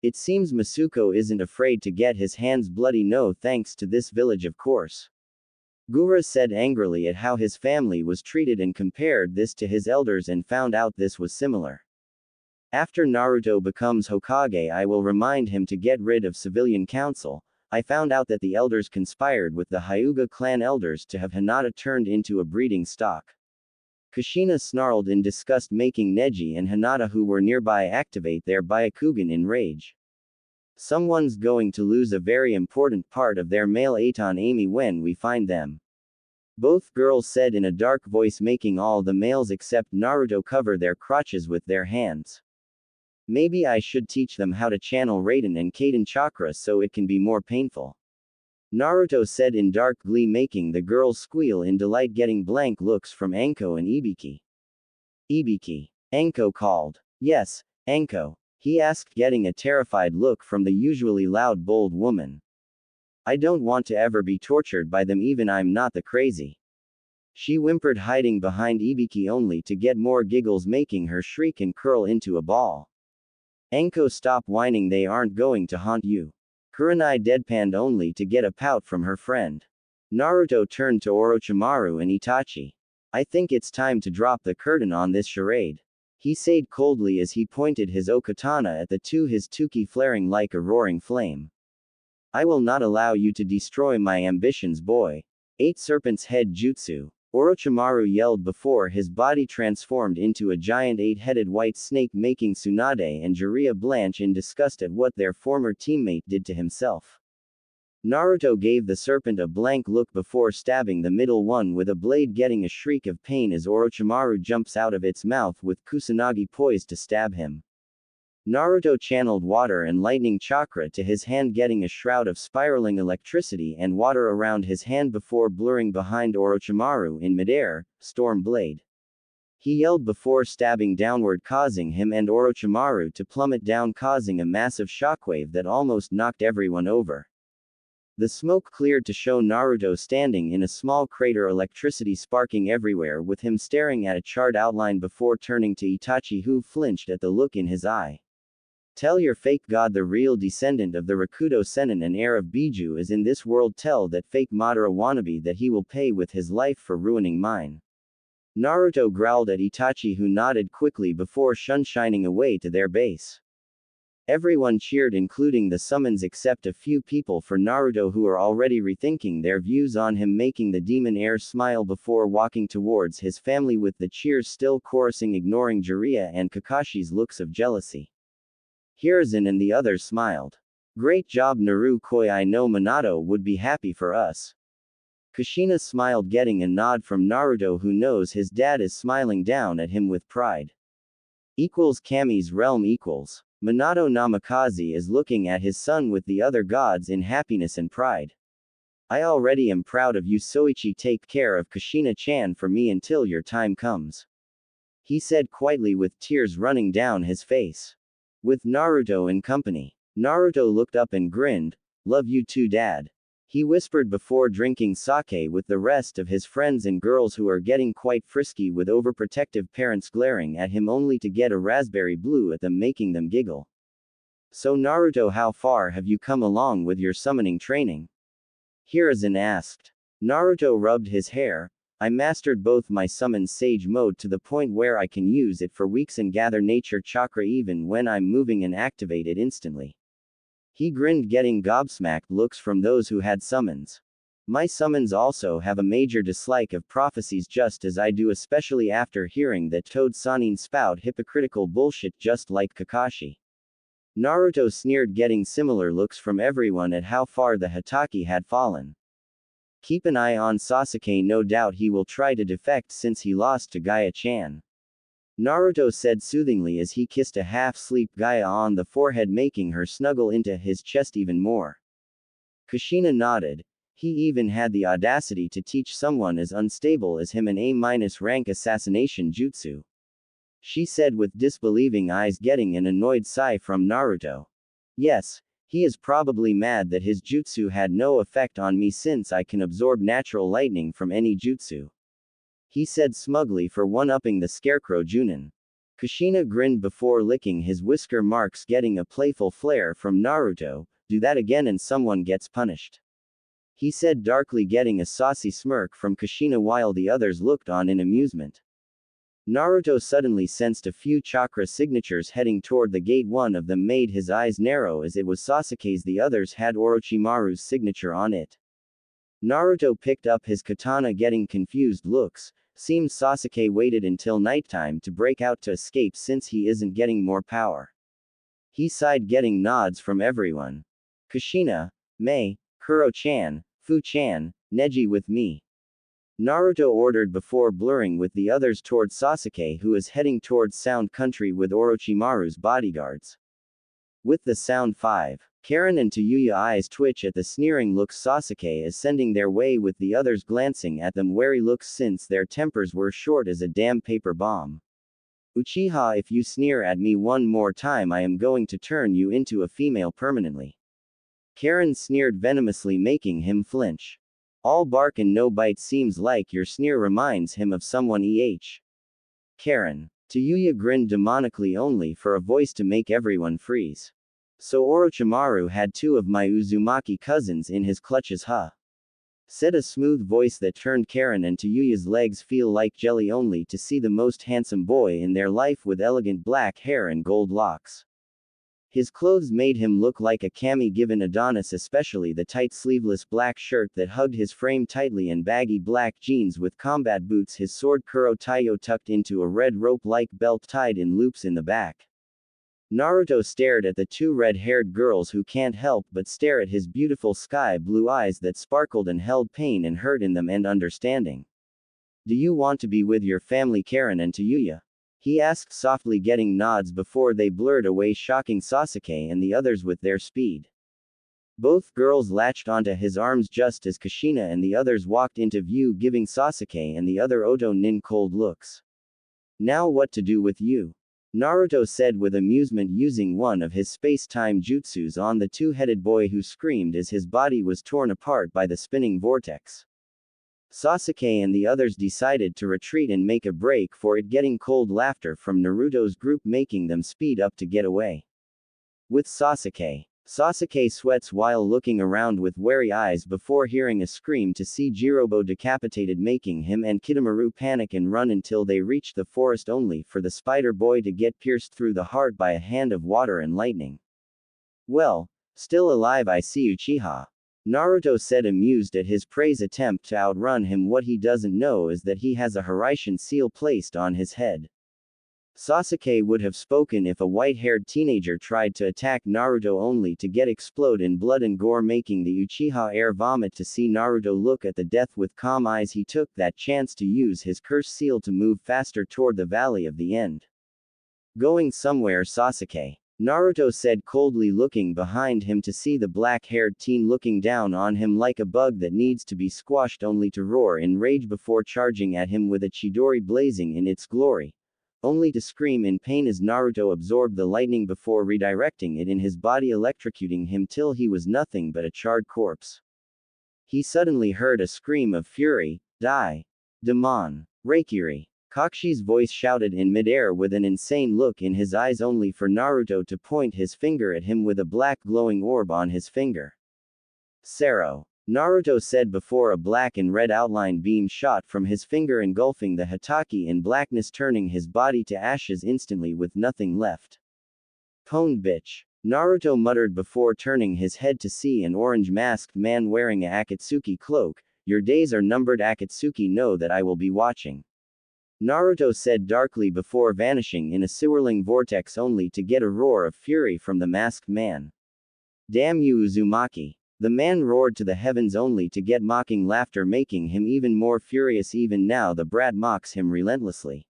"It seems Masuko isn't afraid to get his hands bloody, no thanks to this village, of course." Gura said angrily at how his family was treated and compared this to his elders and found out this was similar. "After Naruto becomes Hokage, I will remind him to get rid of civilian council. I found out that the elders conspired with the Hyuga clan elders to have Hinata turned into a breeding stock." Kushina snarled in disgust, making Neji and Hinata, who were nearby, activate their Byakugan in rage. "Someone's going to lose a very important part of their male Aton Amy when we find them," both girls said in a dark voice, making all the males except Naruto cover their crotches with their hands. "Maybe I should teach them how to channel Raiden and Kaden chakra so it can be more painful," Naruto said in dark glee, making the girls squeal in delight, getting blank looks from Anko and Ibiki. "Ibiki," Anko called. "Yes, Anko?" he asked, getting a terrified look from the usually loud, bold woman. "I don't want to ever be tortured by them, even I'm not the crazy," she whimpered, hiding behind Ibiki only to get more giggles, making her shriek and curl into a ball. "Anko, stop whining, they aren't going to haunt you." Kurenai deadpanned only to get a pout from her friend. Naruto turned to Orochimaru and Itachi. "I think it's time to drop the curtain on this charade," he said coldly as he pointed his okatana at the two, his tuki flaring like a roaring flame. "I will not allow you to destroy my ambitions, boy." "Eight Serpent's Head Jutsu," Orochimaru yelled before his body transformed into a giant eight-headed white snake, making Tsunade and Jiraiya blanch in disgust at what their former teammate did to himself. Naruto gave the serpent a blank look before stabbing the middle one with a blade, getting a shriek of pain as Orochimaru jumps out of its mouth with Kusanagi poised to stab him. Naruto channeled water and lightning chakra to his hand, getting a shroud of spiraling electricity and water around his hand before blurring behind Orochimaru in midair. "Storm Blade!" he yelled before stabbing downward, causing him and Orochimaru to plummet down, causing a massive shockwave that almost knocked everyone over. The smoke cleared to show Naruto standing in a small crater, electricity sparking everywhere, with him staring at a charred outline before turning to Itachi, who flinched at the look in his eye. "Tell your fake god the real descendant of the Rakudo Sennin and heir of Biju is in this world. Tell that fake Madara wannabe that he will pay with his life for ruining mine." Naruto growled at Itachi, who nodded quickly before shining away to their base. Everyone cheered, including the summons, except a few people for Naruto who are already rethinking their views on him, making the demon heir smile before walking towards his family with the cheers still chorusing, ignoring Jiraiya and Kakashi's looks of jealousy. Hiruzen and the others smiled. Great job Naruto, I know Minato would be happy for us. Kushina smiled, getting a nod from Naruto, who knows his dad is smiling down at him with pride. Kami's realm equals. Minato Namikaze is looking at his son with the other gods in happiness and pride. I already am proud of you, Soichi. Take care of Kushina-chan for me until your time comes. He said quietly with tears running down his face. With Naruto in company, Naruto looked up and grinned. Love you too, Dad. He whispered before drinking sake with the rest of his friends and girls, who are getting quite frisky with overprotective parents glaring at him only to get a raspberry blue at them, making them giggle. So Naruto, how far have you come along with your summoning training? Hiruzen asked. Naruto rubbed his hair. I mastered both my summon sage mode to the point where I can use it for weeks and gather nature chakra even when I'm moving and activate it instantly. He grinned, getting gobsmacked looks from those who had summons. My summons also have a major dislike of prophecies, just as I do, especially after hearing that Toad Sanin spout hypocritical bullshit just like Kakashi. Naruto sneered, getting similar looks from everyone at how far the Hatake had fallen. Keep an eye on Sasuke, no doubt he will try to defect since he lost to Gaia-chan. Naruto said soothingly as he kissed a half-asleep Gaia on the forehead, making her snuggle into his chest even more. Kushina nodded. He even had the audacity to teach someone as unstable as him an A-rank assassination jutsu. She said with disbelieving eyes, getting an annoyed sigh from Naruto. Yes, he is probably mad that his jutsu had no effect on me since I can absorb natural lightning from any jutsu. He said smugly for one-upping the scarecrow Chunin. Kushina grinned before licking his whisker marks, getting a playful flare from Naruto. Do that again and someone gets punished. He said darkly, getting a saucy smirk from Kushina while the others looked on in amusement. Naruto suddenly sensed a few chakra signatures heading toward the gate. One of them made his eyes narrow as it was Sasuke's, the others had Orochimaru's signature on it. Naruto picked up his katana, getting confused looks. Seems Sasuke waited until nighttime to break out to escape since he isn't getting more power. He sighed, getting nods from everyone. Kushina, Mei, Kuro-chan, Fu-chan, Neji with me. Naruto ordered before blurring with the others towards Sasuke, who is heading towards Sound Country with Orochimaru's bodyguards. With the Sound 5, Karen and Tayuya eyes twitch at the sneering looks Sasuke is sending their way, with the others glancing at them wary looks since their tempers were short as a damn paper bomb. Uchiha, if you sneer at me one more time I am going to turn you into a female permanently. Karen sneered venomously, making him flinch. All bark and no bite, seems like your sneer reminds him of someone. Karen. Tayuya grinned demonically, only for a voice to make everyone freeze. So Orochimaru had two of my Uzumaki cousins in his clutches, huh? Said a smooth voice that turned Karen and Tayuya's legs feel like jelly, only to see the most handsome boy in their life with elegant black hair and gold locks. His clothes made him look like a kami given Adonis, especially the tight sleeveless black shirt that hugged his frame tightly and baggy black jeans with combat boots, his sword Kuro Taiyo tucked into a red rope-like belt tied in loops in the back. Naruto stared at the two red-haired girls, who can't help but stare at his beautiful sky-blue eyes that sparkled and held pain and hurt in them and understanding. Do you want to be with your family, Karen and Tayuya? He asked softly, getting nods before they blurred away, shocking Sasuke and the others with their speed. Both girls latched onto his arms just as Kushina and the others walked into view, giving Sasuke and the other Oto Nin cold looks. Now what to do with you? Naruto said with amusement, using one of his space-time jutsus on the two-headed boy, who screamed as his body was torn apart by the spinning vortex. Sasuke and the others decided to retreat and make a break for it, getting cold laughter from Naruto's group making them speed up to get away. With Sasuke sweats while looking around with wary eyes before hearing a scream to see Jirobo decapitated, making him and Kidomaru panic and run until they reached the forest, only for the spider boy to get pierced through the heart by a hand of water and lightning. Well, still alive I see Uchiha. Naruto said, amused at his prey's attempt to outrun him. What he doesn't know is that he has a Hiraishin seal placed on his head. Sasuke would have spoken if a white-haired teenager tried to attack Naruto only to get explode in blood and gore, making the Uchiha air vomit. To see Naruto look at the death with calm eyes, he took that chance to use his curse seal to move faster toward the valley of the end. Going somewhere, Sasuke? Naruto said coldly, looking behind him to see the black-haired teen looking down on him like a bug that needs to be squashed, only to roar in rage before charging at him with a Chidori blazing in its glory, only to scream in pain as Naruto absorbed the lightning before redirecting it in his body, electrocuting him till he was nothing but a charred corpse. He suddenly heard a scream of fury. Die! Demon! Reikiri! Kakushi's voice shouted in midair with an insane look in his eyes, only for Naruto to point his finger at him with a black glowing orb on his finger. Sero! Naruto said before a black and red outline beam shot from his finger, engulfing the Hatake in blackness, turning his body to ashes instantly with nothing left. Pwned bitch! Naruto muttered before turning his head to see an orange-masked man wearing a Akatsuki cloak. Your days are numbered, Akatsuki. Know that I will be watching. Naruto said darkly before vanishing in a swirling vortex, only to get a roar of fury from the masked man. Damn you, Uzumaki! The man roared to the heavens, only to get mocking laughter, making him even more furious. Even now the brat mocks him relentlessly.